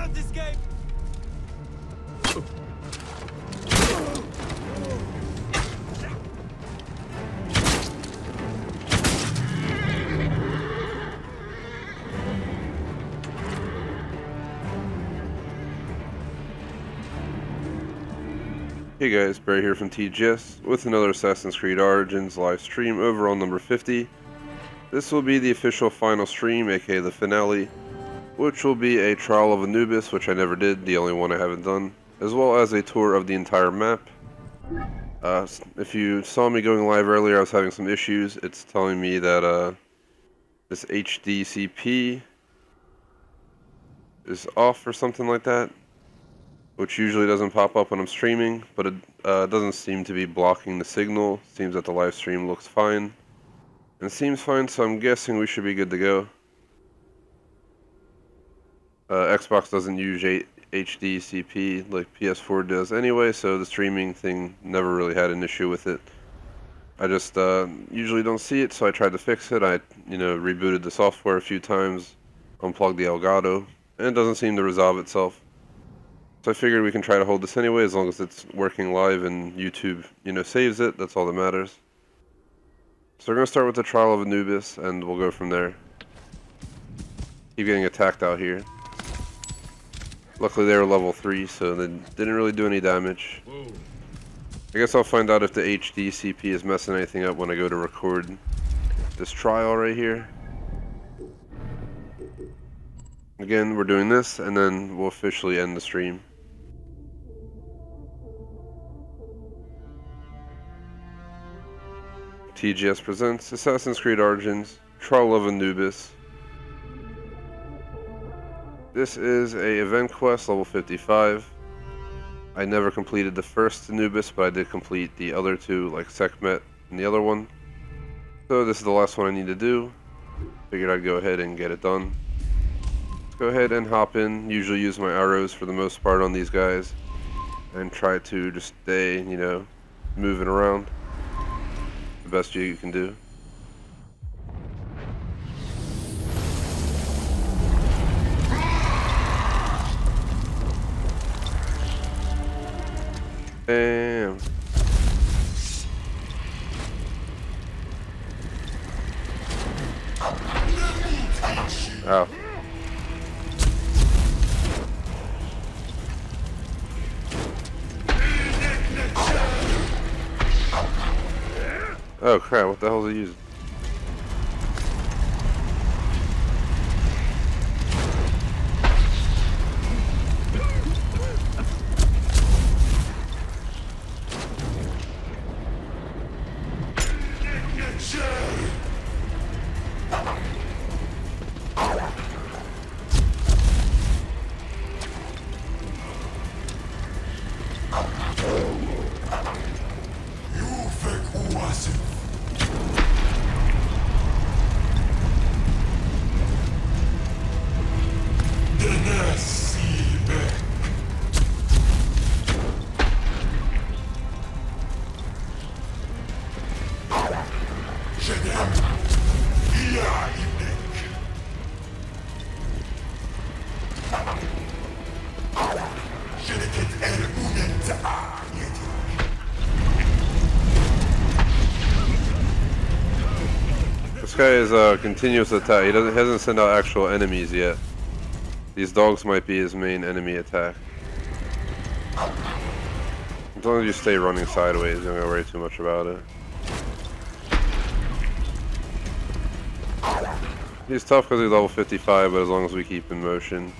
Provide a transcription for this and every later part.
Can't escape. Hey guys, Bear here from TGS with another Assassin's Creed Origins live stream over on number 50. This will be the official final stream, aka the finale, which will be a Trial of Anubis, which I never did, the only one I haven't done, as well as a tour of the entire map. If you saw me going live earlier, I was having some issues. It's telling me that this HDCP is off or something like that, which usually doesn't pop up when I'm streaming, but it doesn't seem to be blocking the signal. Seems that the live stream looks fine. And it seems fine, so I'm guessing we should be good to go. Xbox doesn't use HDCP like PS4 does anyway, so the streaming thing never really had an issue with it. I just usually don't see it, so I tried to fix it. I, rebooted the software a few times, unplugged the Elgato, and it doesn't seem to resolve itself. So I figured we can try to hold this anyway, as long as it's working live and YouTube, saves it. That's all that matters. So we're going to start with the Trial of Anubis, and we'll go from there. Keep getting attacked out here. Luckily they were level 3, so they didn't really do any damage. I guess I'll find out if the HDCP is messing anything up when I go to record this trial right here. Again, we're doing this, and then we'll officially end the stream. TGS presents Assassin's Creed Origins, Trial of Anubis. This is a event quest, level 55. I never completed the first Anubis, but I did complete the other two, like Sekhmet and the other one. So this is the last one I need to do. Figured I'd go ahead and get it done. Let's go ahead and hop in. Usually use my arrows for the most part on these guys. And try to just stay, moving around. The best you can do. Bam. Ow. Oh crap, what the hell is he using? This guy is a continuous attack. He hasn't sent out actual enemies yet. These dogs might be his main enemy attack. As long as you stay running sideways, you don't gotta worry too much about it. He's tough because he's level 55, but as long as we keep in motion.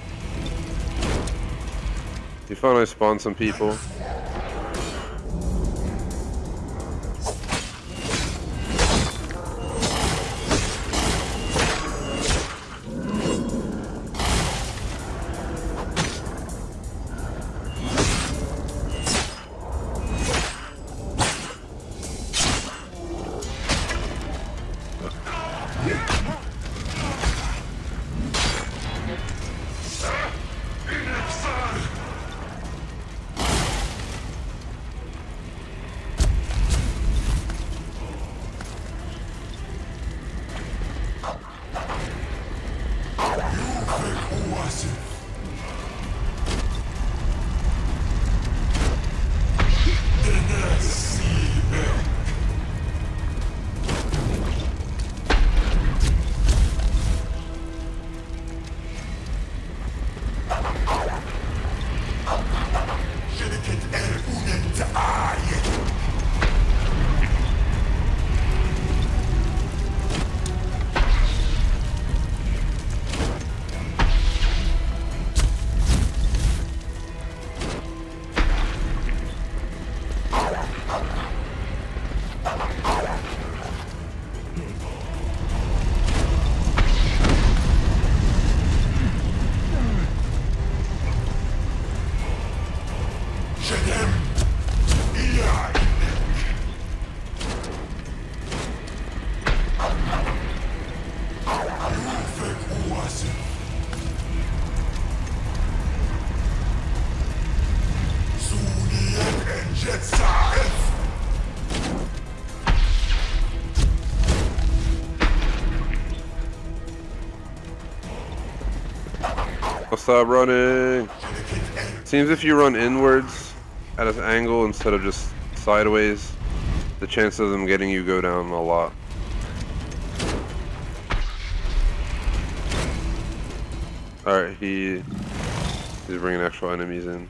You finally spawn some people. I'll stop running. Seems if you run inwards at an angle instead of just sideways, the chance of them getting you go down a lot. Alright, he's bringing actual enemies in.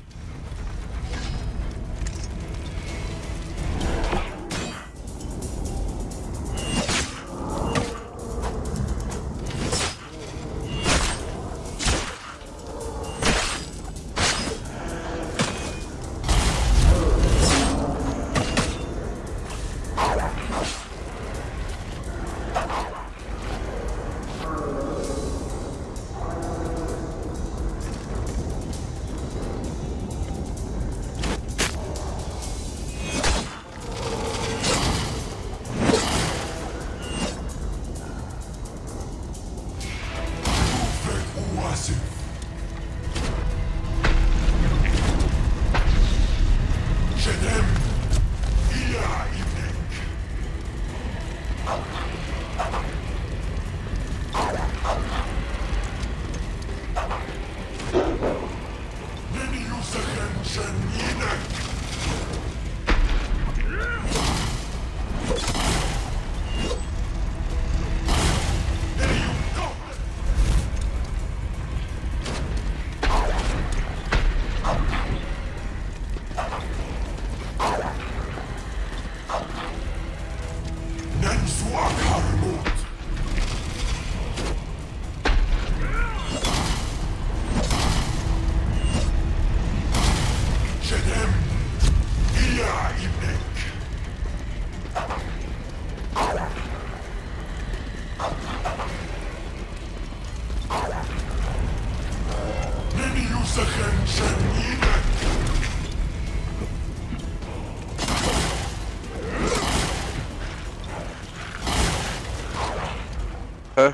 Huh?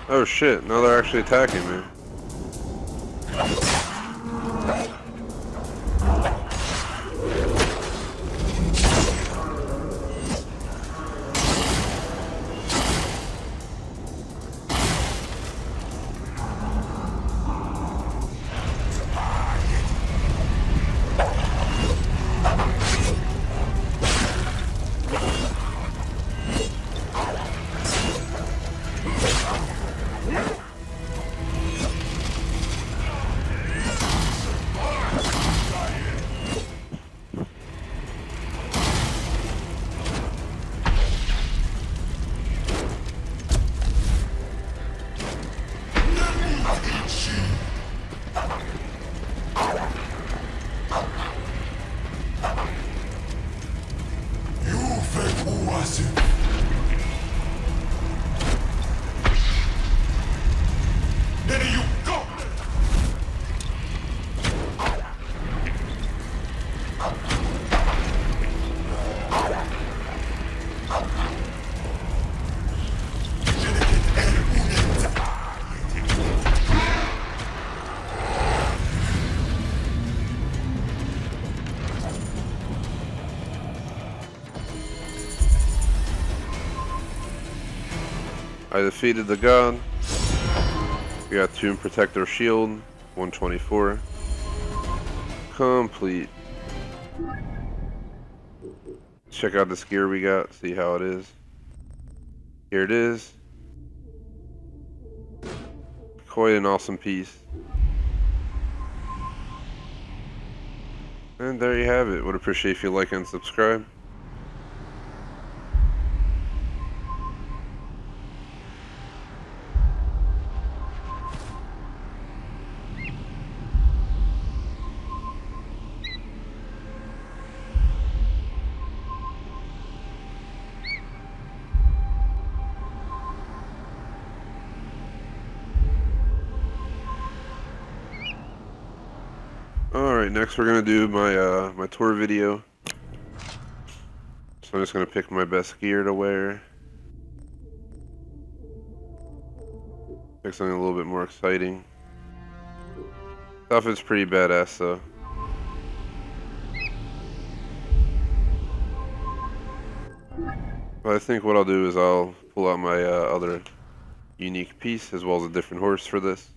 Oh shit, now they're actually attacking me. I defeated the god. We got Tomb Protector Shield, 124. Complete. Check out this gear we got, see how it is. Here it is. Quite an awesome piece. And there you have it. Would appreciate if you like and subscribe. Alright, next we're gonna do my my tour video. So I'm just gonna pick my best gear to wear. Pick something a little bit more exciting. The outfit's pretty badass though. But I think what I'll do is I'll pull out my other unique piece as well as a different horse for this.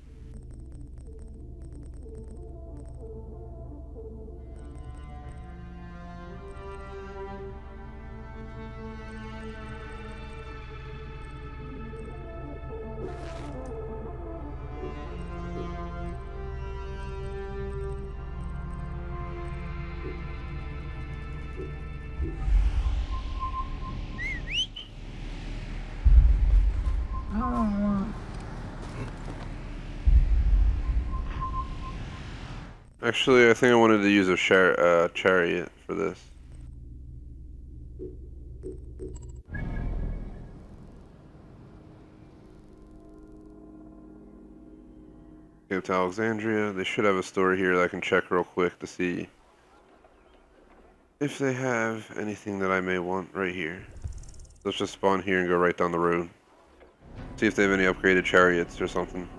Actually, I think I wanted to use a chariot for this. Go to Alexandria. They should have a store here that I can check real quick to see if they have anything that I may want right here. Let's just spawn here and go right down the road. See if they have any upgraded chariots or something.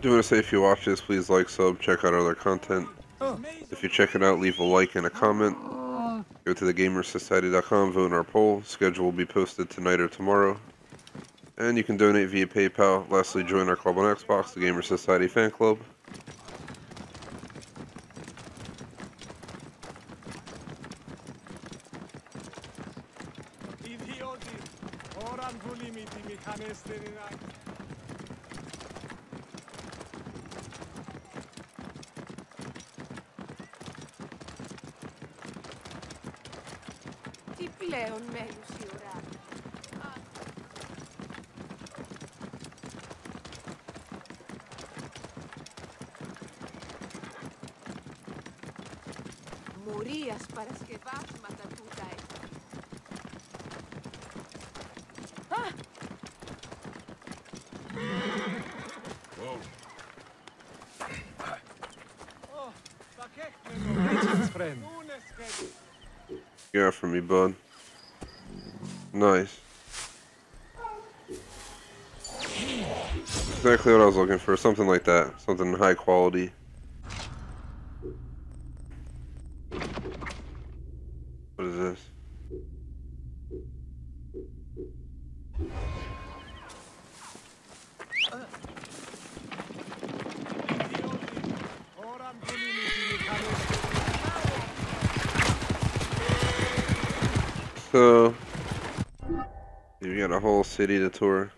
Do want to say if you watch this, please like, sub, check out our other content. If you check it out, leave a like and a comment. Go to thegamersociety.com, vote in our poll. Schedule will be posted tonight or tomorrow. And you can donate via PayPal. Lastly, join our club on Xbox, the Gamer Society Fan Club. Τι πλέον μένους η ώρα. Μουρίας παρασκευάσματα τούτα Greetings, friend. Get out from me, bud. Nice. Exactly what I was looking for. Something like that. Something high quality. What is this? So, you got a whole city to tour.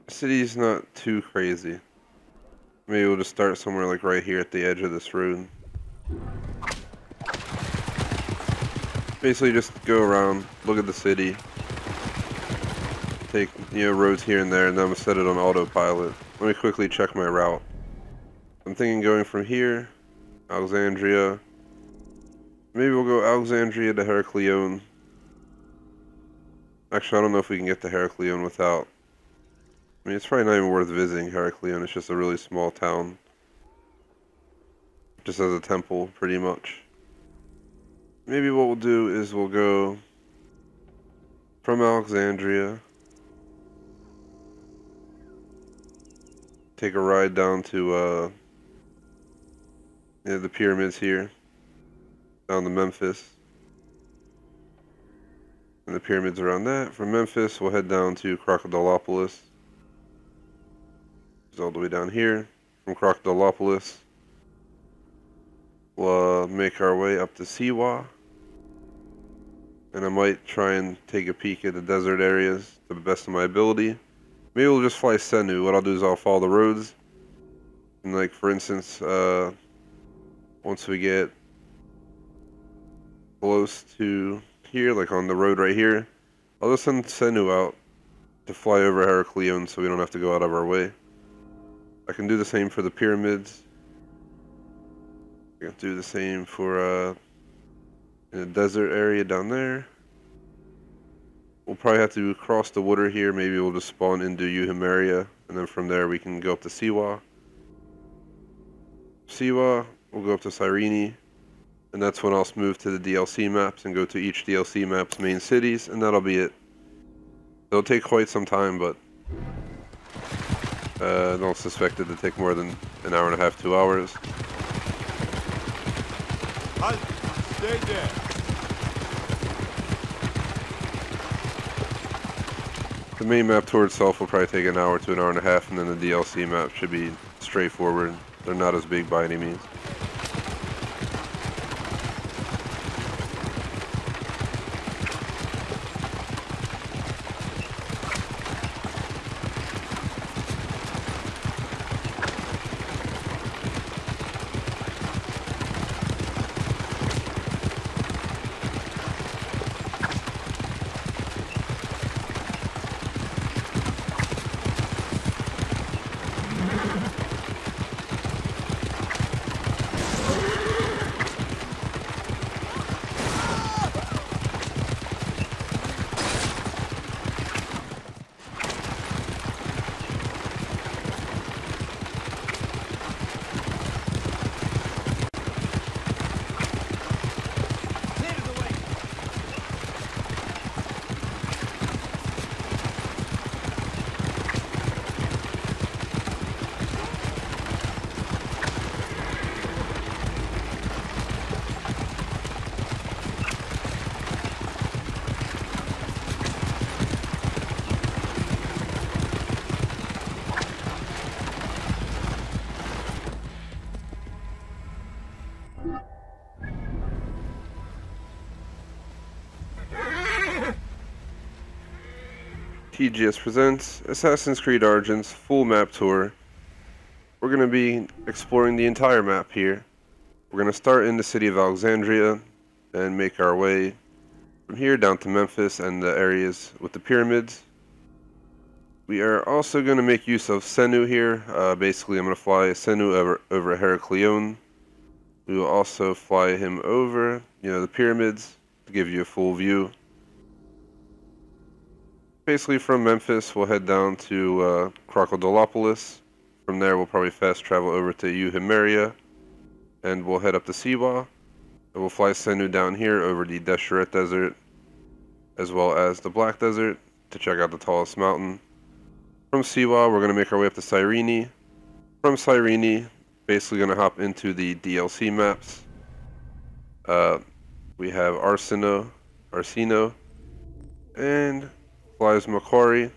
The city's not too crazy. Maybe we'll just start somewhere like right here at the edge of this road. Basically just go around, look at the city, take, roads here and there, and then I'm gonna set it on autopilot. Let me quickly check my route. I'm thinking going from here, Alexandria. Maybe we'll go Alexandria to Heracleon. Actually, I don't know if we can get to Heracleon without... I mean, it's probably not even worth visiting Heracleon. It's just a really small town. Just as a temple, pretty much. Maybe what we'll do is we'll go from Alexandria. Take a ride down to the pyramids here. Down to Memphis. and the pyramids around that. From Memphis, we'll head down to Crocodilopolis. It's all the way down here. From Crocodilopolis, we'll make our way up to Siwa. And I might try and take a peek at the desert areas to the best of my ability. Maybe we'll just fly Senu. What I'll do is I'll follow the roads. And like, for instance, once we get close to here, like on the road right here, I'll just send Senu out to fly over Heracleon so we don't have to go out of our way. I can do the same for the pyramids. I can do the same for in the desert area down there. We'll probably have to cross the water here. Maybe we'll just spawn into Euhemeria, and then from there we can go up to Siwa. Siwa, we'll go up to Cyrene, and that's when I'll move to the DLC maps and go to each DLC map's main cities, and that'll be it. It'll take quite some time, but I don't suspect it to take more than an hour and a half, 2 hours. Stay there. The main map tour itself will probably take an hour to an hour and a half, and then the DLC map should be straightforward. They're not as big by any means. TGS presents Assassin's Creed Origins full map tour. We're going to be exploring the entire map here. We're going to start in the city of Alexandria and make our way from here down to Memphis and the areas with the pyramids. We are also going to make use of Senu here. Basically, I'm going to fly Senu over Heracleon. We will also fly him over, the pyramids to give you a full view. Basically, from Memphis, we'll head down to Crocodilopolis. From there, we'll probably fast travel over to Euhemeria, and we'll head up to Siwa. And we'll fly Senu down here over the Deshret Desert, as well as the Black Desert, to check out the tallest mountain. From Siwa, we're going to make our way up to Cyrene. From Cyrene, basically going to hop into the DLC maps. We have Arsino, and Flies Macquarie.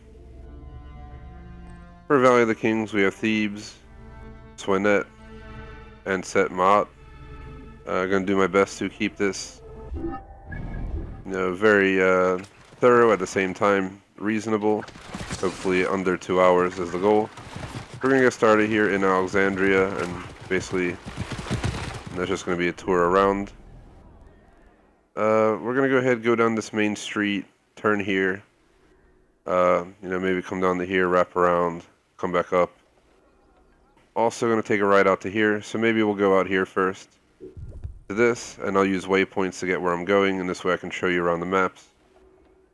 For Valley of the Kings, we have Thebes, Swinet, and Set Ma'at. Gonna do my best to keep this, very thorough at the same time reasonable. Hopefully under 2 hours is the goal. We're gonna get started here in Alexandria, and basically that's just gonna be a tour around. We're gonna go ahead, go down this main street, turn here. Maybe come down to here, wrap around, come back up. Also going to take a ride out to here, so maybe we'll go out here first to this, and I'll use waypoints to get where I'm going, and this way I can show you around the maps.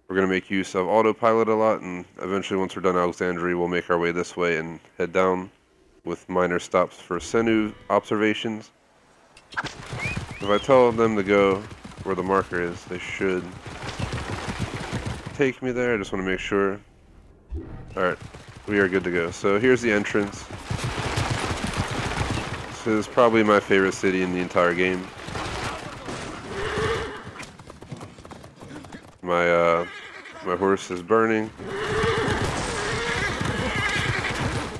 We're going to make use of autopilot a lot, and eventually once we're done Alexandria, we'll make our way this way and head down with minor stops for Senu observations. If I tell them to go where the marker is, they should take me there. I just want to make sure. Alright, we are good to go. So here's the entrance. This is probably my favorite city in the entire game. My horse is burning.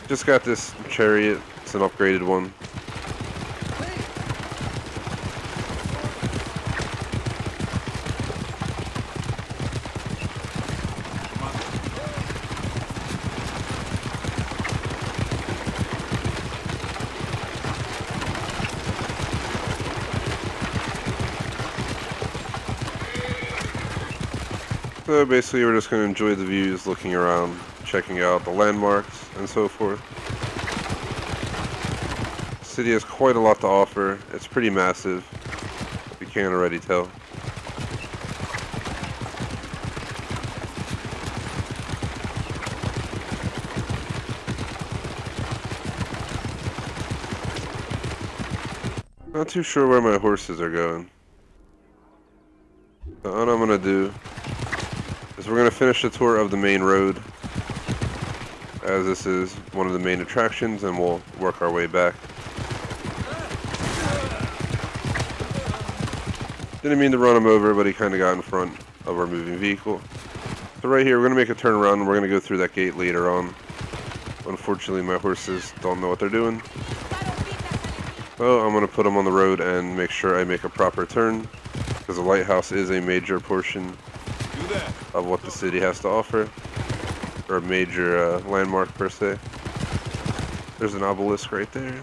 Just got this chariot. It's an upgraded one. So basically we're just going to enjoy the views, looking around, checking out the landmarks and so forth. The city has quite a lot to offer. It's pretty massive, if you can't already tell. Not too sure where my horses are going. So what I'm going to do is we're going to finish the tour of the main road, as this is one of the main attractions, and we'll work our way back. Didn't mean to run him over, but he kind of got in front of our moving vehicle. So right here, we're going to make a turnaround, and we're going to go through that gate later on. Unfortunately, my horses don't know what they're doing. So I'm going to put them on the road and make sure I make a proper turn, because the lighthouse is a major portion of what the city has to offer, or a major landmark per se. There's an obelisk right there.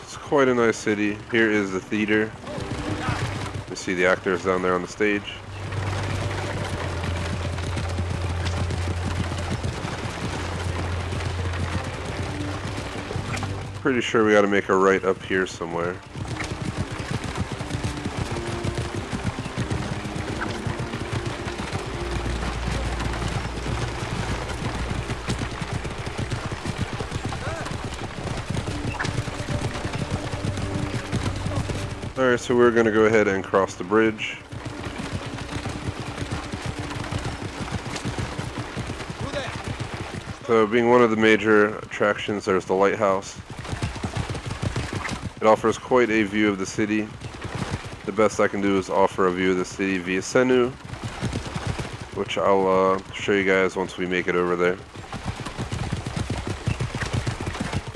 It's quite a nice city. Here is the theater. You see the actors down there on the stage. Pretty sure we got to make a right up here somewhere. Alright, so we're going to go ahead and cross the bridge. So being one of the major attractions, there's the lighthouse. It offers quite a view of the city. The best I can do is offer a view of the city via Senu, which I'll show you guys once we make it over there.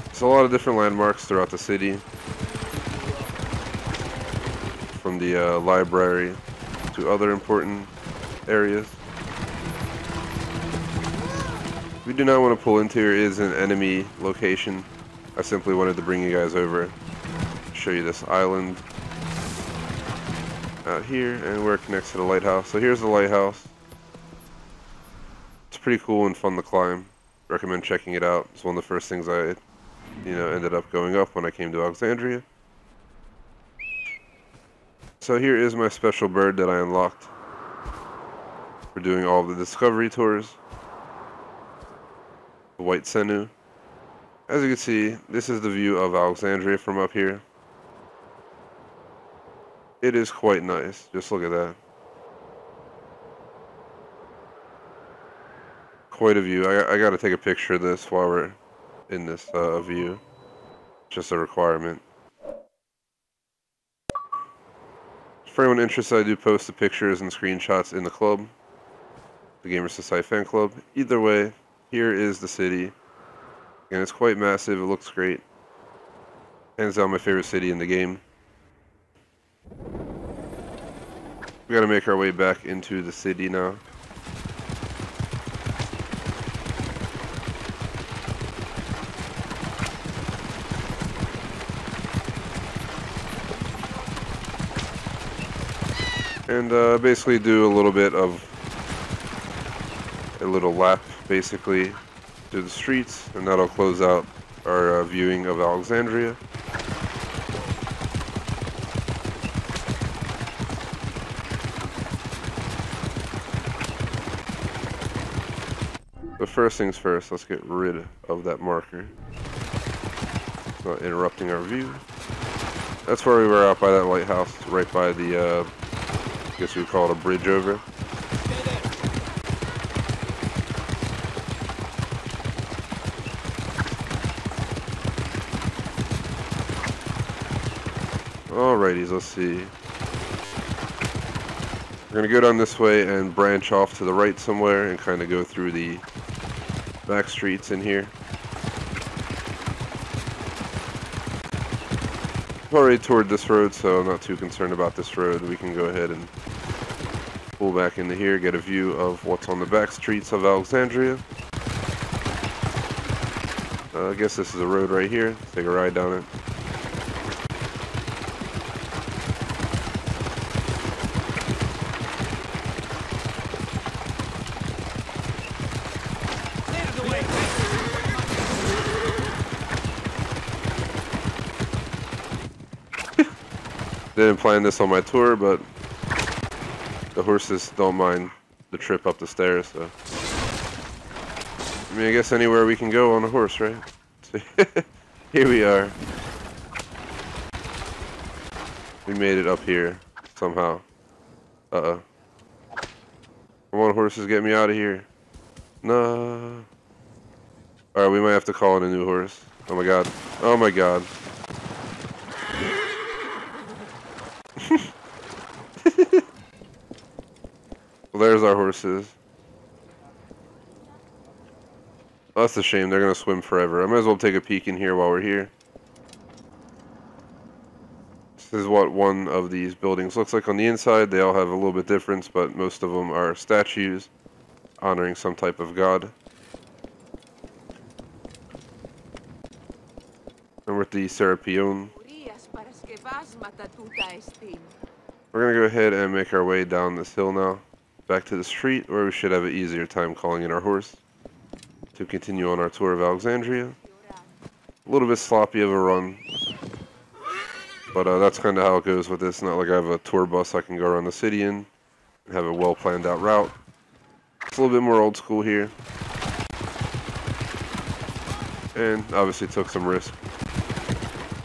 There's a lot of different landmarks throughout the city, from the library to other important areas. We do not want to pull into here. It is an enemy location. I simply wanted to bring you guys over, show you this island out here, and where it connects to the lighthouse. So here's the lighthouse. It's pretty cool and fun to climb. Recommend checking it out. It's one of the first things I, ended up going up when I came to Alexandria. So here is my special bird that I unlocked for doing all of the discovery tours. The white Senu. As you can see, this is the view of Alexandria from up here. It is quite nice. Just look at that. Quite a view. I gotta take a picture of this while we're in this view. Just a requirement. For anyone interested, I do post the pictures and screenshots in the club, the Gamer Society fan club. Either way, here is the city. And it's quite massive. It looks great. Hands down my favorite city in the game. We gotta make our way back into the city now. And basically do a little bit of a little lap, basically, through the streets, and that'll close out our viewing of Alexandria. But first things first, let's get rid of that marker. It's not interrupting our view. That's where we were out by that lighthouse, right by the, I guess we would call it a bridge over. Alrighties, let's see. We're gonna go down this way and branch off to the right somewhere and kind of go through the back streets in here. I've already toured this road, so I'm not too concerned about this road. We can go ahead and pull back into here, get a view of what's on the back streets of Alexandria. I guess this is a road right here. Let's take a ride down it. Didn't plan this on my tour, but the horses don't mind the trip up the stairs, so. I mean, I guess anywhere we can go on a horse, right? Here we are. We made it up here, somehow. Uh-oh. Come on, horses, get me out of here. No. Alright, we might have to call in a new horse. Oh my god. Oh my god. Well, there's our horses. Oh, that's a shame. They're going to swim forever. I might as well take a peek in here while we're here. This is what one of these buildings looks like on the inside. They all have a little bit difference, but most of them are statues honoring some type of god. And we're at the Serapion. We're going to go ahead and make our way down this hill now, back to the street, where we should have an easier time calling in our horse to continue on our tour of Alexandria. A little bit sloppy of a run, but that's kind of how it goes with this. Not like I have a tour bus I can go around the city in and have a well planned out route. It's a little bit more old school here, and obviously took some risk.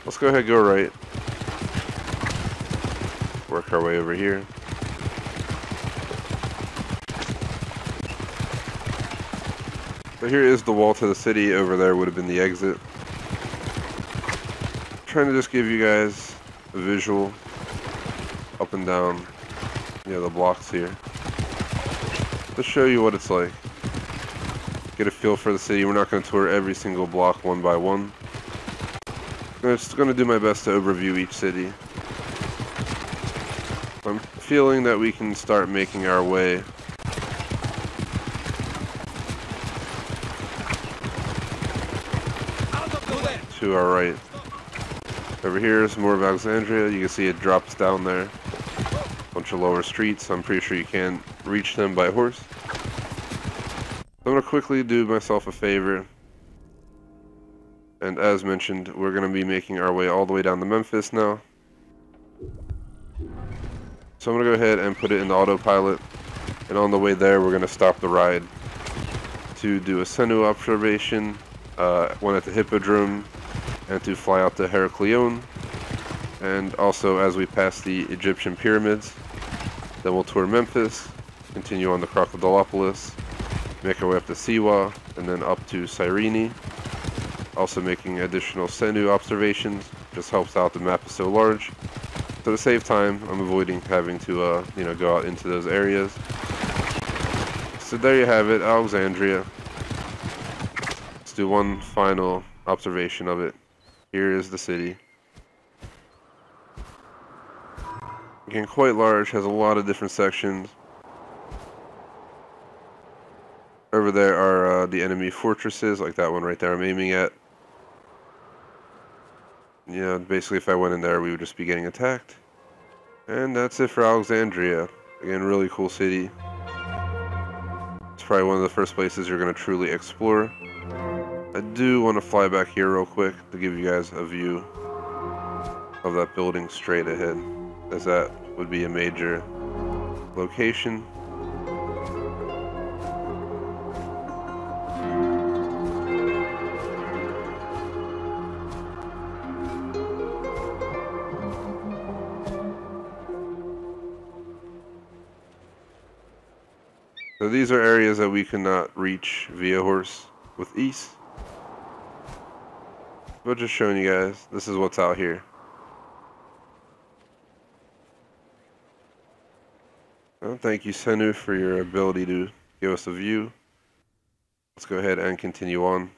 Let's go ahead and go right. Work our way over here. So here is the wall to the city. Over there would have been the exit. Trying to just give you guys a visual up and down, the blocks here, to show you what it's like. Get a feel for the city. We're not going to tour every single block one by one. I'm just going to do my best to overview each city. I'm feeling that we can start making our way to our right. Over here is more of Alexandria. You can see it drops down there. Bunch of lower streets. I'm pretty sure you can't reach them by horse. I'm going to quickly do myself a favor. And as mentioned, we're going to be making our way all the way down to Memphis now. So I'm going to go ahead and put it in autopilot. And on the way there, we're going to stop the ride to do a Senu observation, one at the Hippodrome, and to fly out to Heraklion. And also, as we pass the Egyptian pyramids, then we'll tour Memphis, continue on to Crocodilopolis, make our way up to Siwa, and then up to Cyrene. Also making additional Senu observations. Just helps out, the map is so large. So to save time, I'm avoiding having to, go out into those areas. So there you have it, Alexandria. Let's do one final observation of it. Here is the city. Again, quite large, has a lot of different sections. Over there are the enemy fortresses, like that one right there I'm aiming at. Basically if I went in there, we would just be getting attacked. And that's it for Alexandria. Again, really cool city. It's probably one of the first places you're going to truly explore. I do want to fly back here real quick to give you guys a view of that building straight ahead, as that would be a major location. So these are areas that we cannot reach via horse with ease. But just showing you guys, this is what's out here. Well, thank you, Senu, for your ability to give us a view. Let's go ahead and continue on.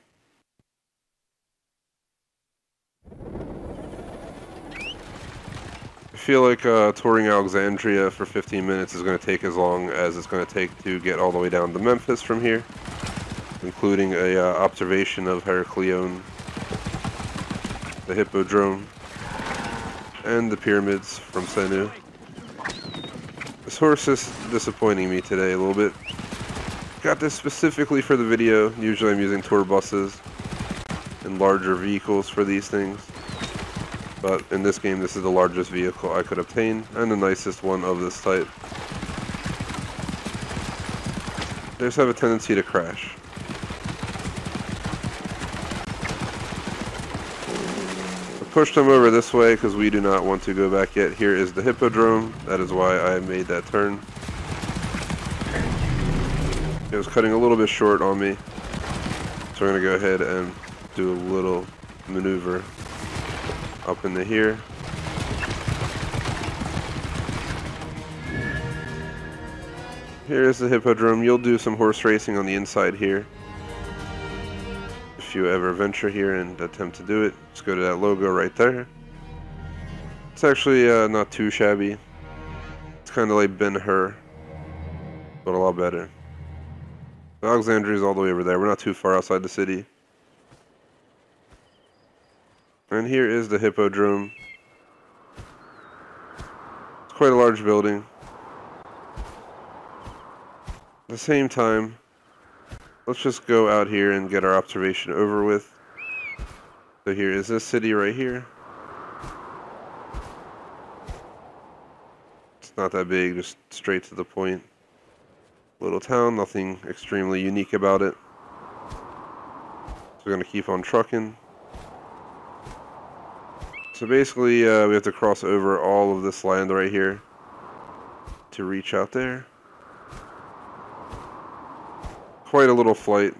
I feel like touring Alexandria for 15 minutes is going to take as long as it's going to take to get all the way down to Memphis from here, including a observation of Heracleon, the Hippodrome, and the pyramids from Senu. This horse is disappointing me today a little bit. Got this specifically for the video. Usually I'm using tour buses and larger vehicles for these things. But in this game, this is the largest vehicle I could obtain, and the nicest one of this type. They just have a tendency to crash. I pushed them over this way because we do not want to go back yet. Here is the Hippodrome. That is why I made that turn. It was cutting a little bit short on me, so we're going to go ahead and do a little maneuver up into here. Here is the Hippodrome. You'll do some horse racing on the inside here. If you ever venture here and attempt to do it, just go to that logo right there. It's actually not too shabby. It's kind of like Ben-Hur, but a lot better. Alexandria is all the way over there. We're not too far outside the city. And here is the Hippodrome. It's quite a large building. At the same time, let's just go out here and get our observation over with. So here is this city right here. It's not that big, just straight to the point. Little town, nothing extremely unique about it. So we're going to keep on trucking. So basically, we have to cross over all of this land right here to reach out there. Quite a little flight.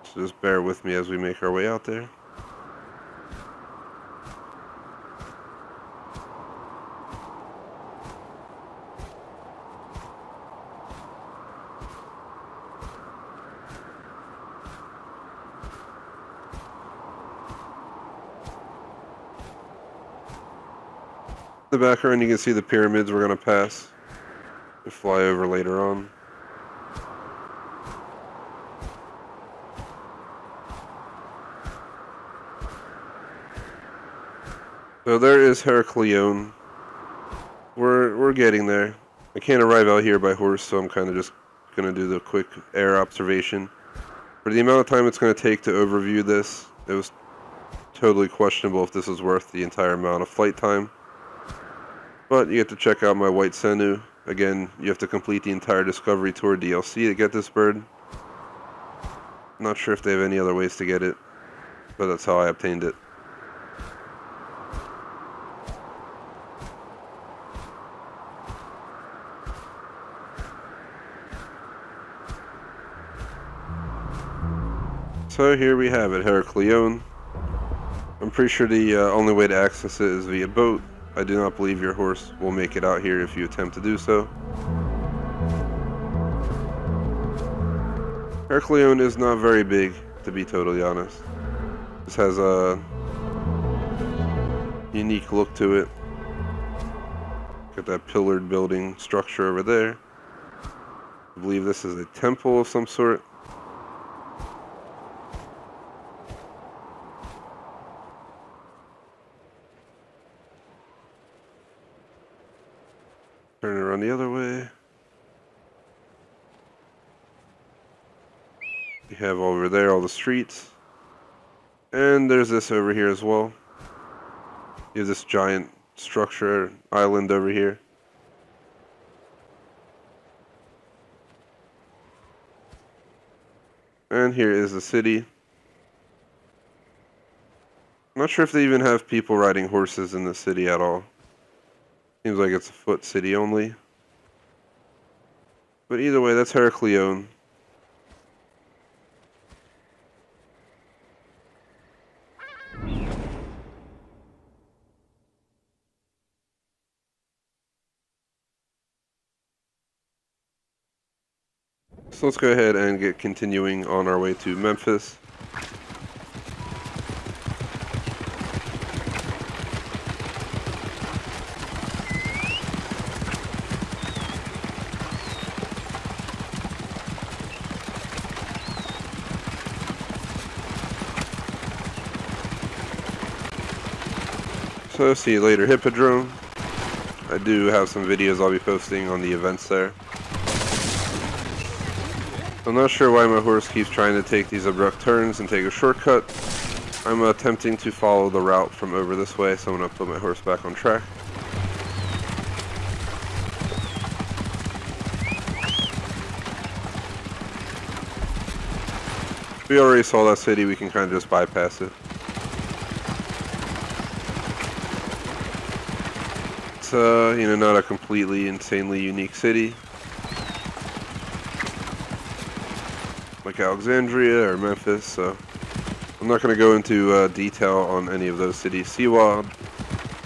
So just bear with me as we make our way out there. In the background you can see the pyramids we're going to pass and fly over later on. So there is Heracleon. We're getting there. I can't arrive out here by horse, so I'm kind of just going to do the quick air observation. For the amount of time it's going to take to overview this, it was totally questionable if this was worth the entire amount of flight time. But you get to check out my white Senu. Again, you have to complete the entire Discovery Tour DLC to get this bird. I'm not sure if they have any other ways to get it, but that's how I obtained it. So here we have it, Heracleon. I'm pretty sure the only way to access it is via boat. I do not believe your horse will make it out here if you attempt to do so. Heracleon is not very big, to be totally honest. This has a unique look to it. Got that pillared building structure over there. I believe this is a temple of some sort. Turn it around the other way. You have over there all the streets. And there's this over here as well. You have this giant structure, island over here. And here is the city. I'm not sure if they even have people riding horses in the city at all. Seems like it's a foot city only. But either way, that's Heracleon. So let's go ahead and get continuing on our way to Memphis. So see you later, Hippodrome. I do have some videos I'll be posting on the events there. I'm not sure why my horse keeps trying to take these abrupt turns and take a shortcut. I'm attempting to follow the route from over this way, so I'm going to put my horse back on track. We already saw that city, we can kind of just bypass it. It's, you know, not a completely insanely unique city like Alexandria or Memphis, so I'm not going to go into detail on any of those cities. Siwa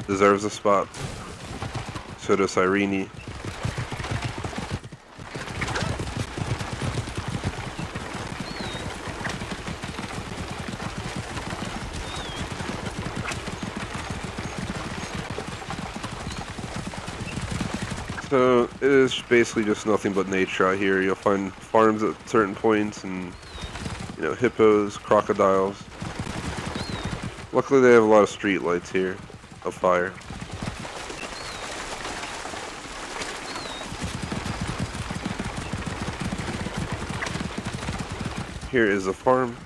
deserves a spot. So does Cyrene. So it is basically just nothing but nature out here. You'll find farms at certain points and, you know, hippos, crocodiles. Luckily they have a lot of street lights here of fire. Here is a farm.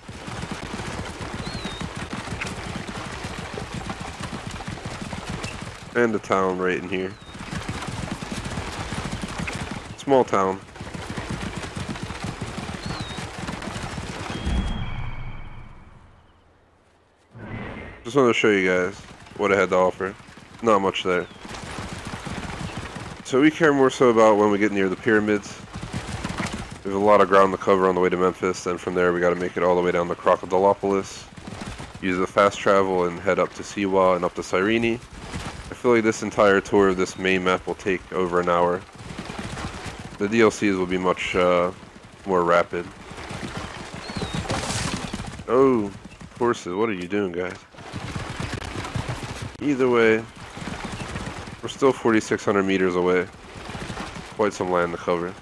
And a town right in here. Small town. Just wanted to show you guys what I had to offer. Not much there. So we care more so about when we get near the pyramids. We have a lot of ground to cover on the way to Memphis, then from there we got to make it all the way down to Crocodilopolis, use the fast travel and head up to Siwa and up to Cyrene. I feel like this entire tour of this main map will take over an hour. The DLCs will be much more rapid. Oh, horses, what are you doing, guys? Either way, we're still 4,600 meters away. Quite some land to cover.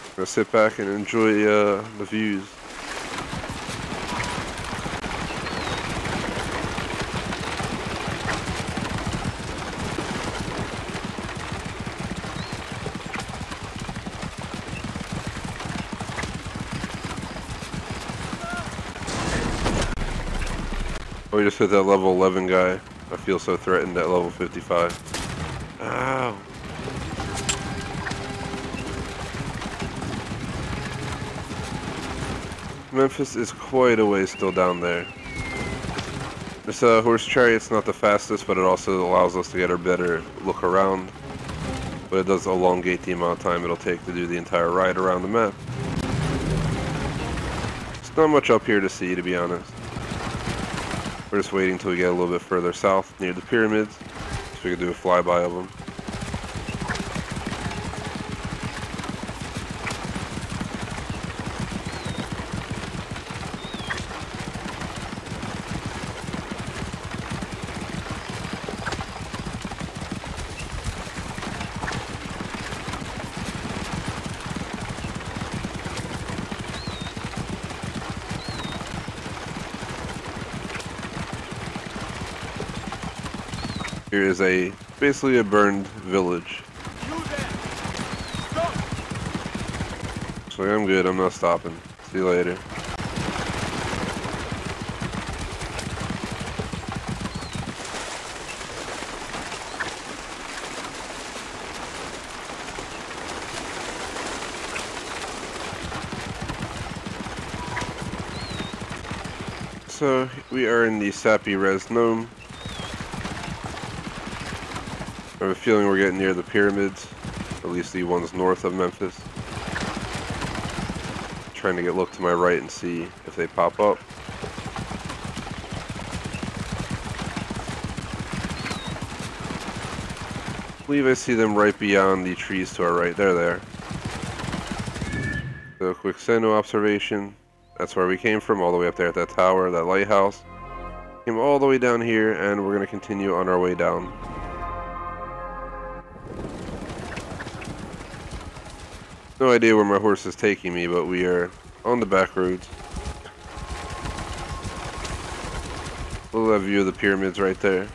I'm gonna sit back and enjoy the views. Oh, we just hit that level 11 guy. I feel so threatened at level 55. Ow. Memphis is quite a ways still down there. This horse chariot's not the fastest, but it also allows us to get a better look around. But it does elongate the amount of time it'll take to do the entire ride around the map. There's not much up here to see, to be honest. We're just waiting until we get a little bit further south near the pyramids, so we can do a flyby of them. Here is basically a burned village. So I'm good, I'm not stopping. See you later. So we are in the Sappy Res Gnome. I have a feeling we're getting near the pyramids, at least the ones north of Memphis. Trying to get look to my right and see if they pop up. believe I see them right beyond the trees to our right. There they are. So a quick Senu observation. That's where we came from, all the way up there at that tower, that lighthouse. Came all the way down here, and we're going to continue on our way down. No idea where my horse is taking me, but we are on the back roads. Look at that view of the pyramids right there.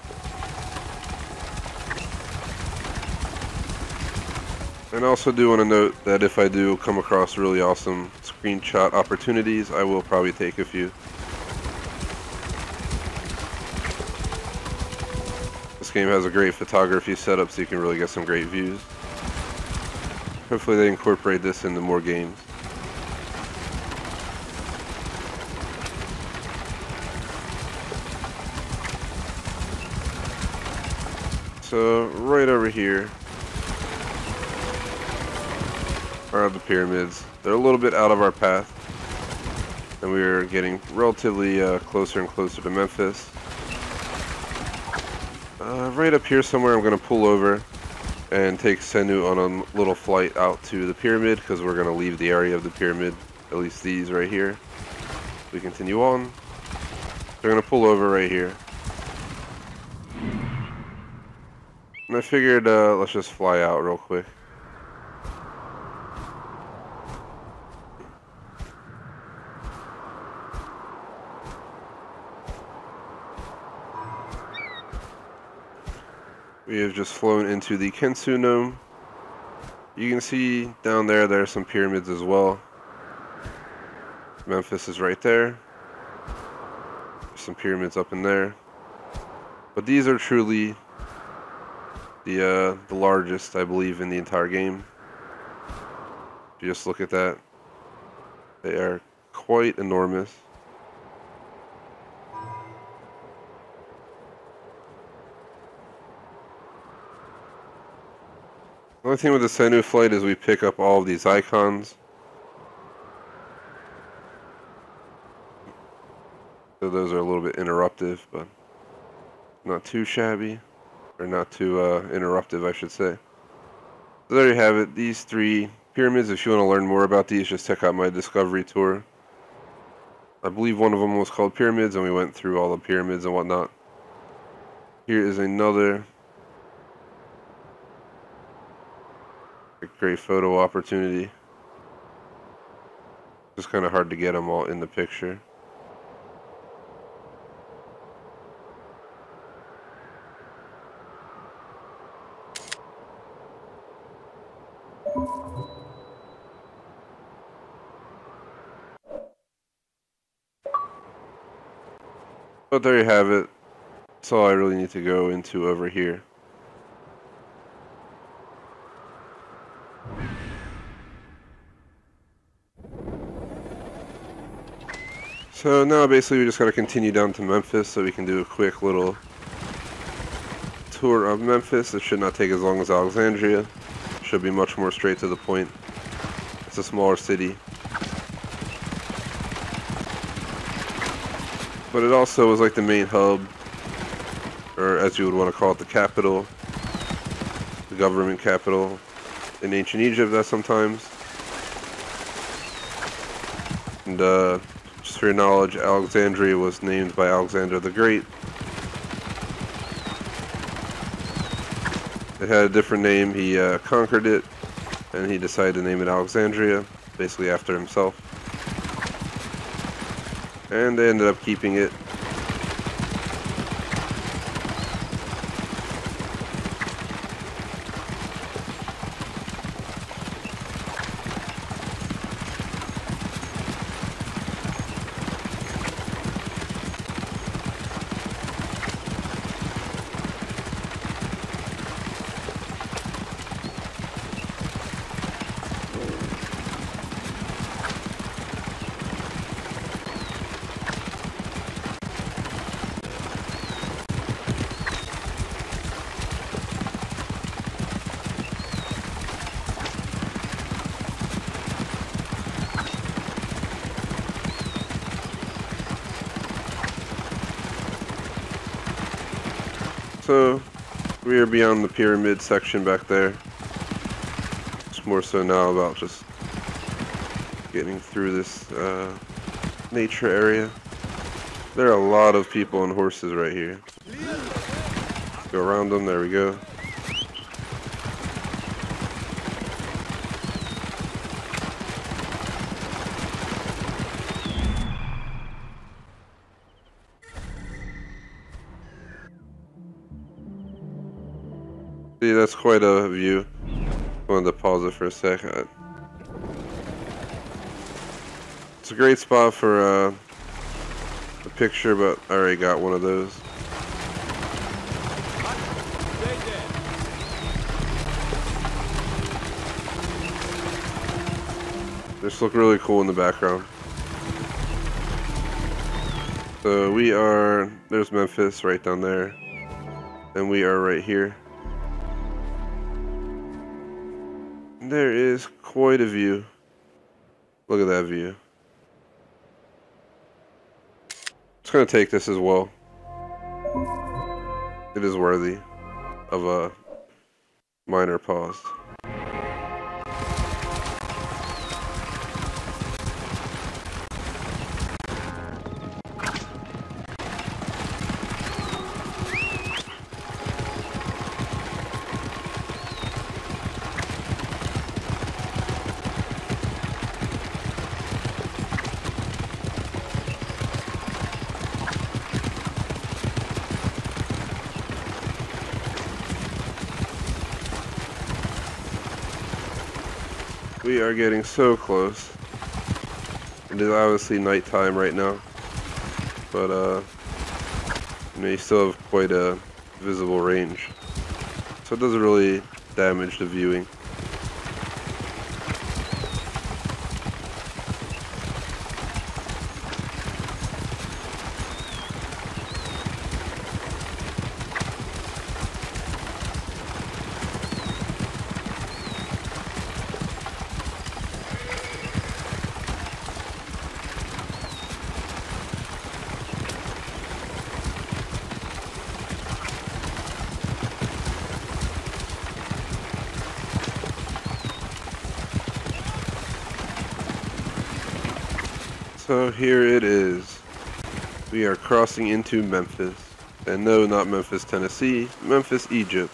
And I also do want to note that if I do come across really awesome screenshot opportunities, I will probably take a few. This game has a great photography setup, so you can really get some great views. Hopefully they incorporate this into more games. So, right over here are the pyramids. They're a little bit out of our path, and we are getting relatively closer and closer to Memphis. Right up here somewhere I'm going to pull over and take Senu on a little flight out to the pyramid, because we're going to leave the area of the pyramid, at least these right here. We continue on. They're going to pull over right here. And I figured let's just fly out real quick. We have just flown into the Kensu Nome. You can see down there, there are some pyramids as well. Memphis is right there. There's some pyramids up in there. But these are truly the largest, I believe, in the entire game. If you just look at that, they are quite enormous. The only thing with the Senu flight is we pick up all of these icons. So those are a little bit interruptive, but not too shabby. Or not too interruptive, I should say. So there you have it. These 3 pyramids. If you want to learn more about these, just check out my discovery tour. I believe one of them was called Pyramids, and we went through all the pyramids and whatnot. Here is another great photo opportunity. Just kind of hard to get them all in the picture. But there you have it. That's all I really need to go into over here. So now basically we just got to continue down to Memphis so we can do a quick little tour of Memphis. It should not take as long as Alexandria. It should be much more straight to the point. It's a smaller city. But it also was like the main hub, or as you would want to call it, the capital, the government capital in ancient Egypt, that sometimes. And just for your knowledge, Alexandria was named by Alexander the Great. It had a different name. He conquered it, and he decided to name it Alexandria, basically after himself. And they ended up keeping it. So We are beyond the pyramid section back there. It's more so now about just getting through this nature area. There are a lot of people on horses right here. Let's go around them. There we go. See, that's quite a view. Wanted to pause it for a sec. It's a great spot for a picture, but I already got one of those. Stay there. This look really cool in the background. So we are, there's Memphis right down there. And we are right here. There is quite a view. Look at that view. Just gonna take this as well. It is worthy of a minor pause. We are getting so close. It is obviously nighttime right now, but you know, you still have quite a visible range, so it doesn't really damage the viewing. So here it is. We are crossing into Memphis. And no, not Memphis, Tennessee. Memphis, Egypt.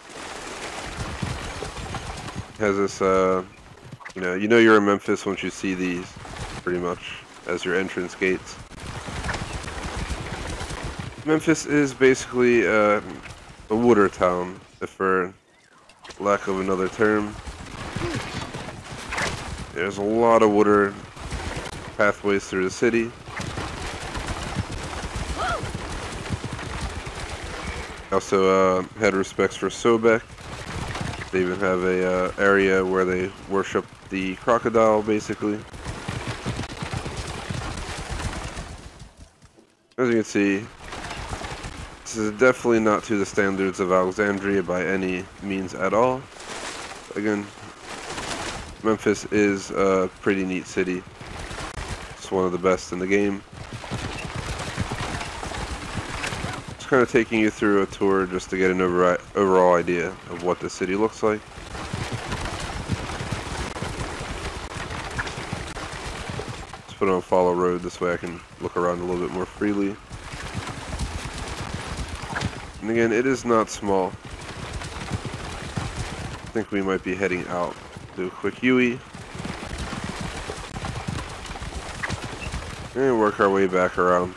Has this, you know you're in Memphis once you see these, pretty much, as your entrance gates. Memphis is basically a water town, if for lack of another term. There's a lot of water pathways through the city. Also had respects for Sobek. They even have a area where they worship the crocodile, basically. As you can see, this is definitely not to the standards of Alexandria by any means at all. Again, Memphis is a pretty neat city. It's one of the best in the game. Just kind of taking you through a tour just to get an overall idea of what the city looks like. Let's put on follow road, this way I can look around a little bit more freely. And again, it is not small. I think we might be heading out. Do a quick UE. And work our way back around.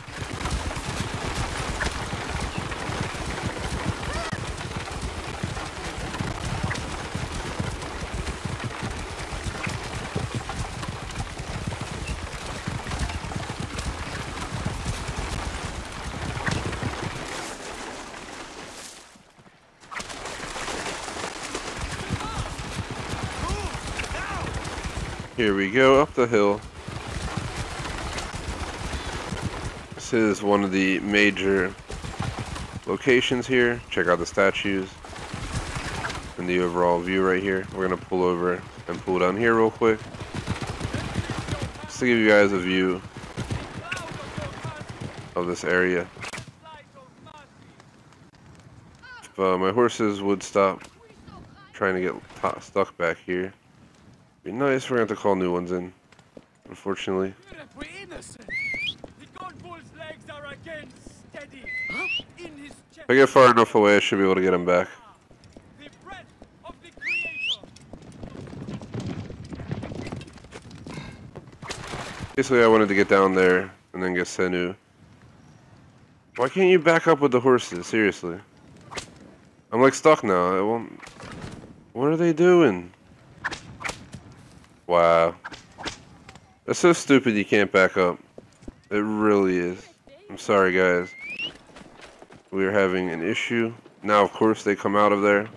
Here we go, up the hill. This is one of the major locations here. Check out the statues and the overall view right here. We're gonna pull over and pull down here real quick, just to give you guys a view of this area. my horses would stop trying to get stuck back here. Be nice. We're going to have to call new ones in, unfortunately. We're innocent. The gunbull's legs are again steady. In his chest. If I get far enough away, I should be able to get him back. The breath of the Creator. Basically, I wanted to get down there and then get Senu. Why can't you back up with the horses? Seriously. I'm like stuck now. I won't... What are they doing? Wow. That's so stupid you can't back up. It really is. I'm sorry, guys. We are having an issue. Now, of course, they come out of there.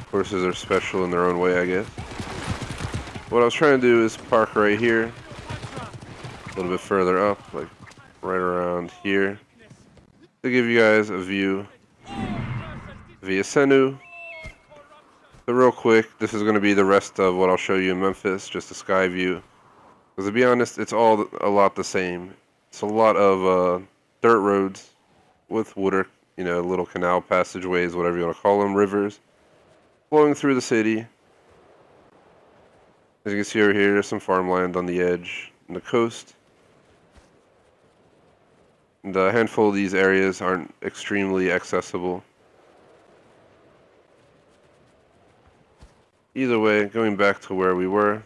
Horses are special in their own way, I guess. What I was trying to do is park right here. A little bit further up, like right around here. To give you guys a view via Senu. But real quick, this is going to be the rest of what I'll show you in Memphis, just a sky view. Because to be honest, it's all a lot the same. It's a lot of dirt roads with water, you know, little canal passageways, whatever you want to call them, rivers, flowing through the city. As you can see over here, there's some farmland on the edge and the coast. And a handful of these areas aren't extremely accessible. Either way, going back to where we were,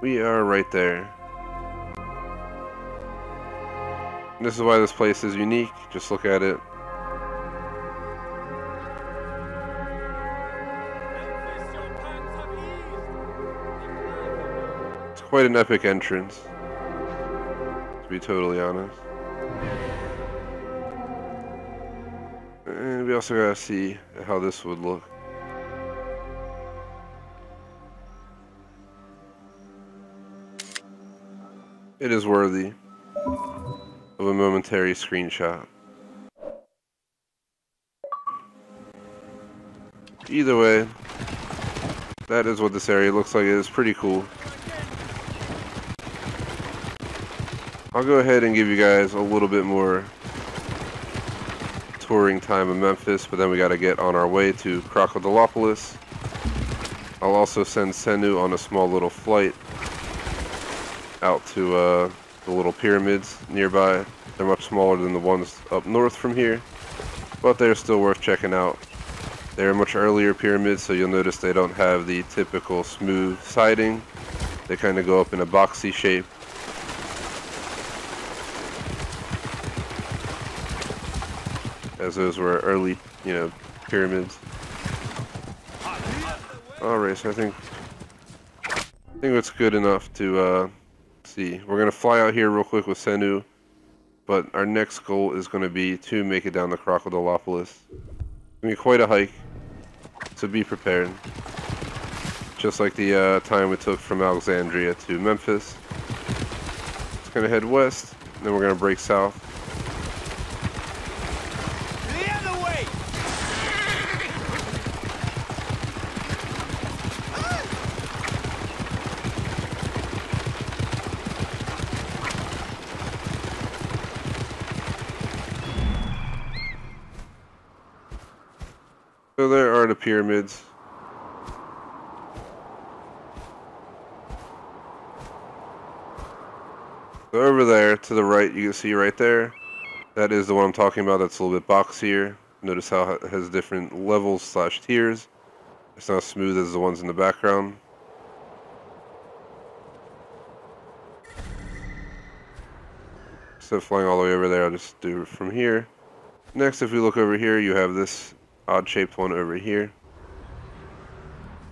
we are right there. And this is why this place is unique. Just look at it. It's quite an epic entrance, to be totally honest. And we also gotta see how this would look. It is worthy of a momentary screenshot. Either way, that is what this area looks like. It is pretty cool. I'll go ahead and give you guys a little bit more touring time in Memphis, but then we gotta get on our way to Crocodilopolis. I'll also send Senu on a small little flight out to the little pyramids nearby. They're much smaller than the ones up north from here, but they're still worth checking out. They're much earlier pyramids, so you'll notice they don't have the typical smooth siding. They kind of go up in a boxy shape. As those were early, you know, pyramids. Alright, so I think it's good enough to see. We're gonna fly out here real quick with Senu, but our next goal is gonna be to make it down to Crocodilopolis. It's gonna be quite a hike, so be prepared. Just like the time it took from Alexandria to Memphis. It's gonna head west, then we're gonna break south. So there are the pyramids. So over there to the right, you can see right there, that is the one I'm talking about. That's a little bit boxier. Notice how it has different levels / tiers. It's not as smooth as the ones in the background. Instead of flying all the way over there, I'll just do it from here. Next, if we look over here, you have this odd-shaped one over here.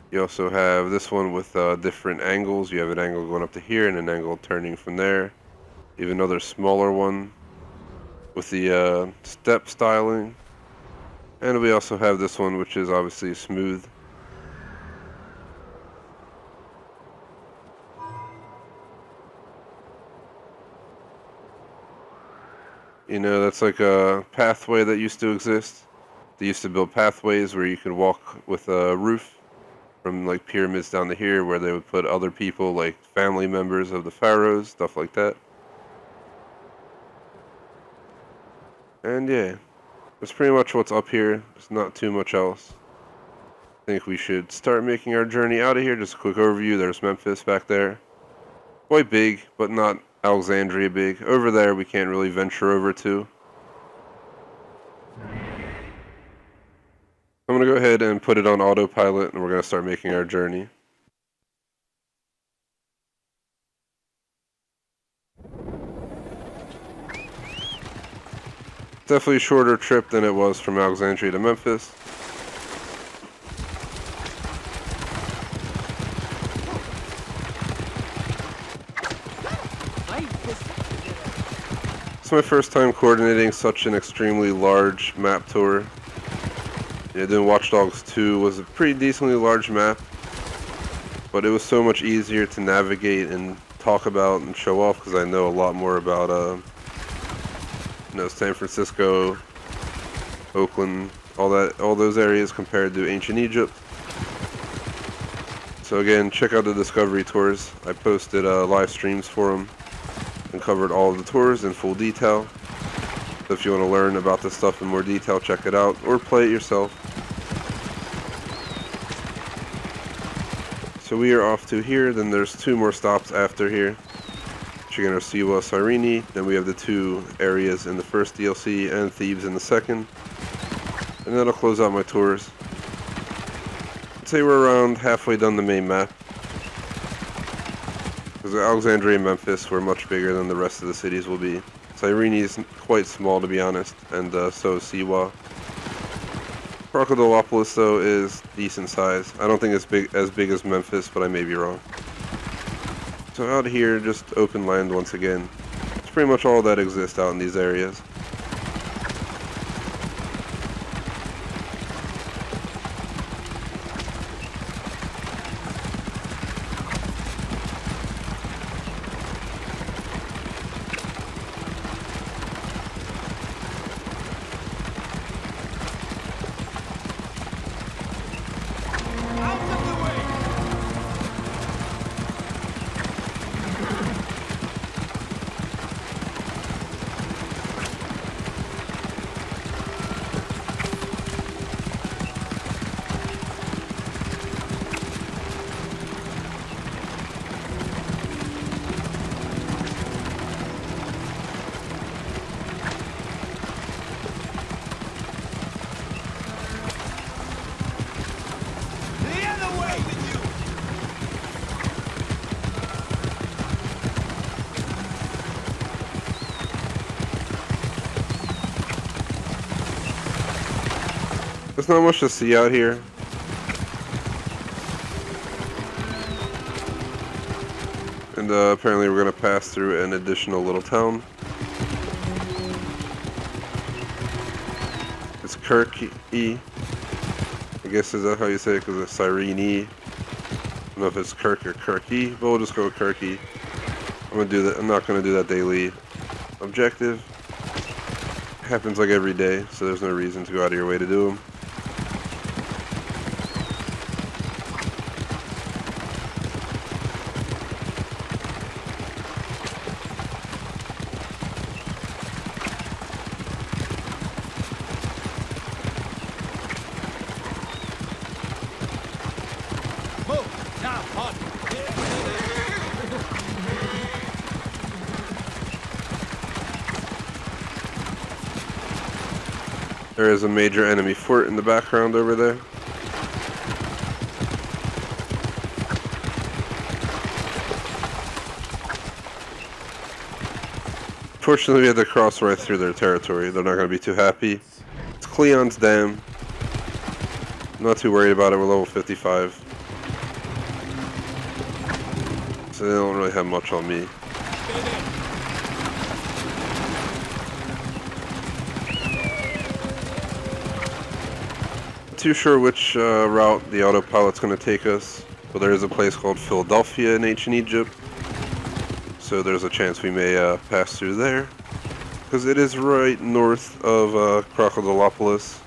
You also have this one with different angles. You have an angle going up to here and an angle turning from there. You have another smaller one with the step styling. And we also have this one, which is obviously smooth. You know, that's like a pathway that used to exist. They used to build pathways where you could walk with a roof from like pyramids down to here, where they would put other people, like family members of the pharaohs, stuff like that. And yeah, that's pretty much what's up here. There's not too much else. I think we should start making our journey out of here. Just a quick overview. There's Memphis back there. Quite big, but not Alexandria big. Over there, we can't really venture over to. I'm going to go ahead and put it on autopilot, and we're going to start making our journey. Definitely a shorter trip than it was from Alexandria to Memphis. It's my first time coordinating such an extremely large map tour. Yeah, doing Watch Dogs 2 was a pretty decently large map, but it was so much easier to navigate and talk about and show off because I know a lot more about San Francisco, Oakland, all those areas compared to ancient Egypt. So again, check out the Discovery tours. I posted live streams for them and covered all of the tours in full detail. So if you want to learn about this stuff in more detail, check it out or play it yourself. So we are off to here. Then there's 2 more stops after here. Chicken Siwa, Cyrene. Then we have the 2 areas in the first DLC and Thebes in the second. And that'll close out my tours. I'd say we're around halfway done the main map. Because Alexandria and Memphis were much bigger than the rest of the cities will be. Cyrene is quite small, to be honest, and so is Siwa. Crocodilopolis, though, is decent size. I don't think it's as big as Memphis, but I may be wrong. So out here, just open land once again. It's pretty much all that exists out in these areas. There's not much to see out here. And apparently we're going to pass through an additional little town. It's Kirky. I guess is that how you say it, because it's Cyrene. I don't know if it's Kirk or Kirky, but we'll just go with Kirky. I'm gonna do that. I'm not gonna do that daily objective. It happens like every day, so there's no reason to go out of your way to do them. There is a major enemy fort in the background over there. Fortunately, we had to cross right through their territory. They're not going to be too happy. It's Cleon's Dam. I'm not too worried about it. We're level 55. So they don't really have much on me. Too sure which route the autopilot's going to take us, but there is a place called Philadelphia in ancient Egypt, so there's a chance we may pass through there, because it is right north of Crocodilopolis.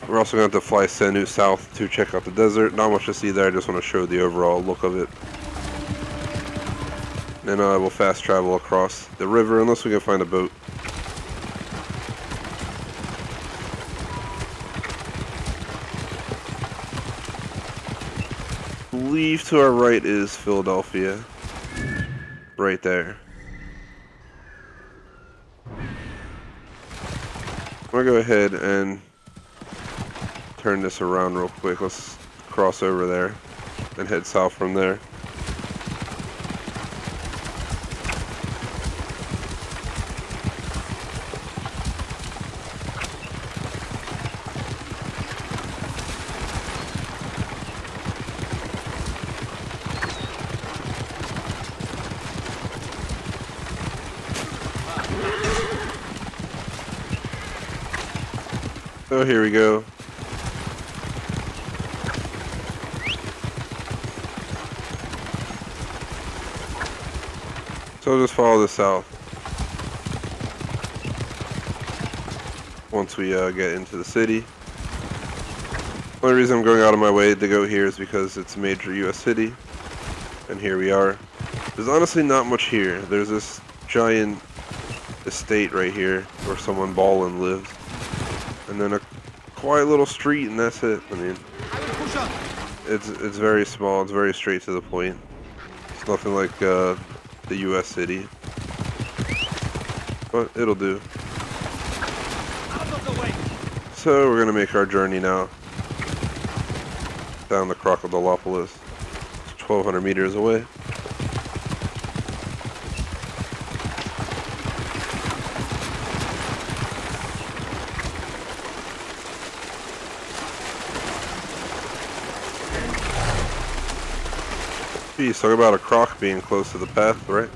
We're also going to have to fly Senu south to check out the desert. Not much to see there, I just want to show the overall look of it. Then we'll fast travel across the river, unless we can find a boat. believe to our right is Philadelphia. Right there. I'm gonna go ahead and turn this around real quick. Let's cross over there and head south from there. So here we go. So just follow this south. Once we get into the city. The only reason I'm going out of my way to go here is because it's a major US city. And here we are. There's honestly not much here. There's this giant estate right here where someone ballin' lives. And then a quiet little street, and that's it. I mean, it's very small. It's very straight to the point. It's nothing like the U.S. city, but it'll do. So we're gonna make our journey now down the Crocodilopolis. It's 1,200 meters away. Geez, talk about a croc being close to the path, right?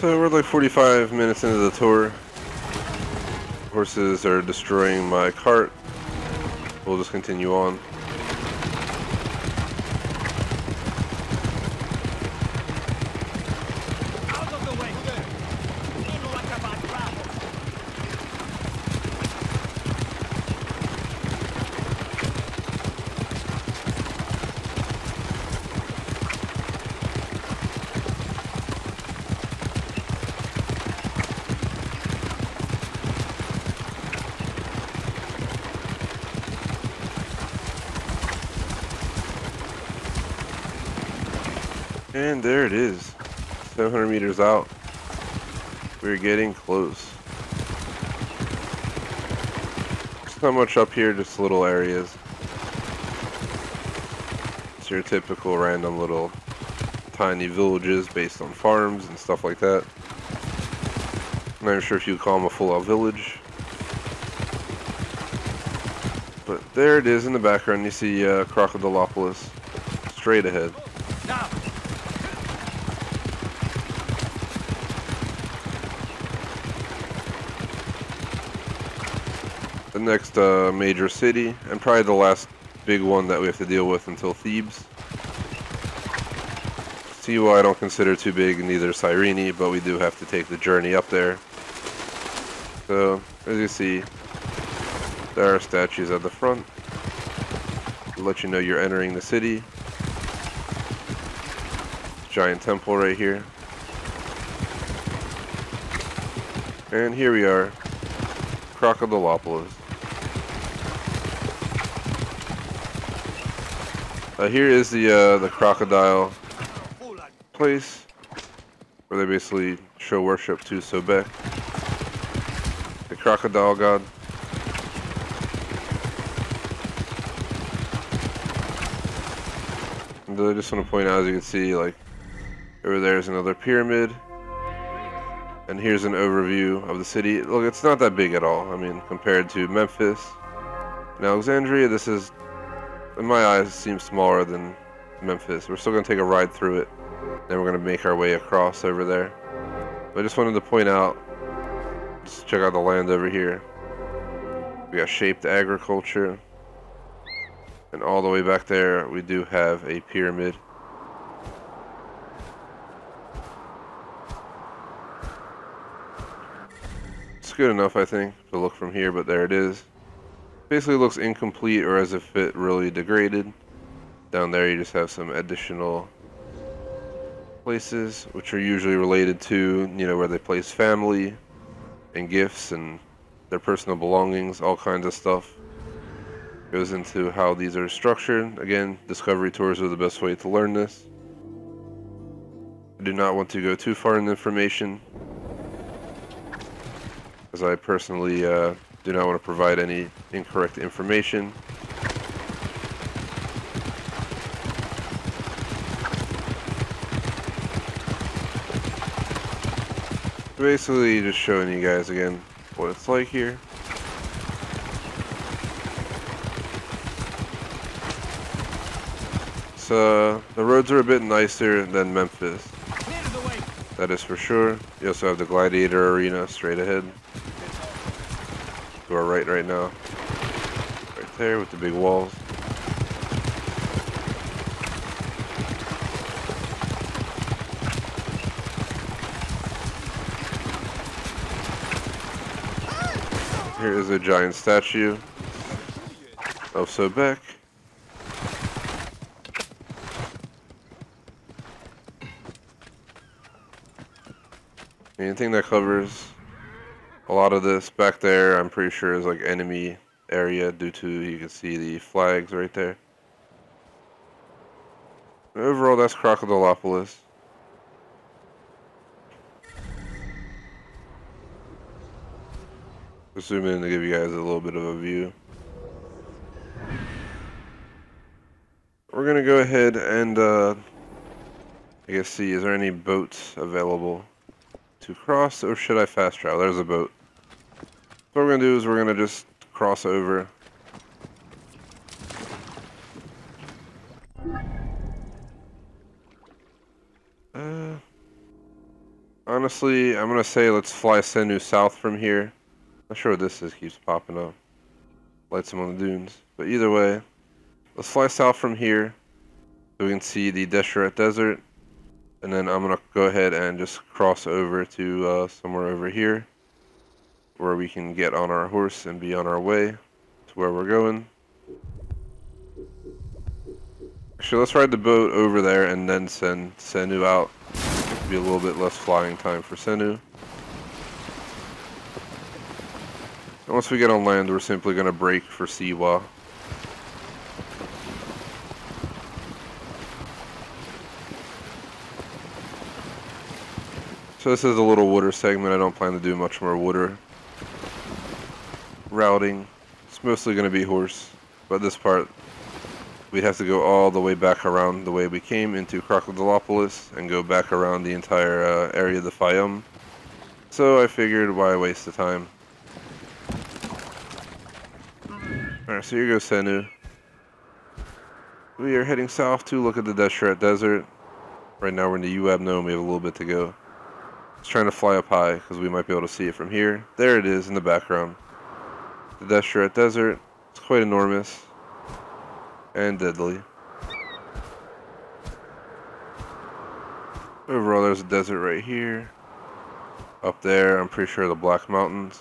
So we're like 45 minutes into the tour. Horses are destroying my cart. We'll just continue on. And there it is, 700 meters out. We're getting close. There's not much up here, just little areas. It's your typical random little tiny villages based on farms and stuff like that. I'm not even sure if you would call them a full-out village. But there it is in the background. You see Crocodilopolis straight ahead. The next major city, and probably the last big one that we have to deal with until Thebes. See why I don't consider too big, neither Cyrene, but we do have to take the journey up there. So, as you see, there are statues at the front to let you know you're entering the city. Giant temple right here. And here we are, Crocodilopolis. Here is the crocodile place where they basically show worship to Sobek, the crocodile god. And I just want to point out, as you can see, like over there is another pyramid, and here's an overview of the city. Look, it's not that big at all. I mean, compared to Memphis and Alexandria, this is, in my eyes, seems smaller than Memphis. We're still going to take a ride through it, then we're going to make our way across over there. But I just wanted to point out, just check out the land over here. We got shaped agriculture, and all the way back there we do have a pyramid. It's good enough, I think, to look from here, but there it is. Basically looks incomplete, or as if it really degraded. Down there you just have some additional places, which are usually related to, where they place family and gifts and their personal belongings, all kinds of stuff. Goes into how these are structured. Again, discovery tours are the best way to learn this. I do not want to go too far in the information, as I personally do not want to provide any incorrect information. Basically, just showing you guys again what it's like here. So the roads are a bit nicer than Memphis. That is for sure. You also have the Gladiator Arena straight ahead. To our right now. Right there with the big walls. Here is a giant statue of Sobek. Anything that covers a lot of this back there, I'm pretty sure is like enemy area due to, you can see the flags right there. Overall, that's Crocodilopolis. Zoom in to give you guys a little bit of a view. We're gonna go ahead and I guess see, is there any boats available to cross, or should I fast travel? There's a boat. So what we're gonna do is we're gonna just cross over. Honestly, I'm gonna say let's fly Senu south from here. Not sure what this is, keeps popping up. Lights them on the dunes. But either way, let's fly south from here so we can see the Deseret Desert. And then I'm gonna go ahead and just cross over to somewhere over here where we can get on our horse and be on our way to where we're going. Actually, let's ride the boat over there and then send Senu out. Be a little bit less flying time for Senu. And once we get on land, we're simply gonna brake for Siwa. So this is a little water segment. I don't plan to do much more water routing. It's mostly going to be horse, but this part we'd have to go all the way back around the way we came into Crocodilopolis and go back around the entire area of the Fayum. So I figured, why waste the time? Alright, so here goes Senu. We are heading south to look at the Deseret Desert. Right now we're in the UAB node, we have a little bit to go. Just trying to fly up high because we might be able to see it from here. There it is in the background. The Deseret Desert. It's quite enormous and deadly. Overall, there's a desert right here. Up there, I'm pretty sure the Black Mountains.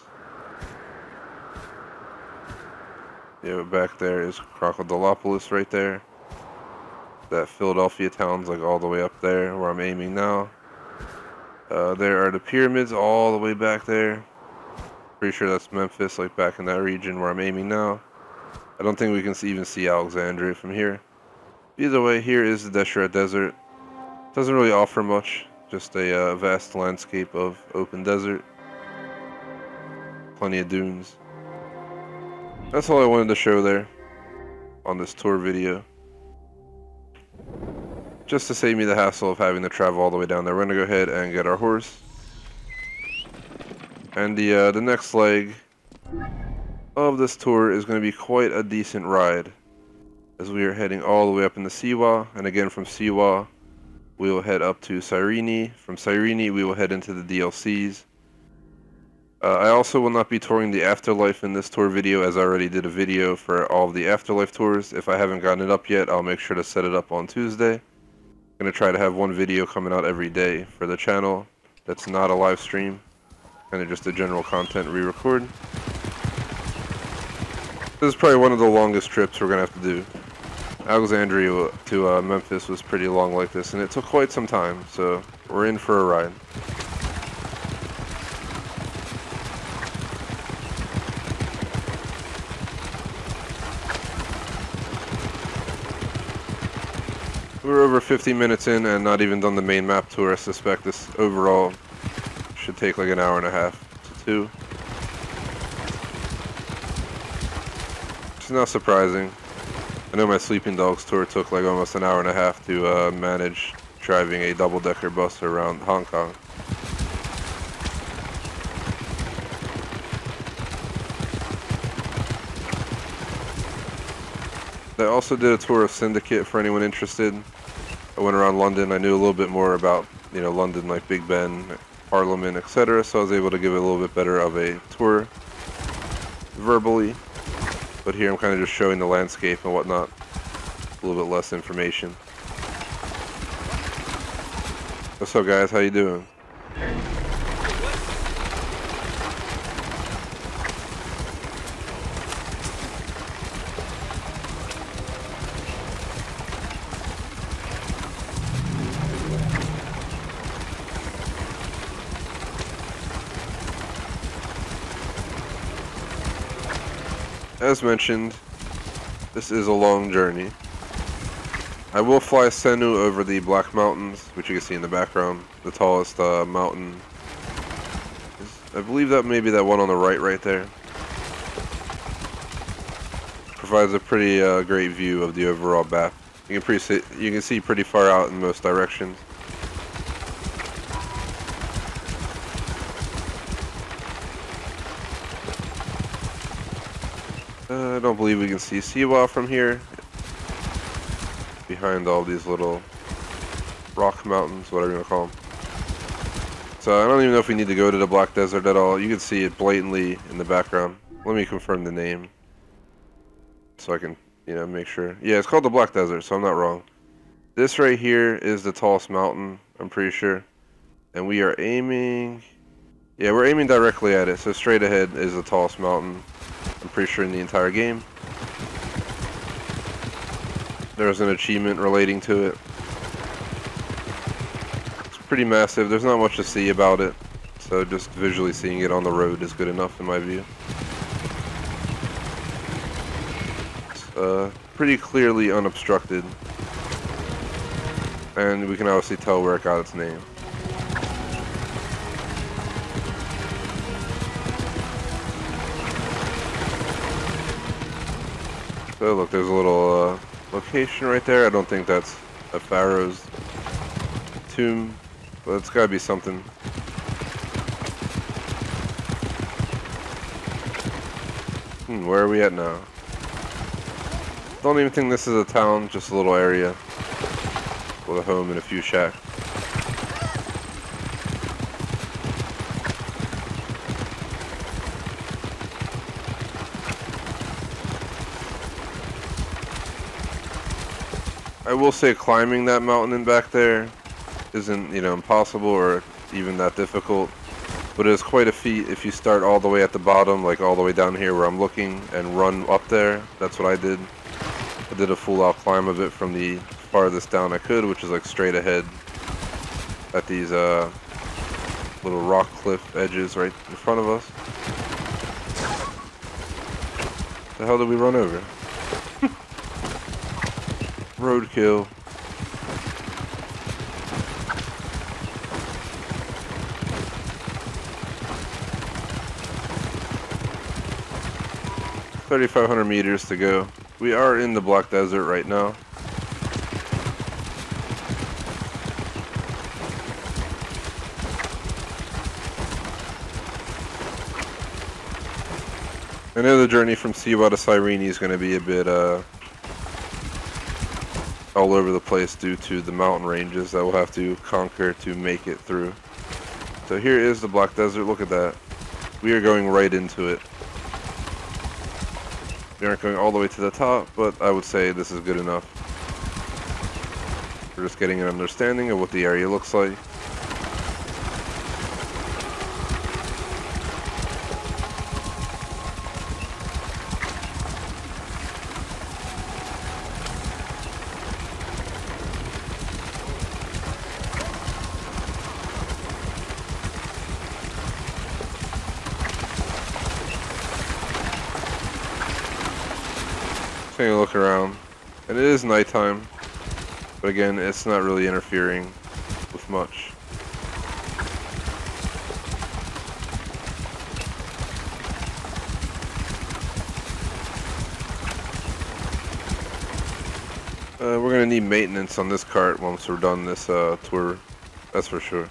Yeah, back there is Crocodilopolis right there. That Philadelphia town's like all the way up there where I'm aiming now. There are the pyramids all the way back there. Pretty sure that's Memphis, like back in that region where I'm aiming now. I don't think we can even see Alexandria from here. Either way, here is the Deseret Desert. Doesn't really offer much, just a vast landscape of open desert. Plenty of dunes. That's all I wanted to show there on this tour video. Just to save me the hassle of having to travel all the way down there, we're going to go ahead and get our horse. And the next leg of this tour is going to be quite a decent ride, as we are heading all the way up into Siwa, and again from Siwa we will head up to Cyrene. From Cyrene we will head into the DLCs. I also will not be touring the Afterlife in this tour video, as I already did a video for all of the Afterlife tours. If I haven't gotten it up yet, I'll make sure to set it up on Tuesday. I'm going to try to have one video coming out every day for the channel that's not a live stream, kind of just a general content re-record. This is probably one of the longest trips we're going to have to do. Alexandria to Memphis was pretty long like this, and it took quite some time, so we're in for a ride. We're over 50 minutes in and not even done the main map tour. I suspect this overall should take like an hour and a half to 2. It's not surprising. I know my Sleeping Dogs tour took like almost an hour and a half to manage driving a double-decker bus around Hong Kong. I also did a tour of Syndicate for anyone interested. I went around London. I knew a little bit more about, you know, London, like Big Ben, Parliament, etc. So I was able to give it a little bit better of a tour verbally. But here I'm kind of just showing the landscape and whatnot. A little bit less information. What's up, guys? How you doing? As mentioned, this is a long journey. I will fly Senu over the Black Mountains, which you can see in the background. The tallest mountain. I believe that may be that one on the right there. Provides a pretty great view of the overall map. You can see pretty far out in most directions. I don't believe we can see Siwa from here. Behind all these little rock mountains, whatever you want to call them. So I don't even know if we need to go to the Black Desert at all. You can see it blatantly in the background. Let me confirm the name, so I can, you know, make sure. Yeah, it's called the Black Desert, so I'm not wrong. This right here is the tallest mountain, I'm pretty sure. And we are aiming... Yeah, we're aiming directly at it, so straight ahead is the tallest mountain, I'm pretty sure, in the entire game. There's an achievement relating to it. It's pretty massive. There's not much to see about it, so just visually seeing it on the road is good enough in my view. It's pretty clearly unobstructed, and we can obviously tell where it got its name. So look, there's a little location right there. I don't think that's a pharaoh's tomb, but it's gotta be something. Where are we at now? Don't even think this is a town, just a little area with a home and a few shacks. I will say climbing that mountain in back there isn't, you know, impossible or even that difficult, but it is quite a feat if you start all the way at the bottom, like all the way down here where I'm looking, and run up there. That's what I did. I did a full-out climb of it from the farthest down I could, which is like straight ahead at these little rock cliff edges right in front of us. The hell did we run over? Roadkill. $3,500 meters to go. We are in the Black Desert right now. I know the journey from Siwa to Cyrene is going to be a bit all over the place due to the mountain ranges that we'll have to conquer to make it through. So here is the Black Desert. Look at that. We are going right into it. We aren't going all the way to the top, but I would say this is good enough. We're just getting an understanding of what the area looks like. Taking a look around, and it is nighttime, but again, it's not really interfering with much. We're gonna need maintenance on this cart once we're done this tour, that's for sure.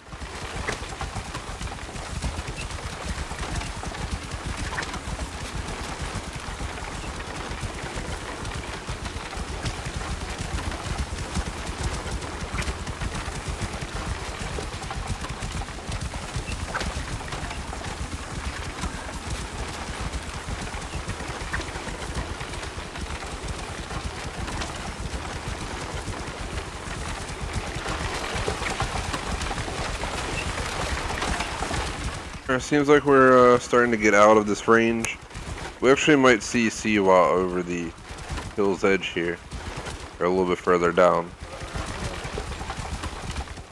It seems like we're starting to get out of this range. We actually might see Siwa over the hill's edge here, or a little bit further down.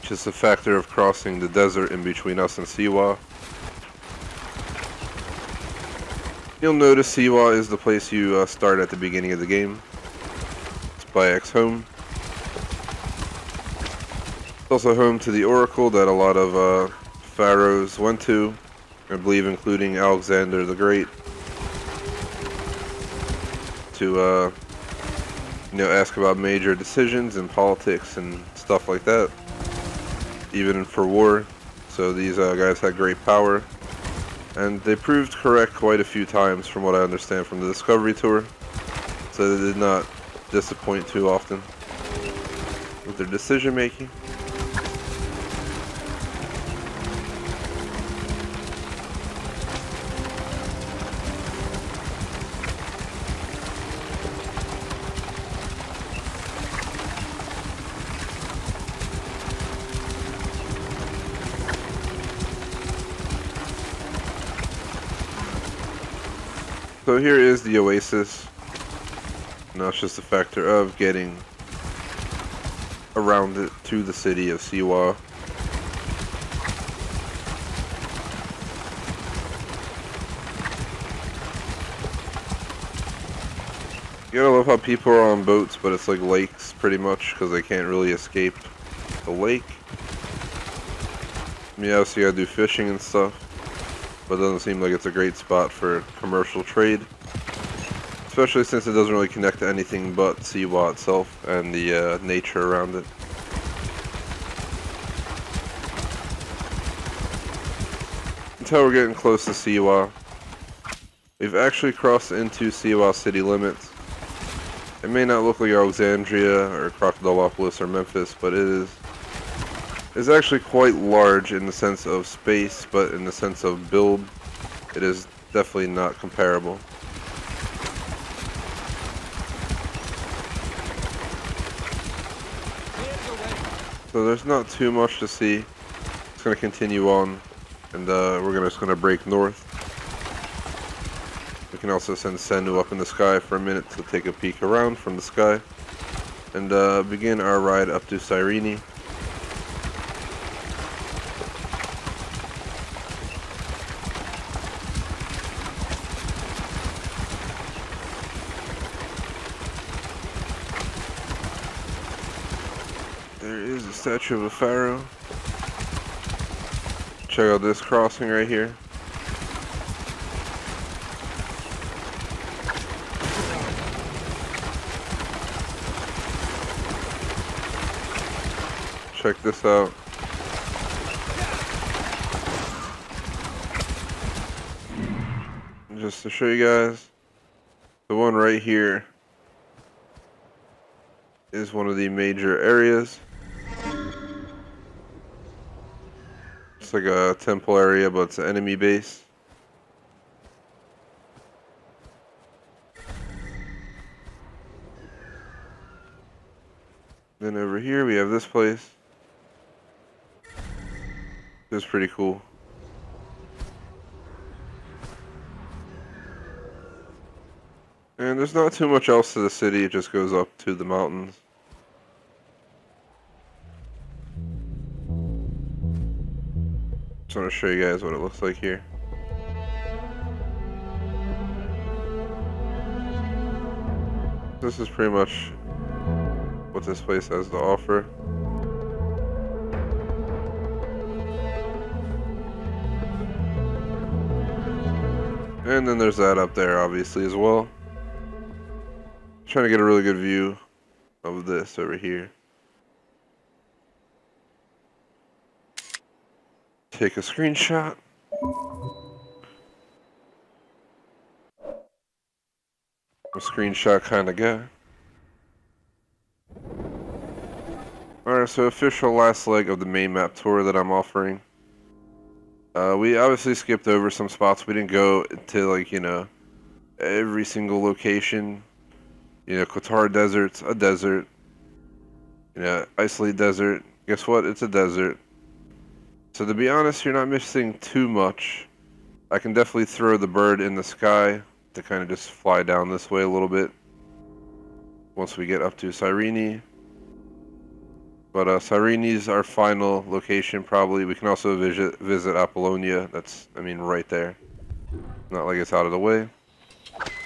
Just a factor of crossing the desert in between us and Siwa. You'll notice Siwa is the place you start at the beginning of the game. It's Bayek's home. It's also home to the Oracle that a lot of pharaohs went to. I believe including Alexander the Great, to ask about major decisions in politics and stuff like that, even for war. So these guys had great power, and they proved correct quite a few times from what I understand from the Discovery Tour, so they did not disappoint too often with their decision making. So here is the oasis. Now it's just a factor of getting around it to the city of Siwa. You gotta love how people are on boats, but it's like lakes pretty much, because they can't really escape the lake. I mean, obviously you gotta do fishing and stuff, but it doesn't seem like it's a great spot for commercial trade, especially since it doesn't really connect to anything but Siwa itself and the nature around it. Until we're getting close to Siwa. We've actually crossed into Siwa city limits. It may not look like Alexandria or Crocodilopolis or Memphis, but it's actually quite large in the sense of space, but in the sense of build, it is definitely not comparable. So there's not too much to see. It's going to continue on, and we're just going to break north. We can also send Senu up in the sky for a minute to take a peek around from the sky, and begin our ride up to Cyrene. There is a statue of a pharaoh. Check out this crossing right here. Check this out. Just to show you guys, the one right here is one of the major areas. It's like a temple area, but it's an enemy base. Then over here we have this place. It's pretty cool. And there's not too much else to the city, it just goes up to the mountains. Just want to show you guys what it looks like here. This is pretty much what this place has to offer. And then there's that up there, obviously, as well. Trying to get a really good view of this over here. Take a screenshot. A screenshot kind of guy. Alright, so official last leg of the main map tour that I'm offering. We obviously skipped over some spots. We didn't go to, like, you know, every single location. You know, Qatar Desert's a desert. You know, Isolate Desert. Guess what? It's a desert. So to be honest, you're not missing too much. I can definitely throw the bird in the sky to kind of just fly down this way a little bit once we get up to Cyrene. But Cyrene's our final location, probably. We can also visit Apollonia. That's, I mean, right there. Not like it's out of the way.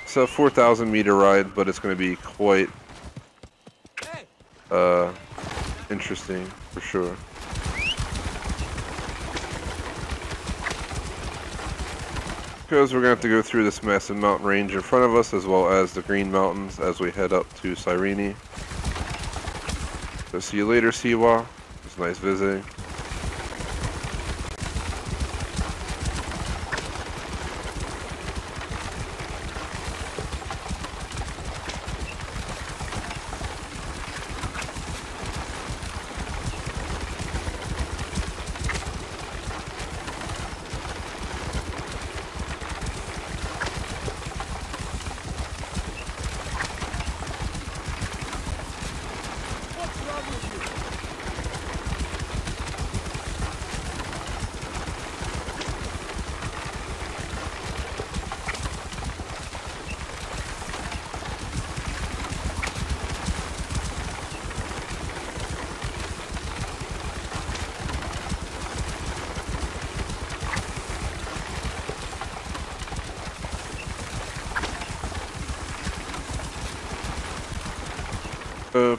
It's a 4,000 meter ride, but it's going to be quite interesting for sure. Because we're going to have to go through this massive mountain range in front of us, as well as the Green Mountains as we head up to Cyrene. So see you later, Siwa. It was nice visiting.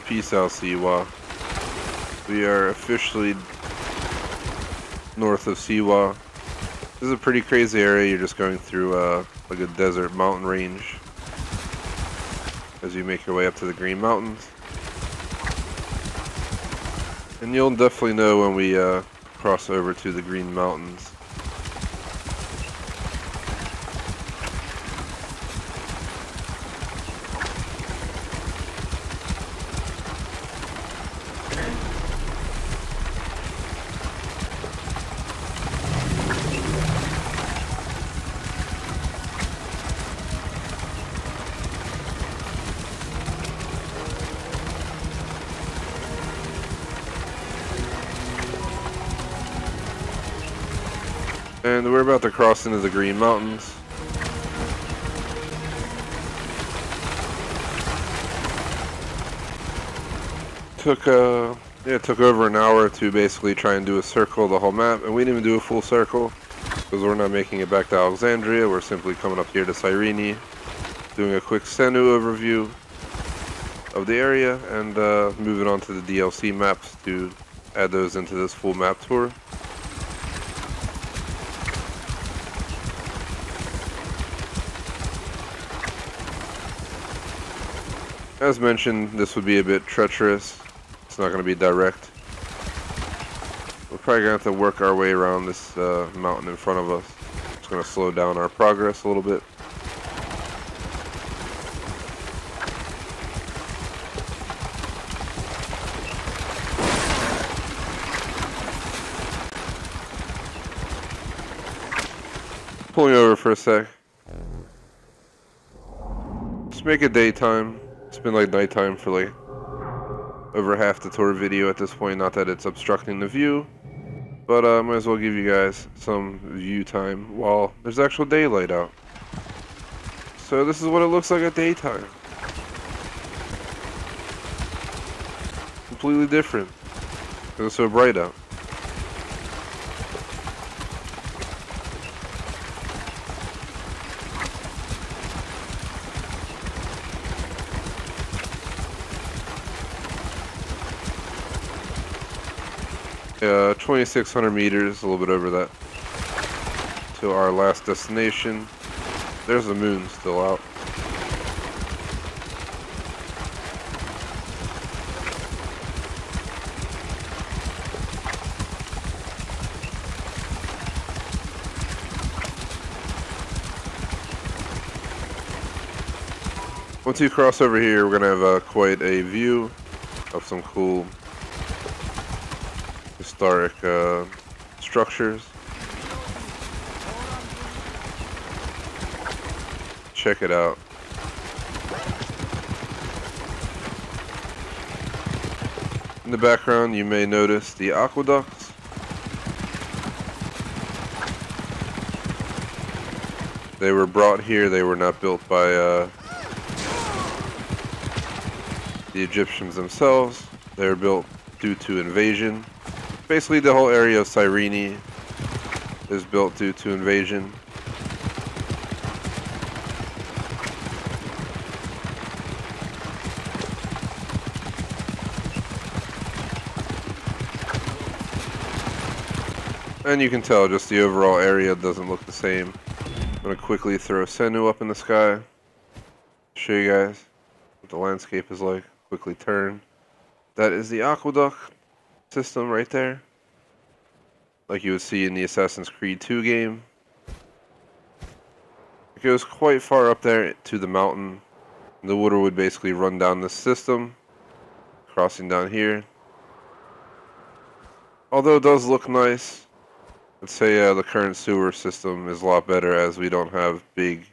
Peace out, Siwa. We are officially north of Siwa. This is a pretty crazy area. You're just going through like a desert mountain range as you make your way up to the Green Mountains. And you'll definitely know when we cross over to the Green Mountains. And we're about to cross into the Green Mountains. Took over an hour to basically try and do a circle of the whole map, and we didn't even do a full circle because we're not making it back to Alexandria. We're simply coming up here to Cyrene, doing a quick Senu overview of the area, and moving on to the DLC maps to add those into this full map tour. As mentioned, this would be a bit treacherous. It's not going to be direct. We're probably going to have to work our way around this mountain in front of us. It's going to slow down our progress a little bit. Pulling over for a sec. Just make it daytime. It's been like nighttime for like over half the tour video at this point. Not that it's obstructing the view, but I might as well give you guys some view time while there's actual daylight out. So this is what it looks like at daytime. Completely different because it's so bright out. 2,600 meters, a little bit over that, to our last destination. There's the moon still out. Once you cross over here, we're going to have quite a view of some cool historic structures. Check it out. In the background, you may notice the aqueducts. They were brought here, they were not built by the Egyptians themselves. They were built due to invasion. Basically, the whole area of Cyrene is built due to invasion. And you can tell just the overall area doesn't look the same. I'm going to quickly throw Senu up in the sky. Show you guys what the landscape is like. Quickly turn. That is the aqueduct system right there. Like you would see in the Assassin's Creed 2 game. It goes quite far up there to the mountain. The water would basically run down this system, crossing down here. Although it does look nice, I'd say the current sewer system is a lot better, as we don't have big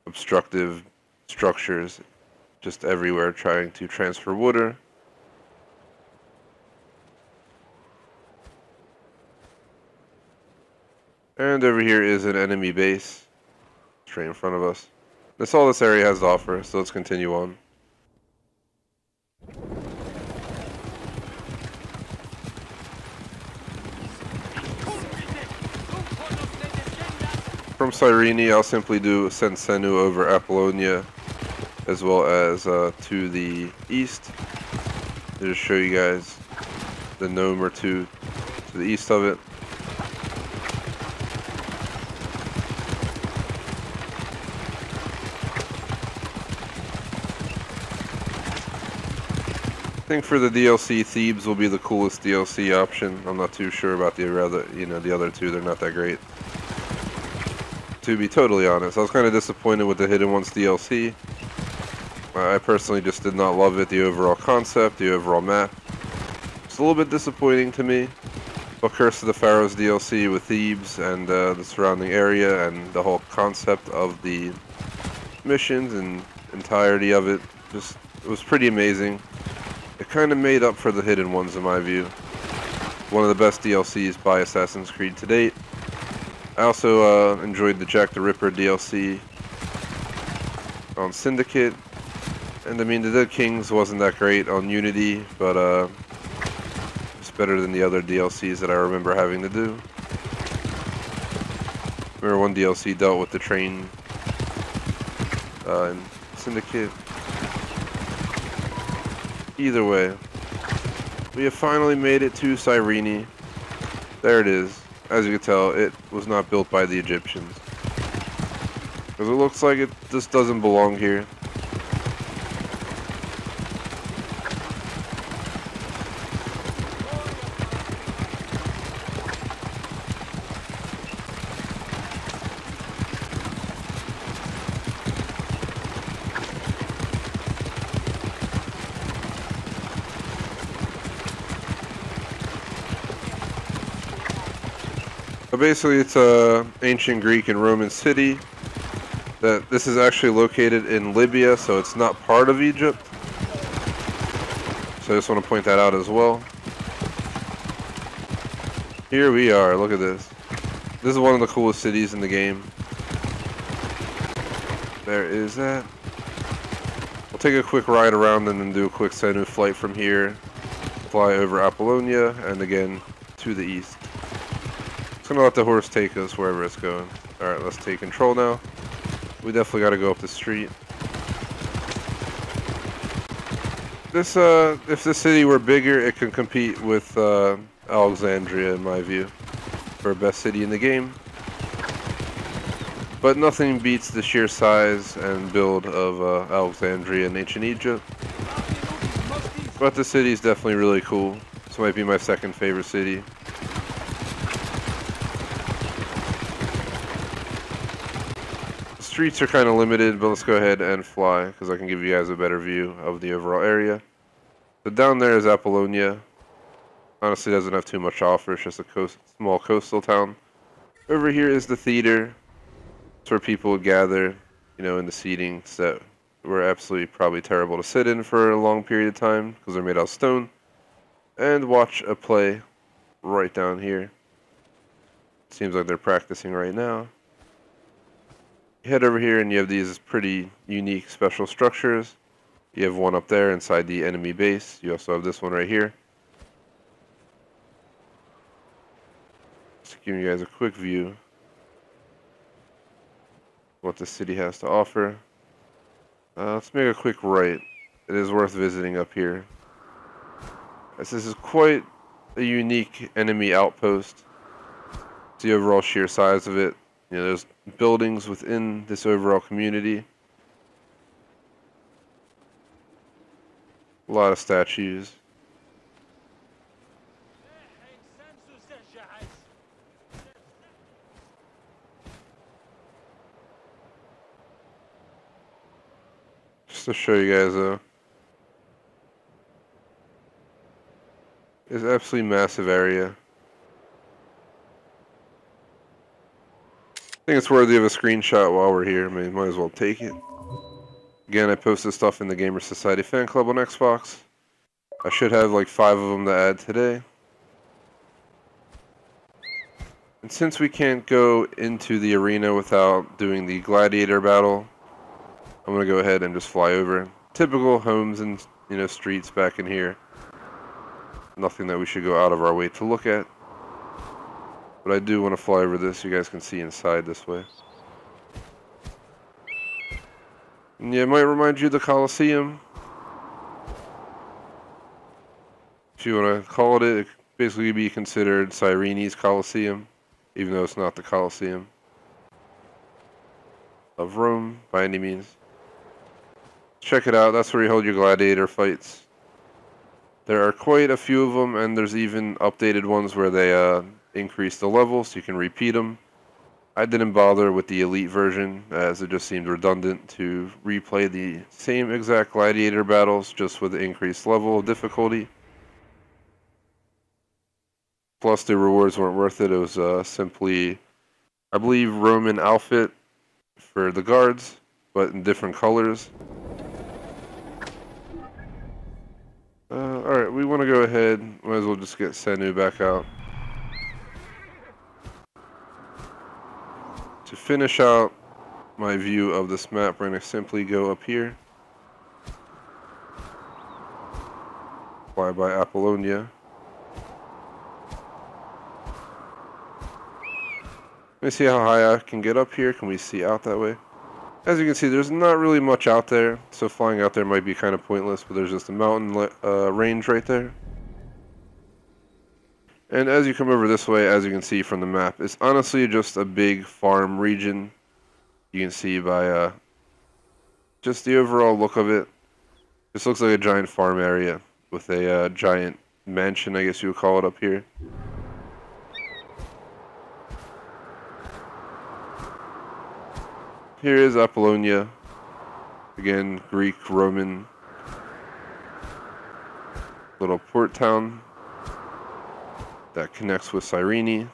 obstructive structures just everywhere trying to transfer water. And over here is an enemy base straight in front of us. That's all this area has to offer, so let's continue on. From Cyrene, I'll simply send Senu over Apollonia, as well as to the east. I'll just show you guys the gnome or two to the east of it. I think for the DLC, Thebes will be the coolest DLC option. I'm not too sure about the other two. They're not that great, to be totally honest. I was kind of disappointed with the Hidden Ones DLC. I personally just did not love it. The overall concept, the overall map. It's a little bit disappointing to me. But Curse of the Pharaohs DLC with Thebes and the surrounding area and the whole concept of the missions and entirety of it, it was pretty amazing. It kind of made up for the Hidden Ones in my view. One of the best DLCs by Assassin's Creed to date. I also enjoyed the Jack the Ripper DLC on Syndicate. And I mean, the Dead Kings wasn't that great on Unity, but it's better than the other DLCs that I remember having to do. Remember one DLC dealt with the train in Syndicate. Either way, we have finally made it to Cyrene. There it is. As you can tell, it was not built by the Egyptians, because it looks like it just doesn't belong here. But basically, it's a ancient Greek and Roman city. This is actually located in Libya, so it's not part of Egypt. So I just want to point that out as well. Here we are. Look at this. This is one of the coolest cities in the game. There is that. We'll take a quick ride around and then do a quick Senu flight from here. Fly over Apollonia and again to the east. Just gonna let the horse take us wherever it's going. Alright, let's take control now. We definitely gotta go up the street. If this city were bigger, it can compete with Alexandria in my view for best city in the game. But nothing beats the sheer size and build of Alexandria in ancient Egypt. But the city is definitely really cool. This might be my second favorite city. The streets are kind of limited, but let's go ahead and fly because I can give you guys a better view of the overall area. So down there is Apollonia. Honestly, doesn't have too much to offer. It's just a small coastal town. Over here is the theater. It's where people would gather, you know, in the seatings that were absolutely probably terrible to sit in for a long period of time because they're made out of stone, and watch a play right down here. Seems like they're practicing right now. You head over here and you have these pretty unique special structures. You have one up there inside the enemy base. You also have this one right here. Just giving you guys a quick view what the city has to offer. Let's make a quick right. It is worth visiting up here, as this is quite a unique enemy outpost. The overall sheer size of it. You know, there's buildings within this overall community. A lot of statues. Just to show you guys, it's an absolutely massive area. I think it's worthy of a screenshot while we're here. I mean, might as well take it. Again, I posted stuff in the Gamer Society fan club on Xbox. I should have like 5 of them to add today. And since we can't go into the arena without doing the gladiator battle, I'm gonna go ahead and just fly over. Typical homes and, you know, streets back in here. Nothing that we should go out of our way to look at. But I do want to fly over this so you guys can see inside this way. And yeah, it might remind you of the Colosseum. If you want to call it, it could basically be considered Cyrene's Colosseum, even though it's not the Colosseum of Rome by any means. Check it out, that's where you hold your gladiator fights. There are quite a few of them, and there's even updated ones where they increase the level so you can repeat them. I didn't bother with the elite version as it just seemed redundant to replay the same exact gladiator battles just with the increased level of difficulty. Plus the rewards weren't worth it. It was simply, I believe, Roman outfit for the guards, but in different colors. Alright, we want to go ahead, might as well just get Senu back out. To finish out my view of this map, we're going to simply go up here. Fly by Apollonia. Let me see how high I can get up here. Can we see out that way? As you can see, there's not really much out there, so flying out there might be kind of pointless, but there's just a mountain range right there. And as you come over this way, as you can see from the map, it's honestly just a big farm region. You can see by just the overall look of it. This looks like a giant farm area with a giant mansion, I guess you would call it, up here. Here is Apollonia. Again, Greek, Roman, little port town that connects with Cyrene.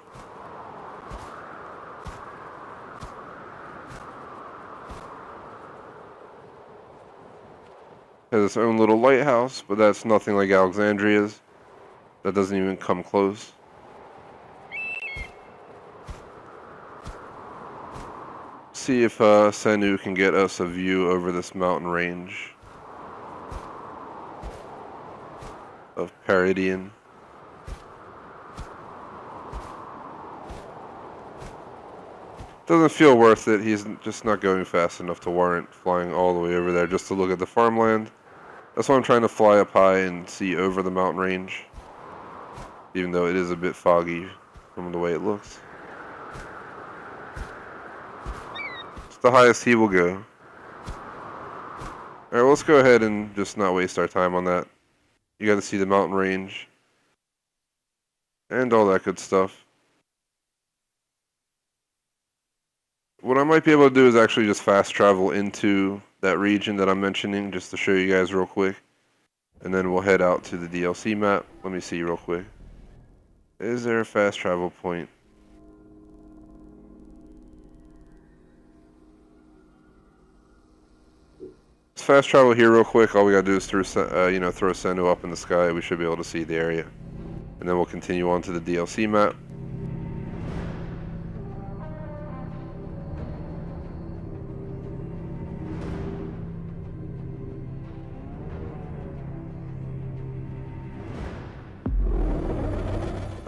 Has its own little lighthouse, but that's nothing like Alexandria's. That doesn't even come close. See if Senu can get us a view over this mountain range of Peridian. Doesn't feel worth it. He's just not going fast enough to warrant flying all the way over there just to look at the farmland. That's why I'm trying to fly up high and see over the mountain range. even though it is a bit foggy from the way it looks. It's the highest he will go. Alright, well, let's go ahead and just not waste our time on that. You got to see the mountain range and all that good stuff. What I might be able to do is actually just fast travel into that region that I'm mentioning, just to show you guys real quick. And then we'll head out to the DLC map. Let me see real quick. Is there a fast travel point? Let's fast travel here real quick. All we gotta do is throw Sendo up in the sky. We should be able to see the area. And then we'll continue on to the DLC map.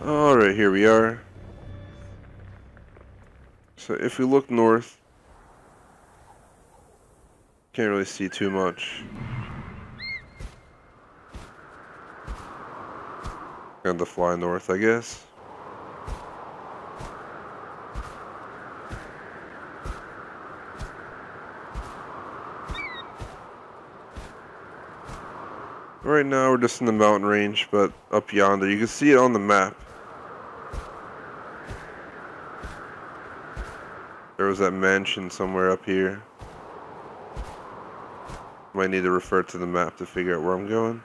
Alright, here we are. So if we look north, can't really see too much. Got to fly north, I guess. Right now we're just in the mountain range, but up yonder, you can see it on the map. There was that mansion somewhere up here. Might need to refer to the map to figure out where I'm going.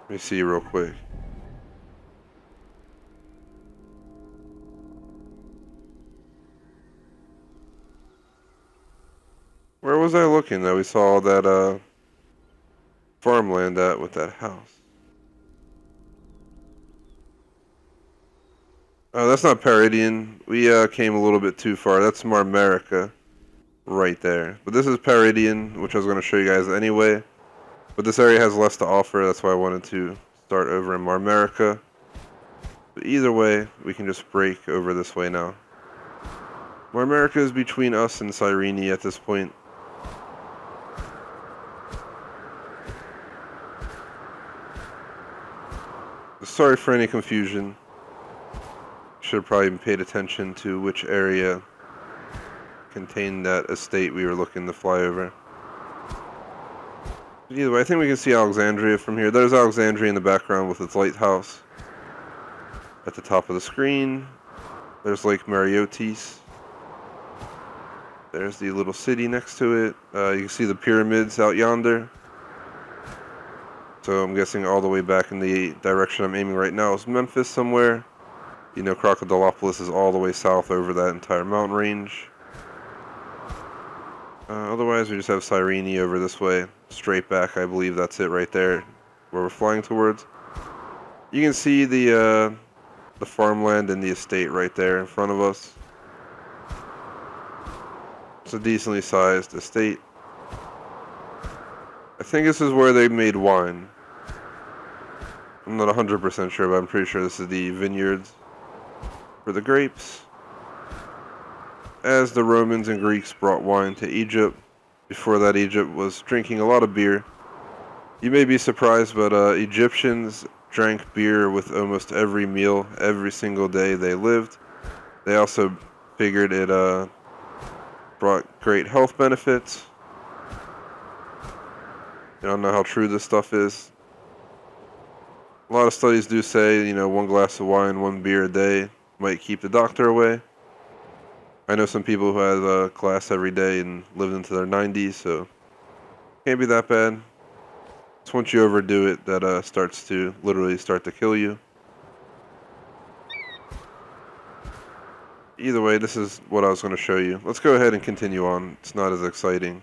Let me see real quick. Where was I looking that we saw that farmland at with that house? Oh, that's not Peridian. We came a little bit too far. That's Marmerica right there. But this is Peridian, which I was going to show you guys anyway. But this area has less to offer. That's why I wanted to start over in Marmerica. But either way, we can just break over this way now. Marmerica is between us and Cyrene at this point. Sorry for any confusion. Should have probably paid attention to which area contained that estate we were looking to fly over. But either way, I think we can see Alexandria from here. There's Alexandria in the background with its lighthouse. At the top of the screen, there's Lake Mariotis. There's the little city next to it. You can see the pyramids out yonder. So I'm guessing all the way back in the direction I'm aiming right now is Memphis somewhere. You know, Crocodilopolis is all the way south over that entire mountain range. Otherwise, we just have Cyrene over this way, straight back. I believe that's it right there, where we're flying towards. You can see the farmland and the estate right there in front of us. It's a decently sized estate. I think this is where they made wine. I'm not 100% sure, but I'm pretty sure this is the vineyards for the grapes. As the Romans and Greeks brought wine to Egypt, before that Egypt was drinking a lot of beer. You may be surprised, but Egyptians drank beer with almost every meal, every single day they lived. They also figured it brought great health benefits. I don't know how true this stuff is. A lot of studies do say, you know, 1 glass of wine, 1 beer a day might keep the doctor away. I know some people who have a glass every day and lived into their 90s, so can't be that bad. It's once you overdo it that starts to literally start to kill you. Either way, this is what I was going to show you. Let's go ahead and continue on. It's not as exciting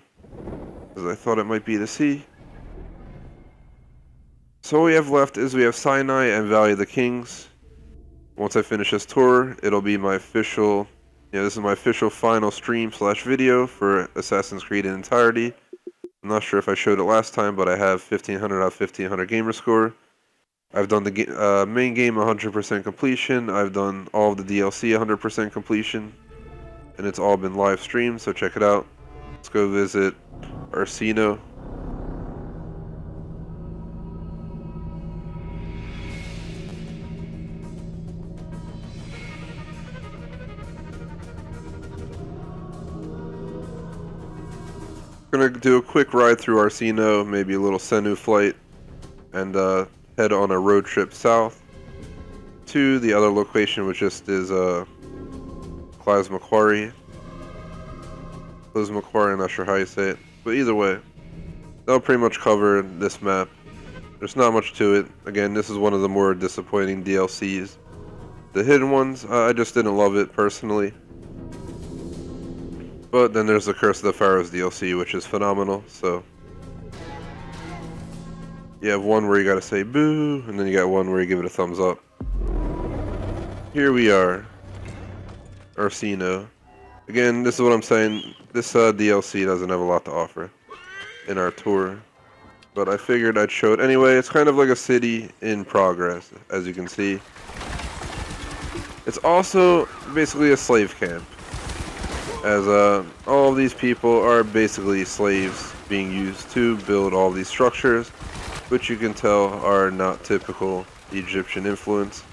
as I thought it might be to see. So what we have left is we have Sinai and Valley of the Kings. Once I finish this tour, it'll be my official, this is my official final stream / video for Assassin's Creed in entirety. I'm not sure if I showed it last time, but I have 1500 out of 1500 gamer score. I've done the main game 100% completion. I've done all of the DLC 100% completion. And it's all been live streamed, so check it out. Let's go visit Arsino. Gonna do a quick ride through Arsino, maybe a little Senu flight, and head on a road trip south to the other location, which just is Macquarie. I'm not sure how you say it, but either way, that'll pretty much cover this map. There's not much to it. Again, this is one of the more disappointing DLCs. The hidden ones, I just didn't love it personally. But then there's the Curse of the Pharaohs DLC, which is phenomenal, so... You have one where you gotta say boo, and then you got one where you give it a thumbs up. Here we are. Arsino. Again, this is what I'm saying. This DLC doesn't have a lot to offer in our tour. But I figured I'd show it anyway. It's kind of like a city in progress, as you can see. It's also basically a slave camp, as all of these people are basically slaves being used to build all these structures, which you can tell are not typical Egyptian influence.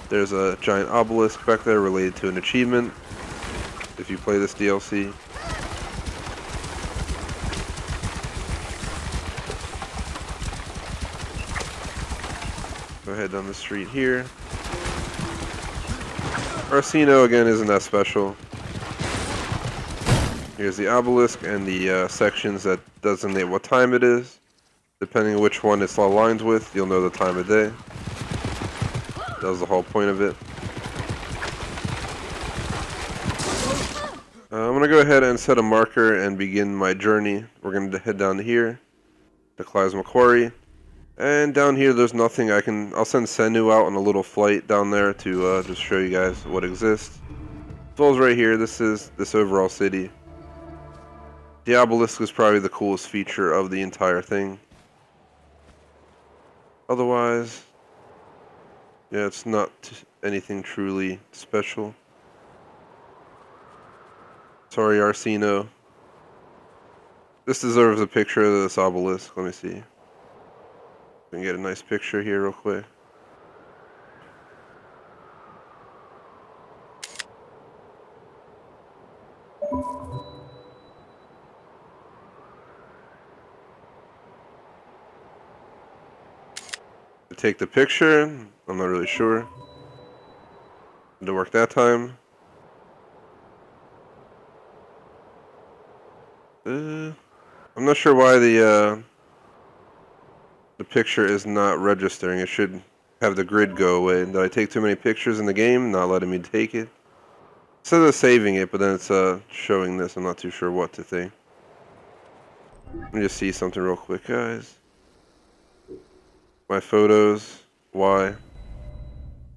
There's a giant obelisk back there related to an achievement, if you play this DLC. Go ahead down the street here. Arsino, again, isn't that special. Here's the obelisk and the sections that designate what time it is. Depending on which one it's aligned with, you'll know the time of day. That was the whole point of it. I'm going to go ahead and set a marker and begin my journey. We're going to head down here to Macquarie. And down here there's nothing I'll send Senu out on a little flight down there to just show you guys what exists. As well as right here, this is this overall city. The obelisk is probably the coolest feature of the entire thing. Otherwise, yeah, it's not anything truly special. Sorry, Arsino. This deserves a picture of this obelisk. Let me see. We can get a nice picture here real quick. To take the picture, I'm not really sure. Did it work that time? I'm not sure why the picture is not registering. It should have the grid go away. Did I take too many pictures in the game? Not letting me take it. It says it's saving it, but then it's showing this. I'm not too sure what to think. Let me just see something real quick, guys. My photos. Why?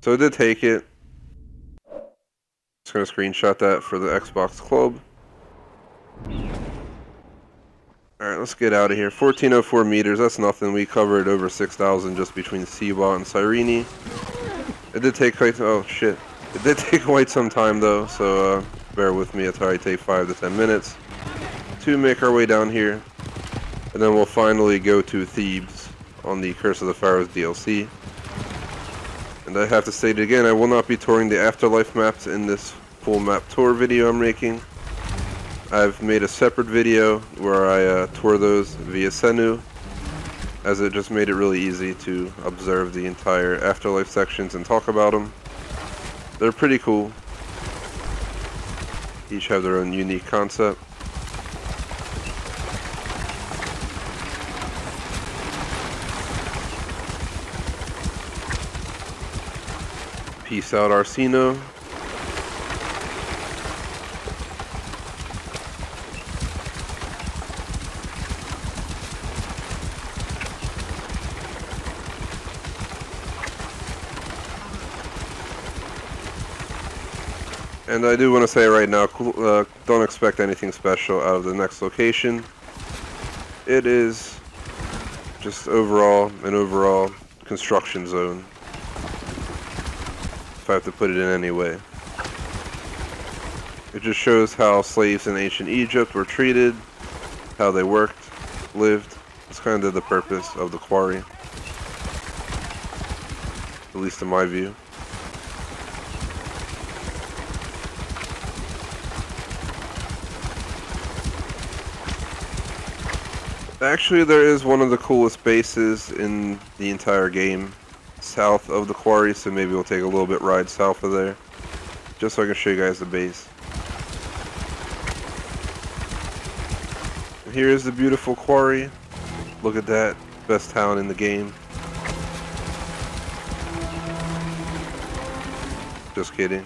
So I did take it. Just gonna screenshot that for the Xbox Club. Alright, let's get out of here. 1404 meters, that's nothing. We covered over 6,000 just between Siwa and Cyrene. It did take quite... oh, shit. It did take quite some time, though, so bear with me. It'll probably take 5 to 10 minutes to make our way down here. And then we'll finally go to Thebes on the Curse of the Pharaohs DLC. And I have to state it again, I will not be touring the Afterlife maps in this full map tour video I'm making. I've made a separate video where I tour those via Senu, as it just made it really easy to observe the entire Afterlife sections and talk about them. They're pretty cool. Each have their own unique concept. Peace out, Arsino. And I do want to say right now, don't expect anything special out of the next location. It is just an overall construction zone, if I have to put it in any way. It just shows how slaves in ancient Egypt were treated, how they worked, lived. It's kind of the purpose of the quarry, at least in my view. Actually, there is one of the coolest bases in the entire game south of the quarry, so maybe we'll take a little bit ride south of there, just so I can show you guys the base. And here is the beautiful quarry. Look at that, best town in the game. Just kidding.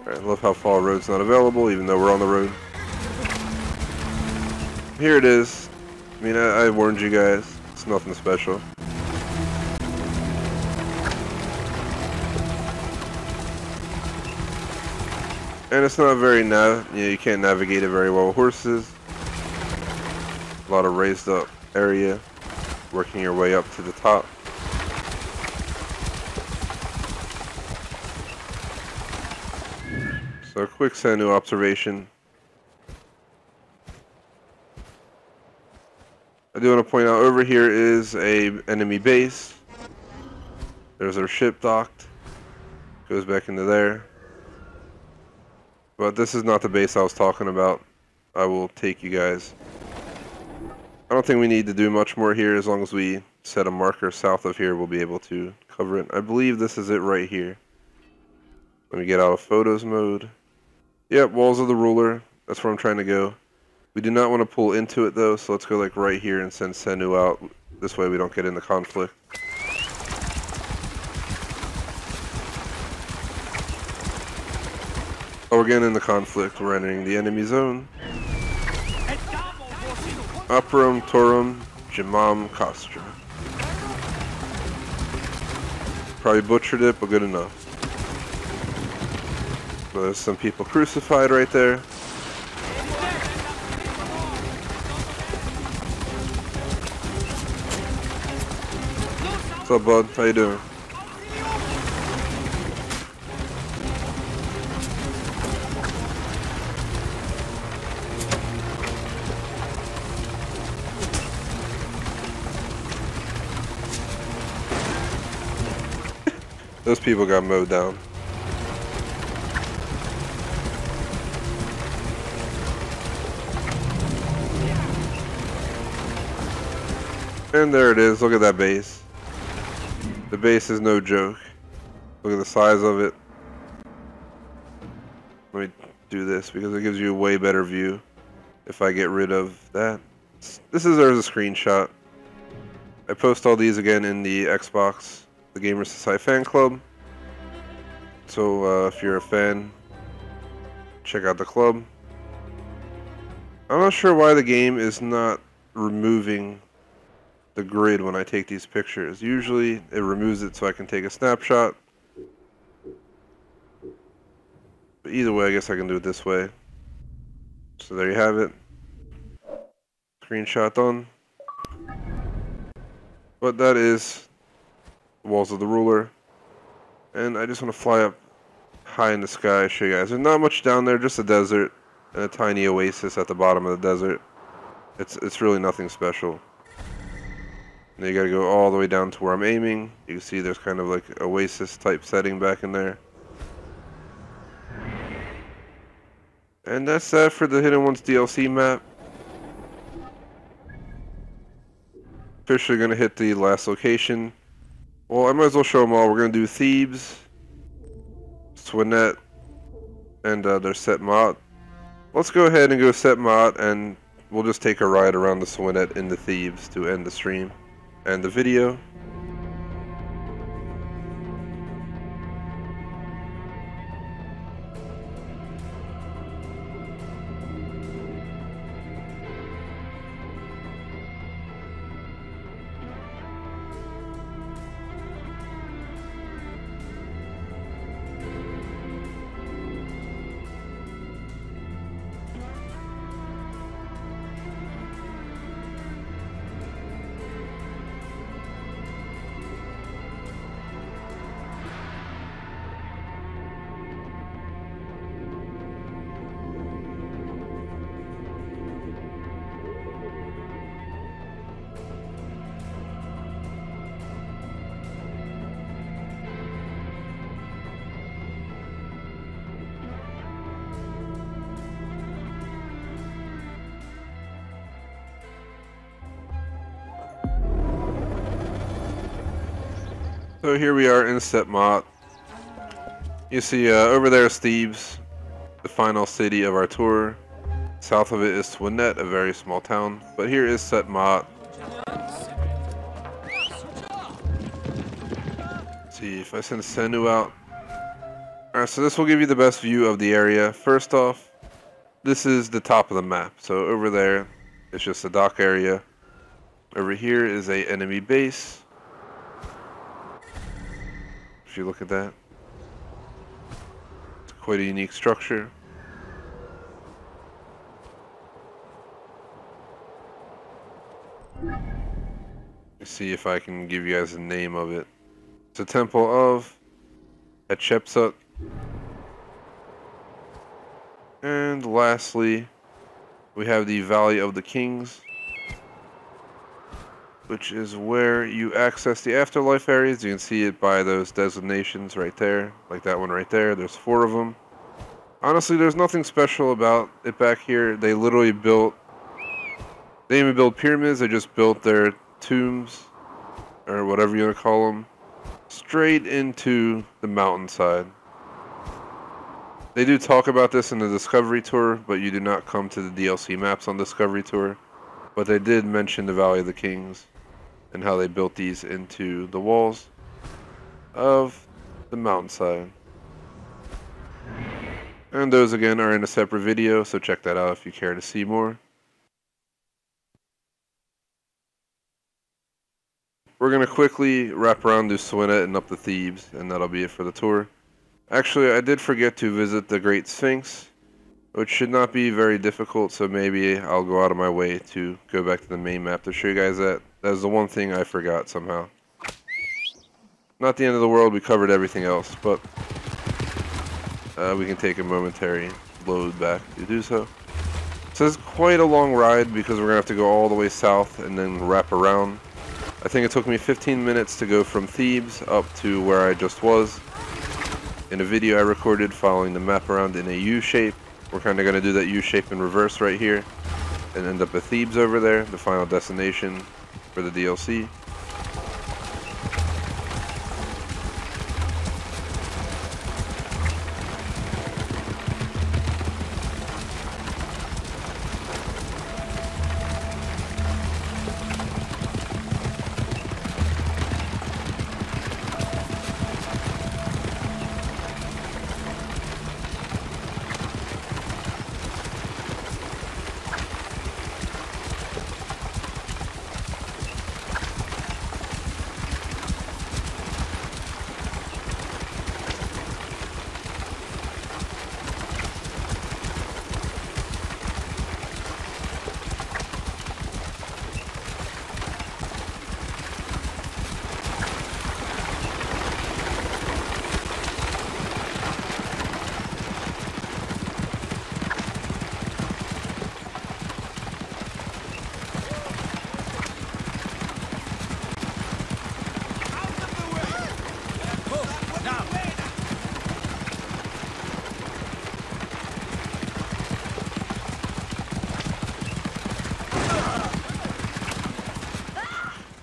Alright, I love how Fall Road's not available, even though we're on the road. Here it is. I mean, I warned you guys. It's nothing special. And it's not very you can't navigate it very well with horses. A lot of raised up area, working your way up to the top. So a quick Sanu observation. I do want to point out over here is a enemy base. There's our ship docked. Goes back into there. But this is not the base I was talking about. I will take you guys. I don't think we need to do much more here. As long as we set a marker south of here, we'll be able to cover it. I believe this is it right here. Let me get out of photos mode. Yep, walls of the ruler. That's where I'm trying to go. We do not want to pull into it though, so let's go like right here and send Senu out. This way we don't get into conflict. Oh, we're getting into conflict. We're entering the enemy zone. Operum, Torum, Jamam, Kostra. Probably butchered it, but good enough. So there's some people crucified right there. What's up, bud? How you doing? Those people got mowed down. And there it is. Look at that base. The base is no joke. Look at the size of it. Let me do this because it gives you a way better view if I get rid of that. This is there's a screenshot. I post all these again in the Xbox, the Gamer Society fan club. So if you're a fan, check out the club. I'm not sure why the game is not removing the grid when I take these pictures. Usually it removes it so I can take a snapshot. But either way, I guess I can do it this way. So there you have it. Screenshot done. But that is the walls of the ruler. And I just want to fly up high in the sky, show you guys. There's not much down there, just a desert and a tiny oasis at the bottom of the desert. It's really nothing special. Now you gotta go all the way down to where I'm aiming. You can see there's kind of like oasis type setting back in there. And that's that for the Hidden Ones DLC map. Officially gonna hit the last location. Well, I might as well show them all. We're gonna do Thebes, Swinet, and their Set Ma'at. Let's go ahead and go Set Ma'at, and we'll just take a ride around the Swinet in the Thebes to end the stream and the video. So here we are in Setmot. You see over there is Thebes, the final city of our tour. South of it is Swinet, a very small town. But here is Setmot. Let's see if I send Senu out. Alright, so this will give you the best view of the area. First off, this is the top of the map. So over there, it's just a dock area. Over here is a enemy base. If you look at that, it's quite a unique structure. Let's see if I can give you guys the name of it. It's a temple of Hatshepsut. And lastly, we have the Valley of the Kings, which is where you access the afterlife areas. You can see it by those designations right there, like that one right there. There's 4 of them. Honestly, there's nothing special about it back here. They literally built, they didn't even build pyramids, they just built their tombs, or whatever you want to call them, straight into the mountainside. They do talk about this in the Discovery Tour, but you do not come to the DLC maps on Discovery Tour. But they did mention the Valley of the Kings and how they built these into the walls of the mountainside. And those again are in a separate video, so check that out if you care to see more. We're going to quickly wrap around to Swinet and up to Thebes, and that'll be it for the tour. Actually, I did forget to visit the Great Sphinx, which should not be very difficult, so maybe I'll go out of my way to go back to the main map to show you guys that. That's the one thing I forgot somehow. Not the end of the world, we covered everything else, but we can take a momentary load back to do so. So it's quite a long ride because we're going to have to go all the way south and then wrap around. I think it took me 15 minutes to go from Thebes up to where I just was. In a video I recorded following the map around in a U-shape. We're kind of going to do that U-shape in reverse right here and end up at Thebes over there, the final destination for the DLC.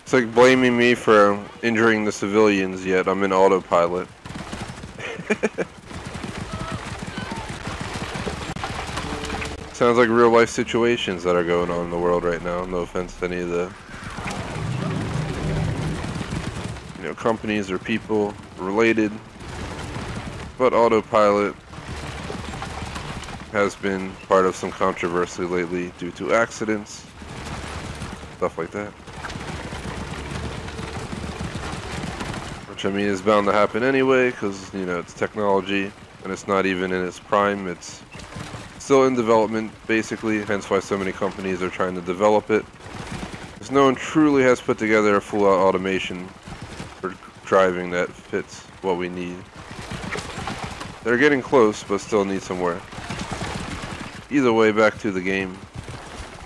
It's like blaming me for injuring the civilians, yet I'm in autopilot. Sounds like real life situations that are going on in the world right now. No offense to any of the companies or people related, but autopilot has been part of some controversy lately due to accidents, stuff like that. Which, I mean, is bound to happen anyway, because, it's technology, and it's not even in its prime. It's still in development, basically, hence why so many companies are trying to develop it. Because no one truly has put together a full-out automation for driving that fits what we need. They're getting close, but still need some work. Either way, back to the game.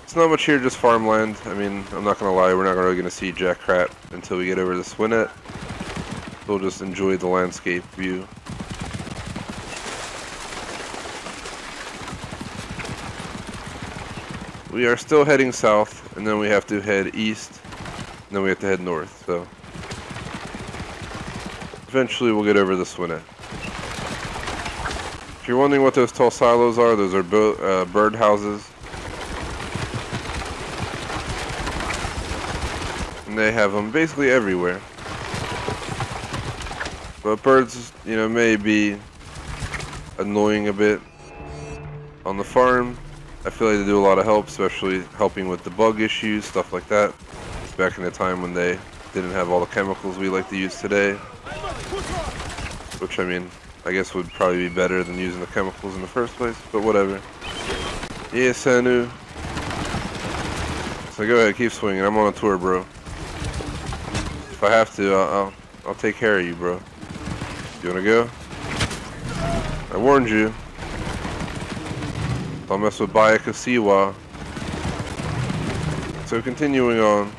It's not much here, just farmland. I mean, I'm not gonna lie, we're not really gonna see jack crap until we get over to Swinet. We'll just enjoy the landscape view. We are still heading south, and then we have to head east, and then we have to head north, so. eventually we'll get over the Swinet. If you're wondering what those tall silos are, those are bird houses. And they have them basically everywhere. But birds, you know, may be annoying a bit on the farm. I feel like they do a lot of help, especially helping with the bug issues, stuff like that. Back in the time when they didn't have all the chemicals we like to use today. Which, I mean, I guess would probably be better than using the chemicals in the first place, but whatever. Yeah, Sanu. So go ahead, keep swinging. I'm on a tour, bro. If I have to, I'll take care of you, bro. You wanna go? I warned you. Don't mess with Bayaka Siwa. So continuing on.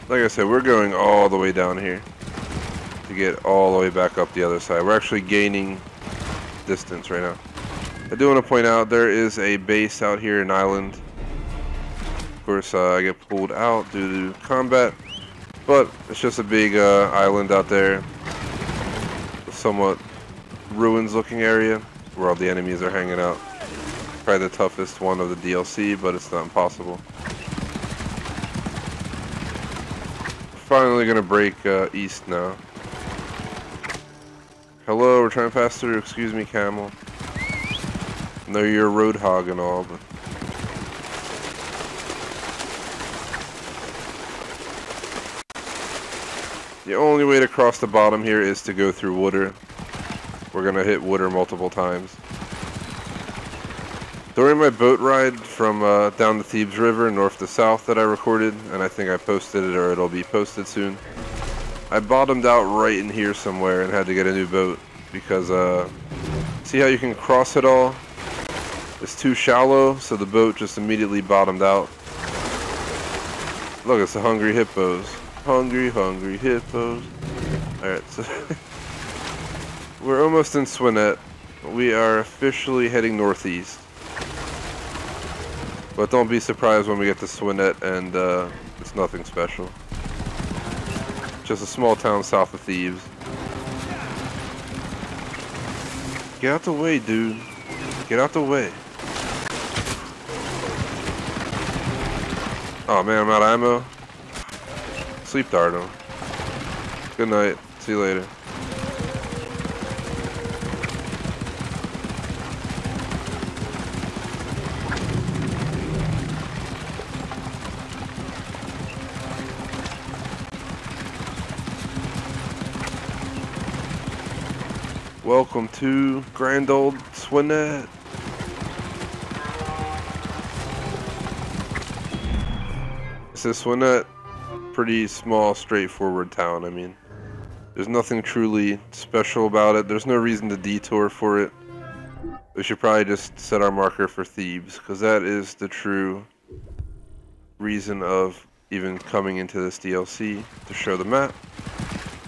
Like I said, we're going all the way down here to get all the way back up the other side. We're actually gaining distance right now. I do want to point out there is a base out here, an island. Of course, I get pulled out due to combat, but it's just a big island out there. A somewhat ruins-looking area where all the enemies are hanging out. Probably the toughest one of the DLC, but it's not impossible. Finally gonna break east now. Hello, we're trying to pass through. Excuse me, camel. I know you're a road hog and all, but the only way to cross the bottom here is to go through water. We're gonna hit water multiple times. During my boat ride from down the Thebes River, north to south that I recorded, and I think I posted it or it'll be posted soon, I bottomed out right in here somewhere and had to get a new boat because, see how you can cross it all? It's too shallow, so the boat just immediately bottomed out. Look, it's the hungry hippos. Hungry, hungry hippos. Alright, so we're almost in Swinet. We are officially heading northeast. But don't be surprised when we get to Swinet and it's nothing special. Just a small town south of Thebes. Get out the way, dude. Get out the way. Oh man, I'm out of ammo. Sleep dart him. Good night. See you later. Welcome to grand old Swinet. This is Swinet. Pretty small, straightforward town. I mean, there's nothing truly special about it. There's no reason to detour for it. We should probably just set our marker for Thebes, because that is the true reason of even coming into this DLC, to show the map.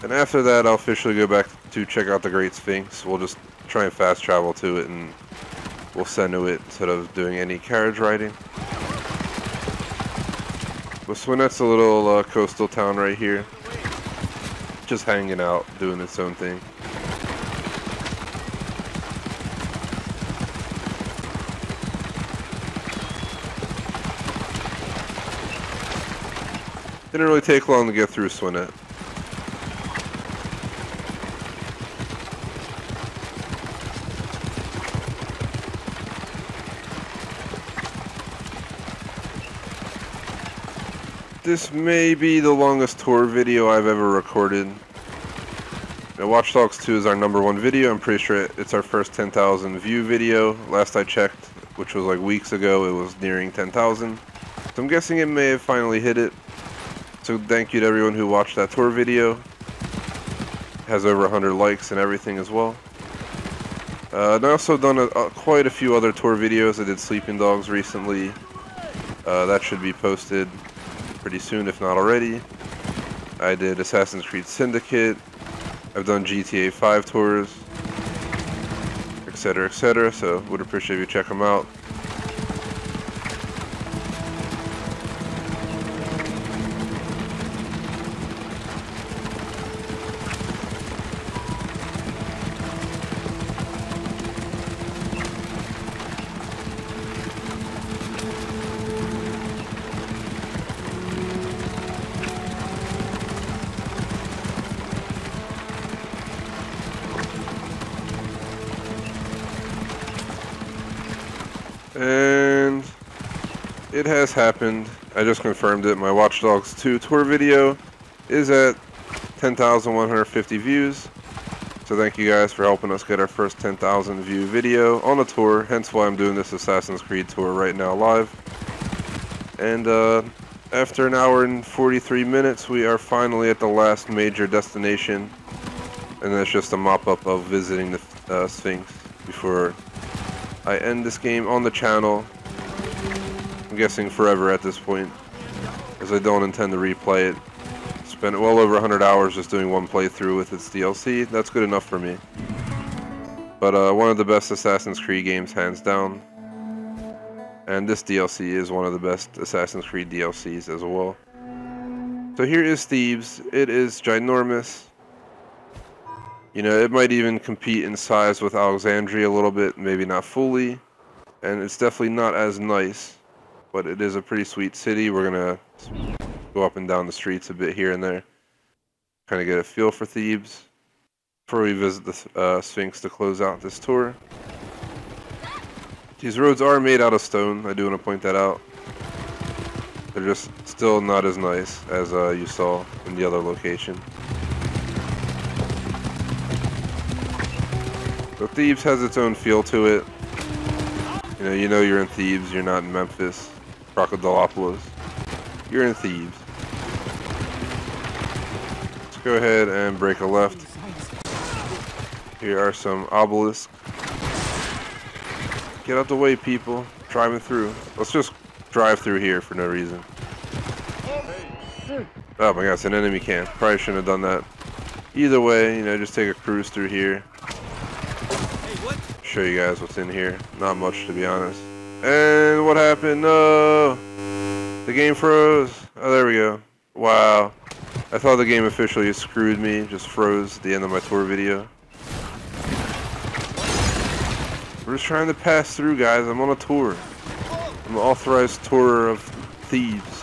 And after that, I'll officially go back to check out the Great Sphinx. We'll just try and fast travel to it, and we'll send to it instead of doing any carriage riding. But Swinet's a little coastal town right here. Just hanging out, doing its own thing. Didn't really take long to get through Swinet. This may be the longest tour video I've ever recorded. Now, Watch Dogs 2 is our #1 video. I'm pretty sure it's our first 10,000 view video. Last I checked, which was like weeks ago, it was nearing 10,000. So I'm guessing it may have finally hit it. So thank you to everyone who watched that tour video. It has over 100 likes and everything as well. I've also done quite a few other tour videos. I did Sleeping Dogs recently. That should be posted pretty soon, if not already. I did Assassin's Creed Syndicate. I've done GTA 5 tours, etc., etc. So would appreciate if you check them out. And it has happened. I just confirmed it. My Watch Dogs 2 tour video is at 10,150 views. So thank you guys for helping us get our first 10,000 view video on a tour. Hence why I'm doing this Assassin's Creed tour right now live. And after an hour and 43 minutes, we are finally at the last major destination. And that's just a mop-up of visiting the Sphinx before I end this game on the channel. I'm guessing forever at this point, as I don't intend to replay it. Spent well over 100 hours just doing one playthrough with its DLC. That's good enough for me. But one of the best Assassin's Creed games, hands down. And this DLC is one of the best Assassin's Creed DLCs as well. So here is Thebes. It is ginormous. You know, it might even compete in size with Alexandria a little bit, maybe not fully. And it's definitely not as nice, but it is a pretty sweet city. We're gonna go up and down the streets a bit here and there, kind of get a feel for Thebes before we visit the Sphinx to close out this tour. These roads are made out of stone, I do want to point that out. They're just still not as nice as you saw in the other location. So Thebes has its own feel to it. You know you're in Thebes, you're not in Memphis, Crocodilopolis. You're in Thebes. Let's go ahead and break a left. Here are some obelisks. Get out the way, people. Driving through. Let's just drive through here for no reason. Oh my god, it's an enemy camp. Probably shouldn't have done that. Either way, you know, just take a cruise through here. Show you guys what's in here. Not much, to be honest. And what happened? No! The game froze. Oh, there we go. Wow. I thought the game officially screwed me. Just froze at the end of my tour video. We're just trying to pass through, guys. I'm on a tour. I'm an authorized tourer of Thebes.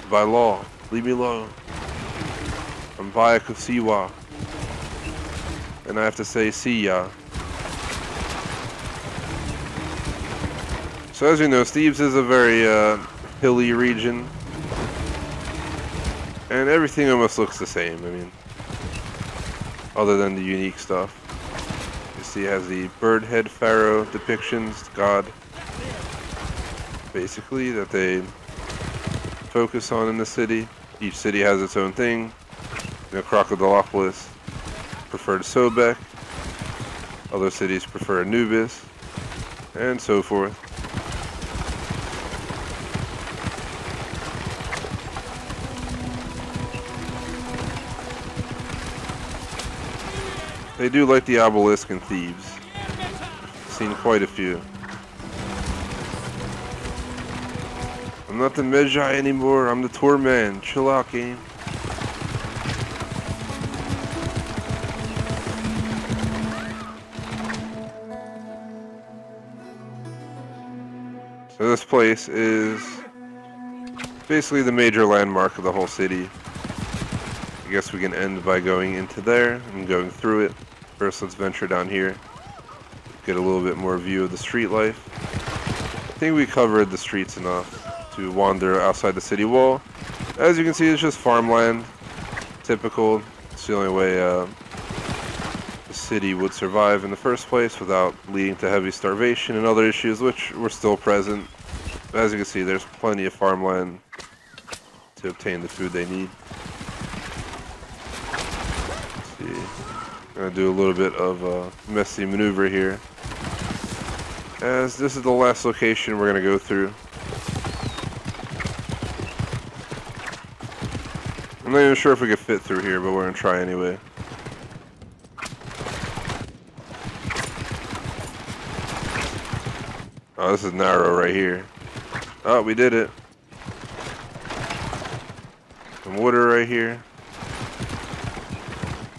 By law. Leave me alone. I'm Baya Kusiwa. And I have to say, see ya. So as you know, Thebes is a very hilly region, and everything almost looks the same. I mean, other than the unique stuff. You see, it has the bird head pharaoh depictions, god, basically, that they focus on in the city. Each city has its own thing. You know, Crocodilopolis preferred Sobek. Other cities prefer Anubis, and so forth. They do like the obelisk in Thebes. I've seen quite a few. I'm not the Magi anymore, I'm the tour man. Chill out, game. So this place is basically the major landmark of the whole city. I guess we can end by going into there and going through it. First, let's venture down here. Get a little bit more view of the street life. I think we covered the streets enough to wander outside the city wall. As you can see, it's just farmland. Typical. It's the only way the city would survive in the first place without leading to heavy starvation and other issues, which were still present. As you can see, there's plenty of farmland to obtain the food they need. I'm going to do a little bit of a messy maneuver here, as this is the last location we're going to go through. I'm not even sure if we could fit through here, but we're going to try anyway. Oh, this is narrow right here. Oh, we did it. Some water right here.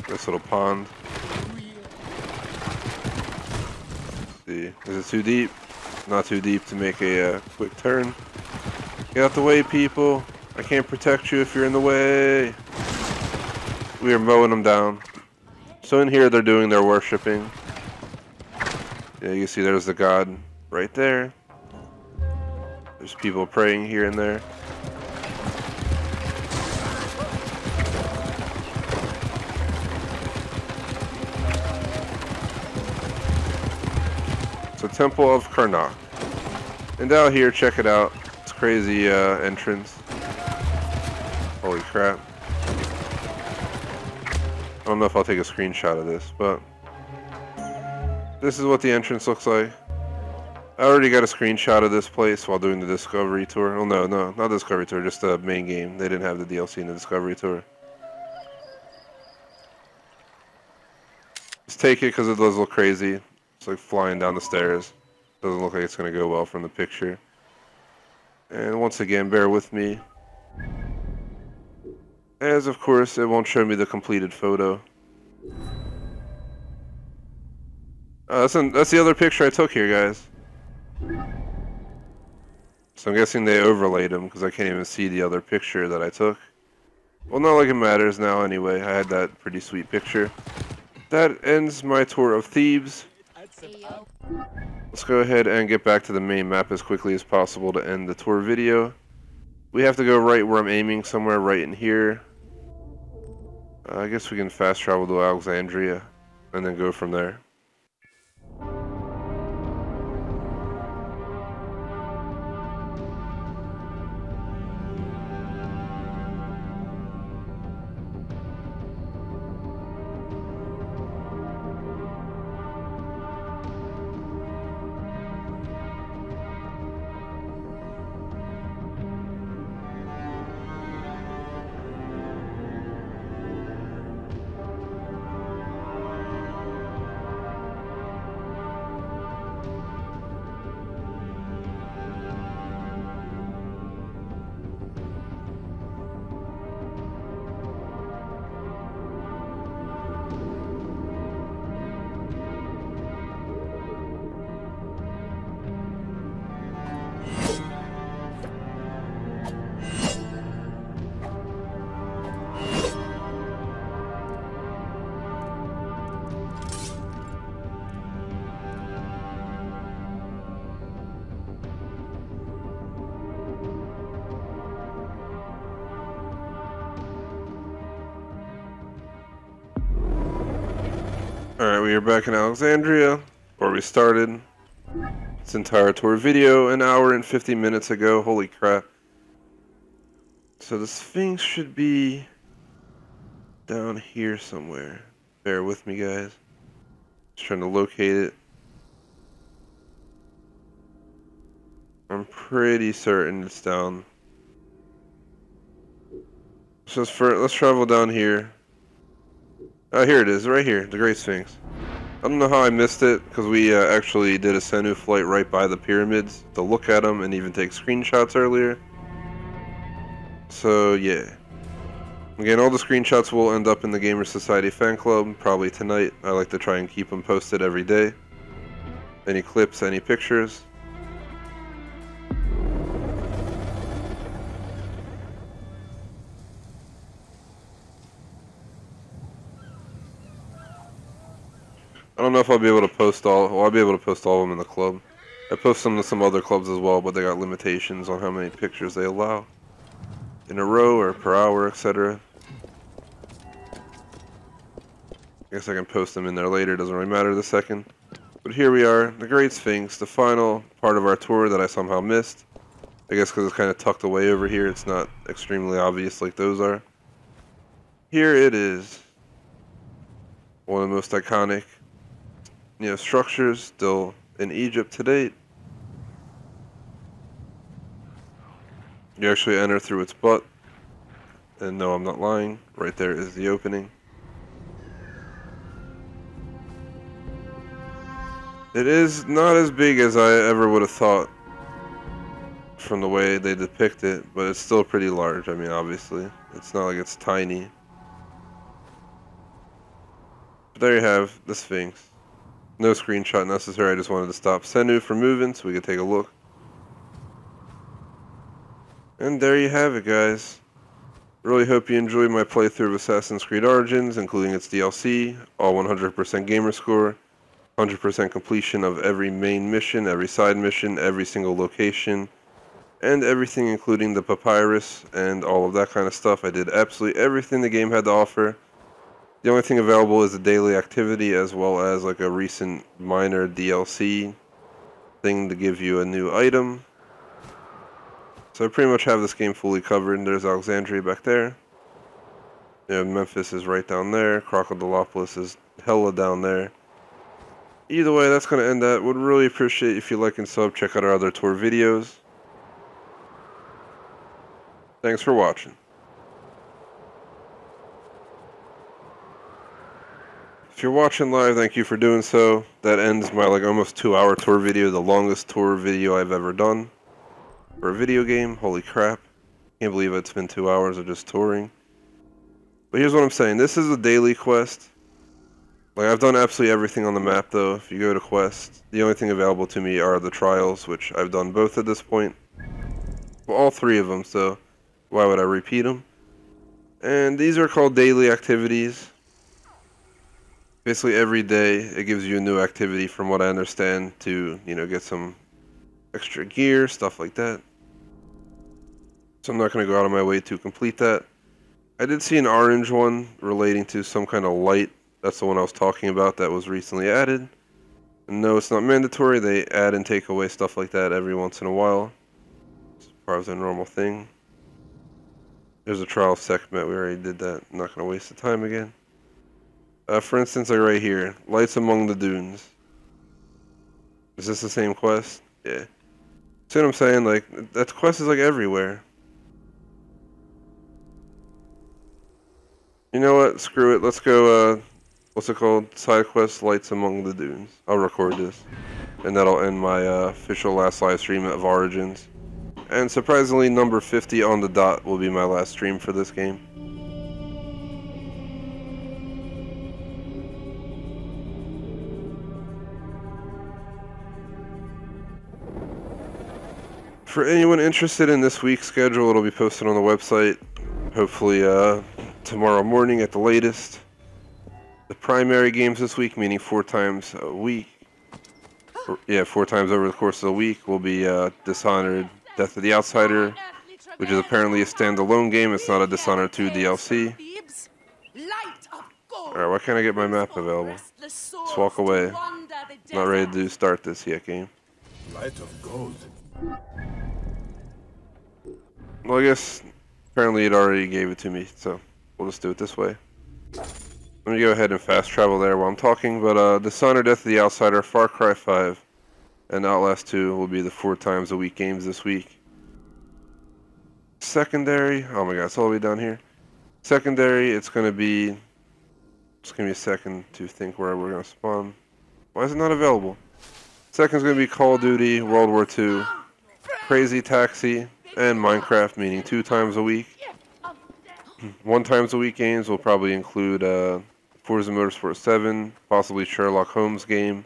This little pond. See, is it too deep? Not too deep to make a quick turn. Get out the way, people. I can't protect you if you're in the way. We are mowing them down. So in here they're doing their worshipping. Yeah, you see there's the god right there. There's people praying here and there. It's a Temple of Karnak. And out here, check it out. It's crazy entrance. Holy crap. I don't know if I'll take a screenshot of this, but this is what the entrance looks like. I already got a screenshot of this place while doing the Discovery Tour. Oh no, not Discovery Tour, just the main game. They didn't have the DLC in the Discovery Tour. Just take it because it does look crazy. It's like flying down the stairs. Doesn't look like it's going to go well from the picture. And once again, bear with me, as of course it won't show me the completed photo. That's the other picture I took here, guys. So I'm guessing they overlaid them because I can't even see the other picture that I took. Well, not like it matters now anyway. I had that pretty sweet picture. That ends my tour of Thebes. Let's go ahead and get back to the main map as quickly as possible to end the tour video. We have to go right where I'm aiming, somewhere right in here. I guess we can fast travel to Alexandria and then go from there. Alright, we are back in Alexandria, where we started this entire tour video an hour and 50 minutes ago. Holy crap. So the Sphinx should be down here somewhere. Bear with me, guys. Just trying to locate it. I'm pretty certain it's down. So let's travel down here. Oh, here it is, right here, the Great Sphinx. I don't know how I missed it, because we actually did a Senu flight right by the pyramids to look at them and even take screenshots earlier. So, yeah. Again, all the screenshots will end up in the Gamer Society fan club, probably tonight. I like to try and keep them posted every day. Any clips, any pictures. I don't know if I'll be able to post I'll be able to post all of them in the club. I post them to some other clubs as well, but they got limitations on how many pictures they allow in a row or per hour, etc. I guess I can post them in there later, doesn't really matter the second. But here we are, the Great Sphinx, the final part of our tour that I somehow missed. I guess because it's kind of tucked away over here, it's not extremely obvious like those are. Here it is. One of the most iconic structures still in Egypt to date. You actually enter through its butt. And no, I'm not lying. Right there is the opening. It is not as big as I ever would have thought from the way they depict it, but it's still pretty large. I mean, obviously. It's not like it's tiny. But there you have the Sphinx. No screenshot necessary, I just wanted to stop Senu from moving so we could take a look. And there you have it, guys. Really hope you enjoyed my playthrough of Assassin's Creed Origins, including its DLC, all 100% gamer score, 100% completion of every main mission, every side mission, every single location, and everything including the papyrus and all of that kind of stuff. I did absolutely everything the game had to offer. The only thing available is a daily activity as well as like a recent minor DLC thing to give you a new item. So I pretty much have this game fully covered. There's Alexandria back there. Yeah, Memphis is right down there. Crocodilopolis is hella down there. Either way, that's going to end that. Would really appreciate if you like and sub. Check out our other tour videos. Thanks for watching. If you're watching live, thank you for doing so. That ends my like almost 2-hour tour video, the longest tour video I've ever done for a video game. Holy crap. Can't believe it's been 2 hours of just touring. But here's what I'm saying. This is a daily quest. Like, I've done absolutely everything on the map, though. If you go to quest, the only thing available to me are the trials, which I've done both at this point. Well, all 3 of them, so why would I repeat them? And these are called daily activities. Basically, every day, it gives you a new activity, from what I understand, to, you know, get some extra gear, stuff like that. So I'm not going to go out of my way to complete that. I did see an orange one relating to some kind of light. That's the one I was talking about that was recently added. And no, it's not mandatory. They add and take away stuff like that every once in a while. It's part of the normal thing. There's a trial of Sekhmet. We already did that. I'm not going to waste the time again. For instance, like right here. Lights Among the Dunes. Is this the same quest? Yeah. See what I'm saying? Like, that quest is like everywhere. You know what? Screw it. Let's go, what's it called? Side quest Lights Among the Dunes. I'll record this. And that'll end my official last live stream of Origins. And surprisingly, number 50 on the dot will be my last stream for this game. For anyone interested in this week's schedule, it'll be posted on the website. Hopefully, tomorrow morning at the latest. The primary games this week, meaning 4 times a week. 4 times over the course of the week, will be Dishonored, Death of the Outsider, which is apparently a standalone game. It's not a Dishonored 2 DLC. Alright, why can't I get my map available? Let's walk away. Not ready to start this yet, game. Light of gold. Well, I guess apparently it already gave it to me, so we'll just do it this way. Let me go ahead and fast travel there while I'm talking, but Dishonored, Death of the Outsider, Far Cry 5, and Outlast 2 will be the 4 times a week games this week. Secondary, oh my god, it's all the way down here. Secondary, it's gonna be, just give me a second to think where we're gonna spawn. Why is it not available? Second's gonna be Call of Duty, World War II, Crazy Taxi, and Minecraft, meaning 2 times a week. 1 times a week games will probably include Forza Motorsport 7, possibly Sherlock Holmes game,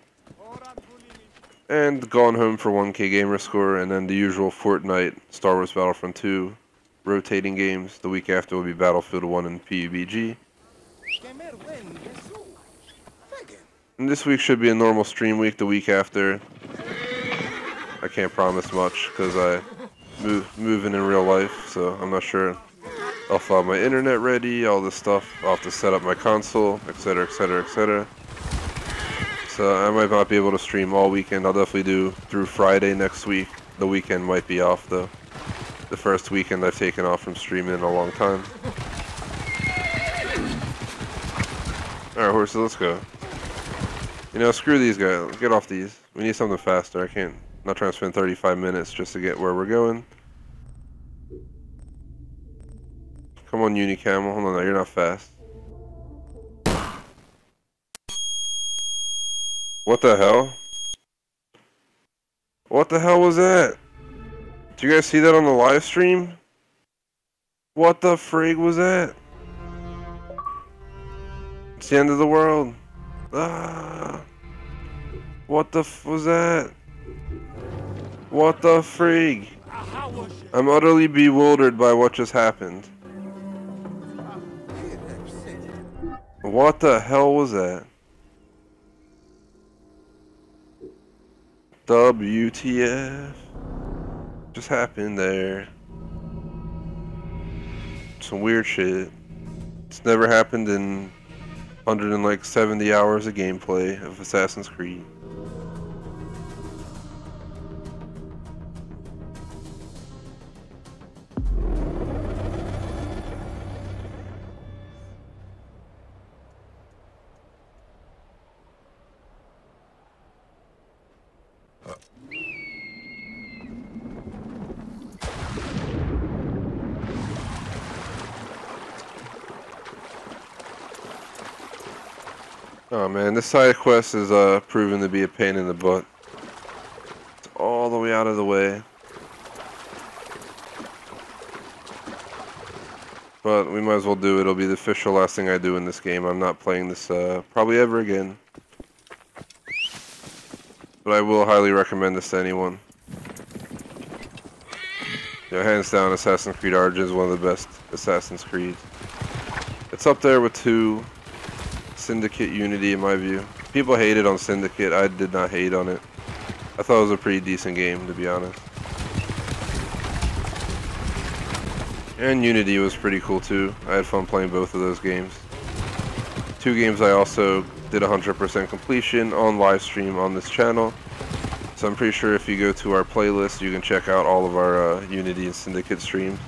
and Gone Home for 1K gamer score, and then the usual Fortnite, Star Wars Battlefront 2 rotating games. The week after will be Battlefield 1 and PUBG. And this week should be a normal stream week. The week after, I can't promise much because I moving in real life, so I'm not sure. I'll have my internet ready, all this stuff. I'll have to set up my console, etc, etc, etc. So I might not be able to stream all weekend. I'll definitely do through Friday next week. The weekend might be off though. The first weekend I've taken off from streaming in a long time. Alright, horses, let's go. You know, screw these guys. Get off these. We need something faster. I'm not trying to spend 35 minutes just to get where we're going. Come on, Unicamel. Hold on, no, you're not fast. What the hell? What the hell was that? Did you guys see that on the live stream? What the frig was that? It's the end of the world. Ah. What the f was that? What the frig? I'm utterly bewildered by what just happened. What the hell was that? WTF? just happened there. Some weird shit. It's never happened in 170 hours of gameplay of Assassin's Creed. Oh man, this side quest is proven to be a pain in the butt. It's all the way out of the way. But we might as well do it. It'll be the official last thing I do in this game. I'm not playing this probably ever again. But I will highly recommend this to anyone. You know, hands down, Assassin's Creed Origins is one of the best Assassin's Creed. It's up there with 2. Syndicate, Unity in my view. People hated on Syndicate. I did not hate on it. I thought it was a pretty decent game, to be honest. And Unity was pretty cool too. I had fun playing both of those games. 2 games I also did 100% completion on live stream on this channel. So I'm pretty sure if you go to our playlist, you can check out all of our Unity and Syndicate streams.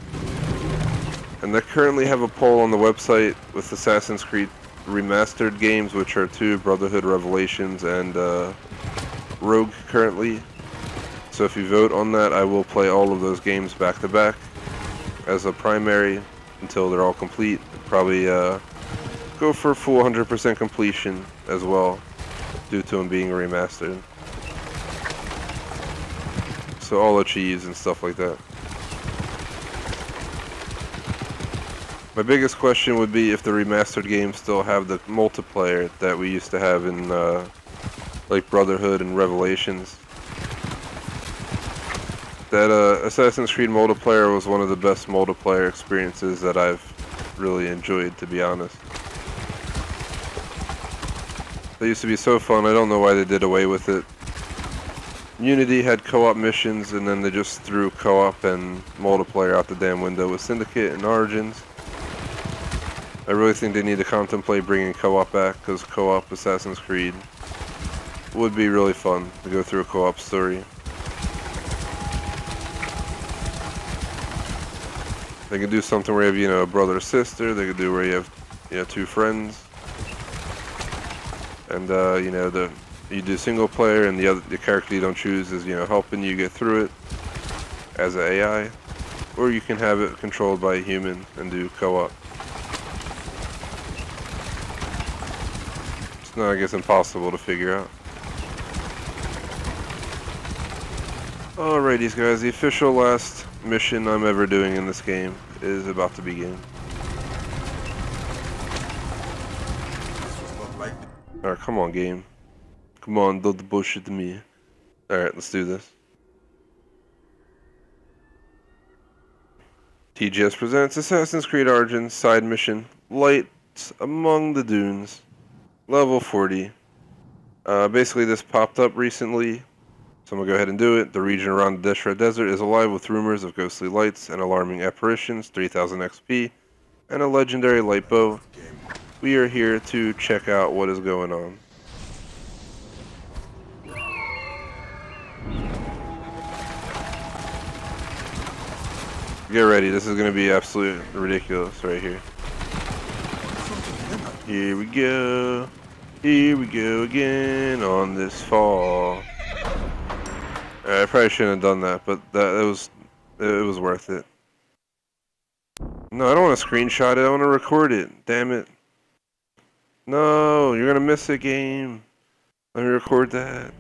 And they currently have a poll on the website with Assassin's Creed remastered games, which are 2, Brotherhood Revelations and Rogue currently. So if you vote on that, I will play all of those games back to back as a primary until they're all complete. Probably go for full 100% completion as well, due to them being remastered. So all achieves and stuff like that. My biggest question would be if the remastered games still have the multiplayer that we used to have in like Brotherhood and Revelations. That Assassin's Creed multiplayer was one of the best multiplayer experiences that I've really enjoyed, to be honest. They used to be so fun. I don't know why they did away with it. Unity had co-op missions, and then they just threw co-op and multiplayer out the damn window with Syndicate and Origins. I really think they need to contemplate bringing co-op back, because co-op Assassin's Creed would be really fun to go through a co-op story. They could do something where you have, you know, a brother or sister. They could do where you have, you know, 2 friends, and you know, you do single player, and the character you don't choose is, you know, helping you get through it as an AI, or you can have it controlled by a human and do co-op. It's not, I guess, impossible to figure out. Alrighties guys, the official last mission I'm ever doing in this game is about to begin. Alright, come on game. Come on, don't bullshit to me. Alright, let's do this. TGS presents Assassin's Creed Origins side mission, Lights Among the Dunes, level 40. Basically this popped up recently, so I'm going to go ahead and do it. The region around the Deshret Desert is alive with rumors of ghostly lights and alarming apparitions, 3000 XP, and a legendary light bow. We are here to check out what is going on. Get ready, this is going to be absolutely ridiculous right here. Here we go. Here we go again on this fall. I probably shouldn't have done that, but it was worth it. No, I don't want to screenshot it, I want to record it. Damn it. No, you're going to miss a game. Let me record that.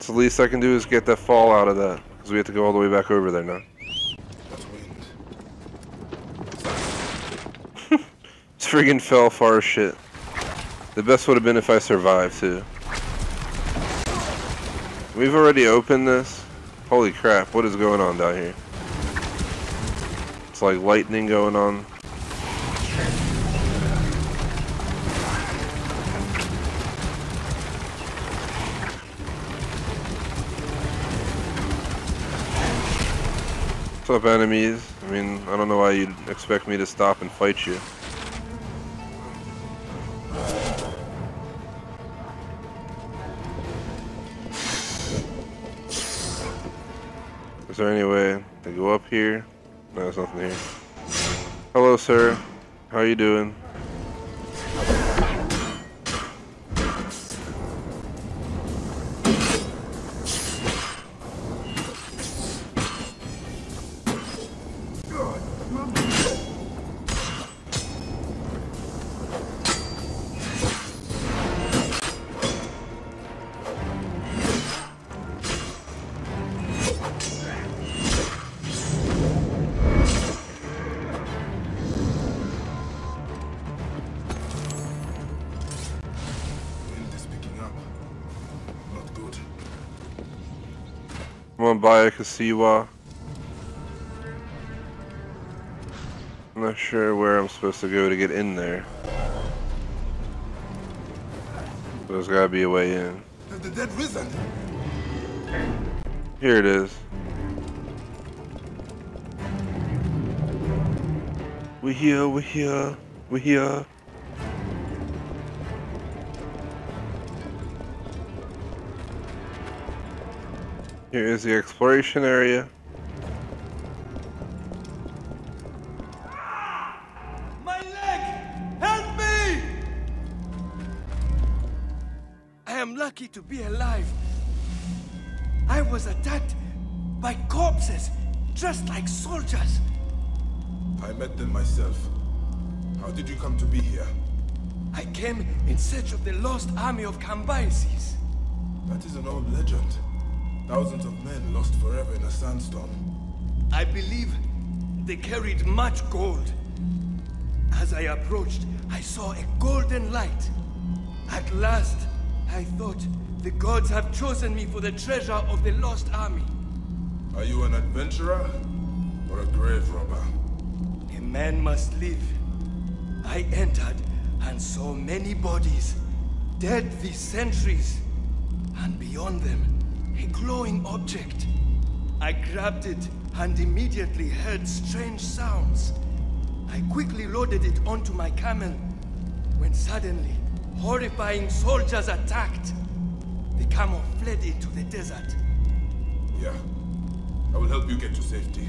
So the least I can do is get that fall out of that, because we have to go all the way back over there now. This friggin' fell far as shit. The best would have been if I survived too. We've already opened this. Holy crap, what is going on down here? It's like lightning going on. What's up, enemies? I mean, I don't know why you'd expect me to stop and fight you. Is there any way to go up here? No, there's nothing here. Hello, sir. How you doing? I'm on Bayakasiwa. I'm not sure where I'm supposed to go to get in there. There's gotta be a way in. Have the dead risen? Here it is. We here, we here, we here. Here is the exploration area. My leg! Help me! I am lucky to be alive. I was attacked by corpses, dressed like soldiers. I met them myself. How did you come to be here? I came in search of the lost army of Cambyses. That is an old legend. Thousands of men lost forever in a sandstorm. I believe they carried much gold. As I approached, I saw a golden light. At last, I thought the gods have chosen me for the treasure of the lost army. Are you an adventurer or a grave robber? A man must live. I entered and saw many bodies, dead these centuries, and beyond them, a glowing object. I grabbed it and immediately heard strange sounds. I quickly loaded it onto my camel, when suddenly, horrifying soldiers attacked. The camel fled into the desert. Yeah. I will help you get to safety.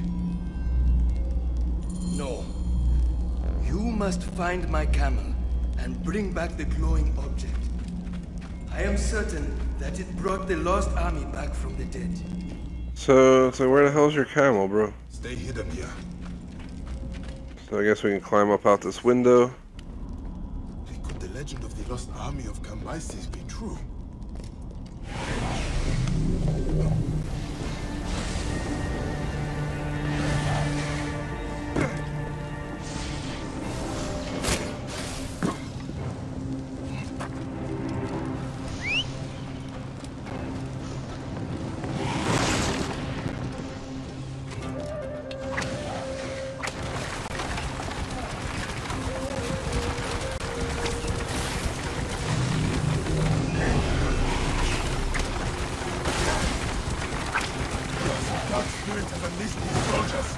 No. You must find my camel and bring back the glowing object. I am certain that it brought the lost army back from the dead. So where the hell's your camel, bro? Stay hidden here. So I guess we can climb up out this window. Could the legend of the lost army of Cambyses be true? God's spirit has unleashed these soldiers.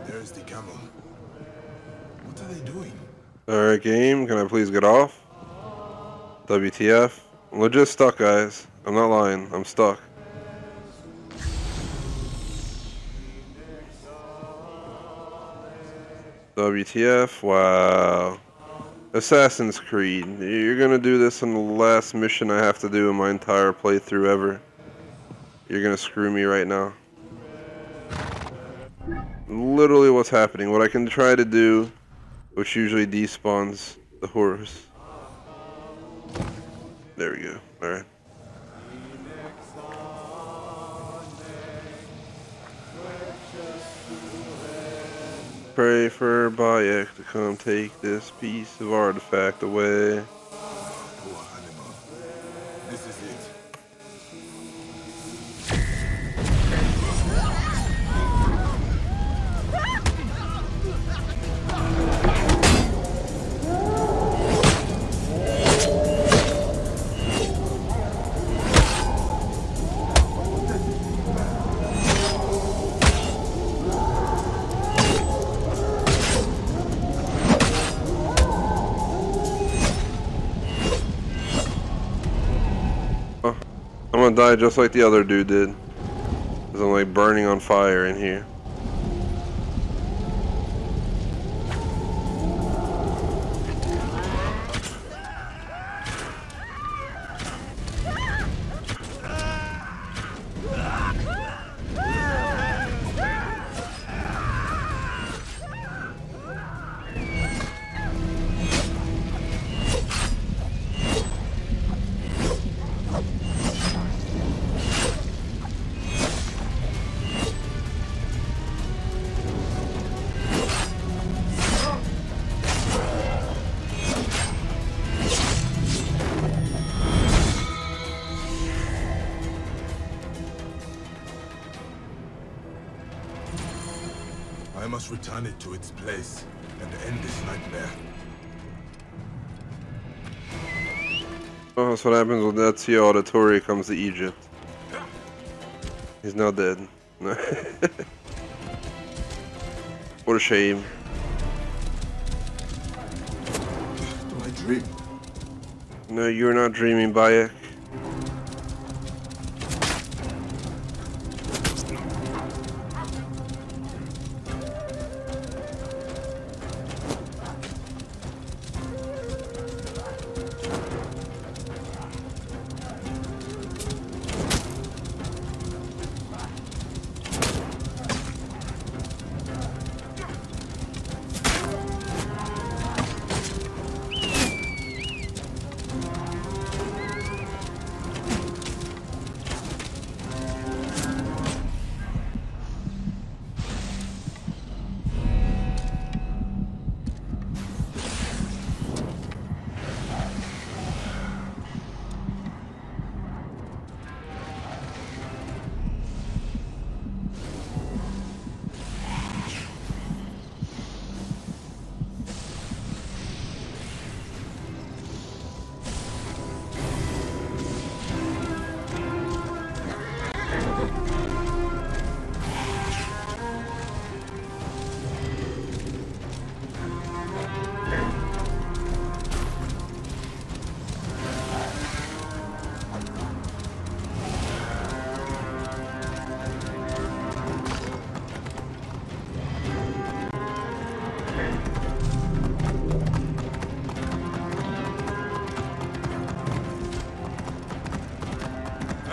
There's the camel. What are they doing? Alright, game, can I please get off? WTF. I'm legit stuck, guys. I'm not lying. I'm stuck. WTF? Wow. Assassin's Creed. You're gonna do this on the last mission I have to do in my entire playthrough ever. You're gonna screw me right now. Literally what's happening. What I can try to do, which usually despawns the horse. There we go. Alright. Pray for Bayek to come take this piece of artifact away. Poor animal. This is it. I'm gonna die just like the other dude did. Cause I'm like burning on fire in here. I must return it to its place and end this nightmare. Oh, that's what happens when Ezio Auditore comes to Egypt. He's now dead. What a shame. Do I dream? No, you're not dreaming, Bayek.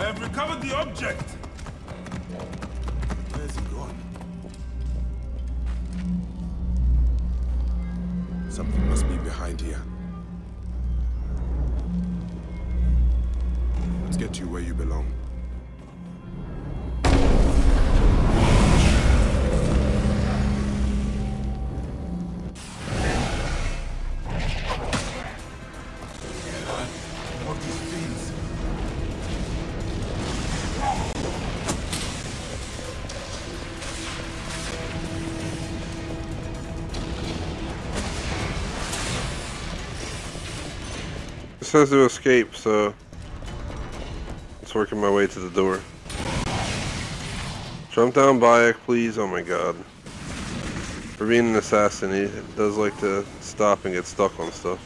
I have recovered the object! Where's he gone? Something must be behind here. Let's get you where you belong. What these fiends? It says to escape, so it's working my way to the door. Jump down, Bayek, please. Oh my god. For being an assassin, he does like to stop and get stuck on stuff.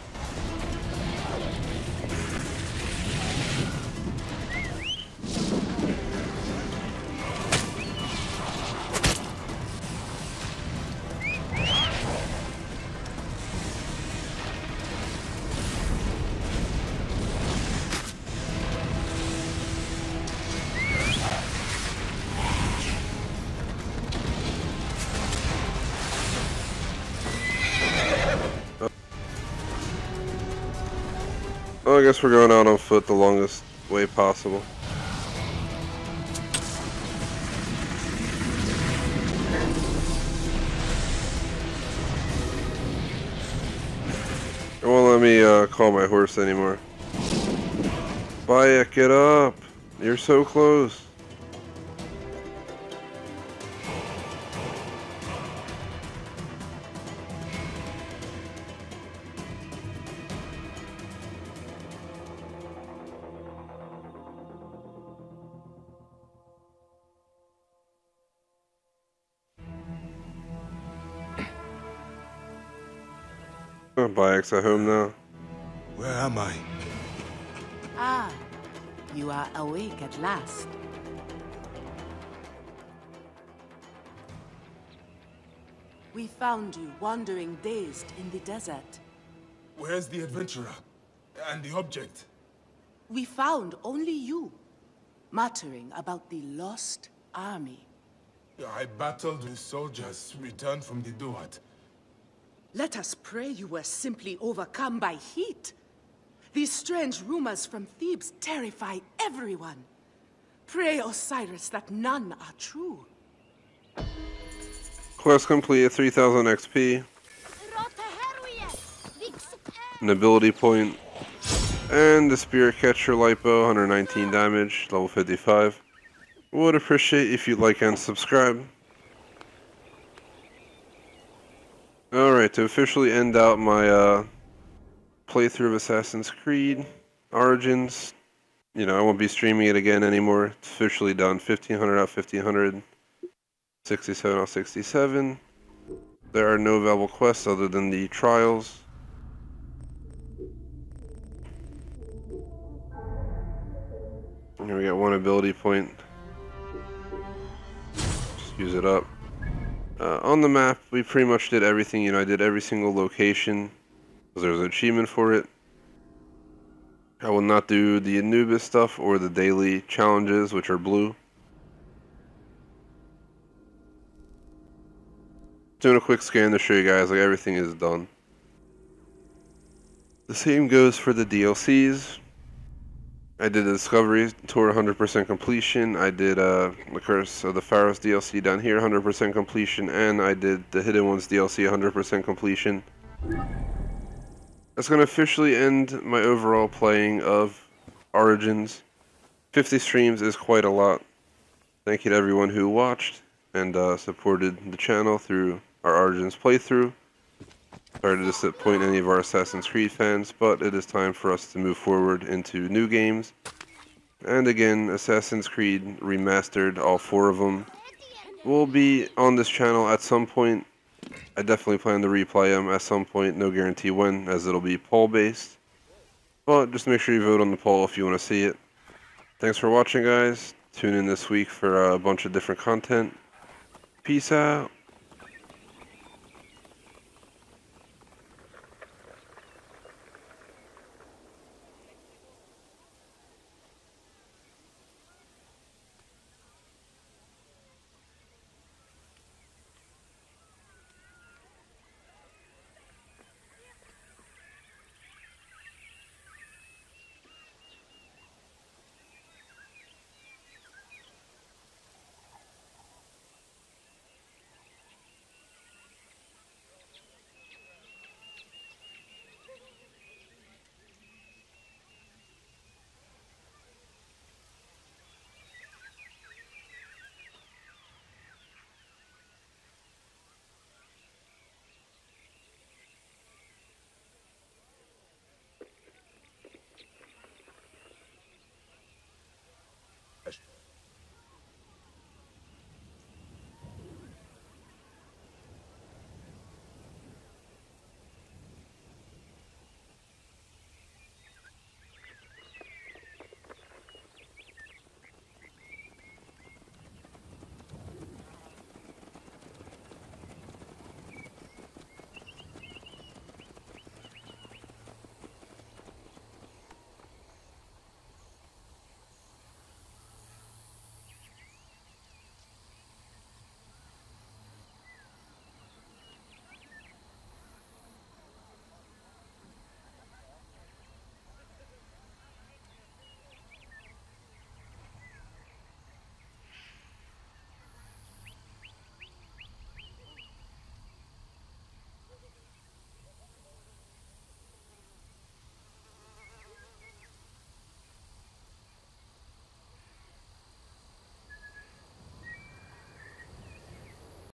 Well, I guess we're going out on foot the longest way possible. It won't let me call my horse anymore. Bayek, get up! You're so close. Oh, Bayek's at home now. Where am I? Ah, you are awake at last. We found you wandering dazed in the desert. Where's the adventurer? And the object? We found only you, muttering about the lost army. I battled with soldiers returned from the Duat. Let us pray you were simply overcome by heat. These strange rumors from Thebes terrify everyone. Pray, Osiris, that none are true. Quest complete at 3000 XP. An ability point. And the Spirit Catcher Light Bow, 119 damage, level 55. Would appreciate if you'd like and subscribe. Alright, to officially end out my playthrough of Assassin's Creed Origins, you know, I won't be streaming it again anymore. It's officially done. 1500 out of 1500. 67 out of 67. There are no available quests other than the trials. Here we got one ability point. Just use it up. On the map, we pretty much did everything. You know, I did every single location, because there was an achievement for it. I will not do the Anubis stuff or the daily challenges, which are blue. Doing a quick scan to show you guys, like, everything is done. The same goes for the DLCs. I did the Discovery Tour 100% completion. I did the Curse of the Pharaohs DLC down here 100% completion, and I did the Hidden Ones DLC 100% completion. That's going to officially end my overall playing of Origins. 50 streams is quite a lot. Thank you to everyone who watched and supported the channel through our Origins playthrough. Sorry to disappoint any of our Assassin's Creed fans, but it is time for us to move forward into new games. And again, Assassin's Creed Remastered, all 4 of them, will be on this channel at some point. I definitely plan to replay them at some point, no guarantee when, as it'll be poll-based. But just make sure you vote on the poll if you want to see it. Thanks for watching, guys. Tune in this week for a bunch of different content. Peace out.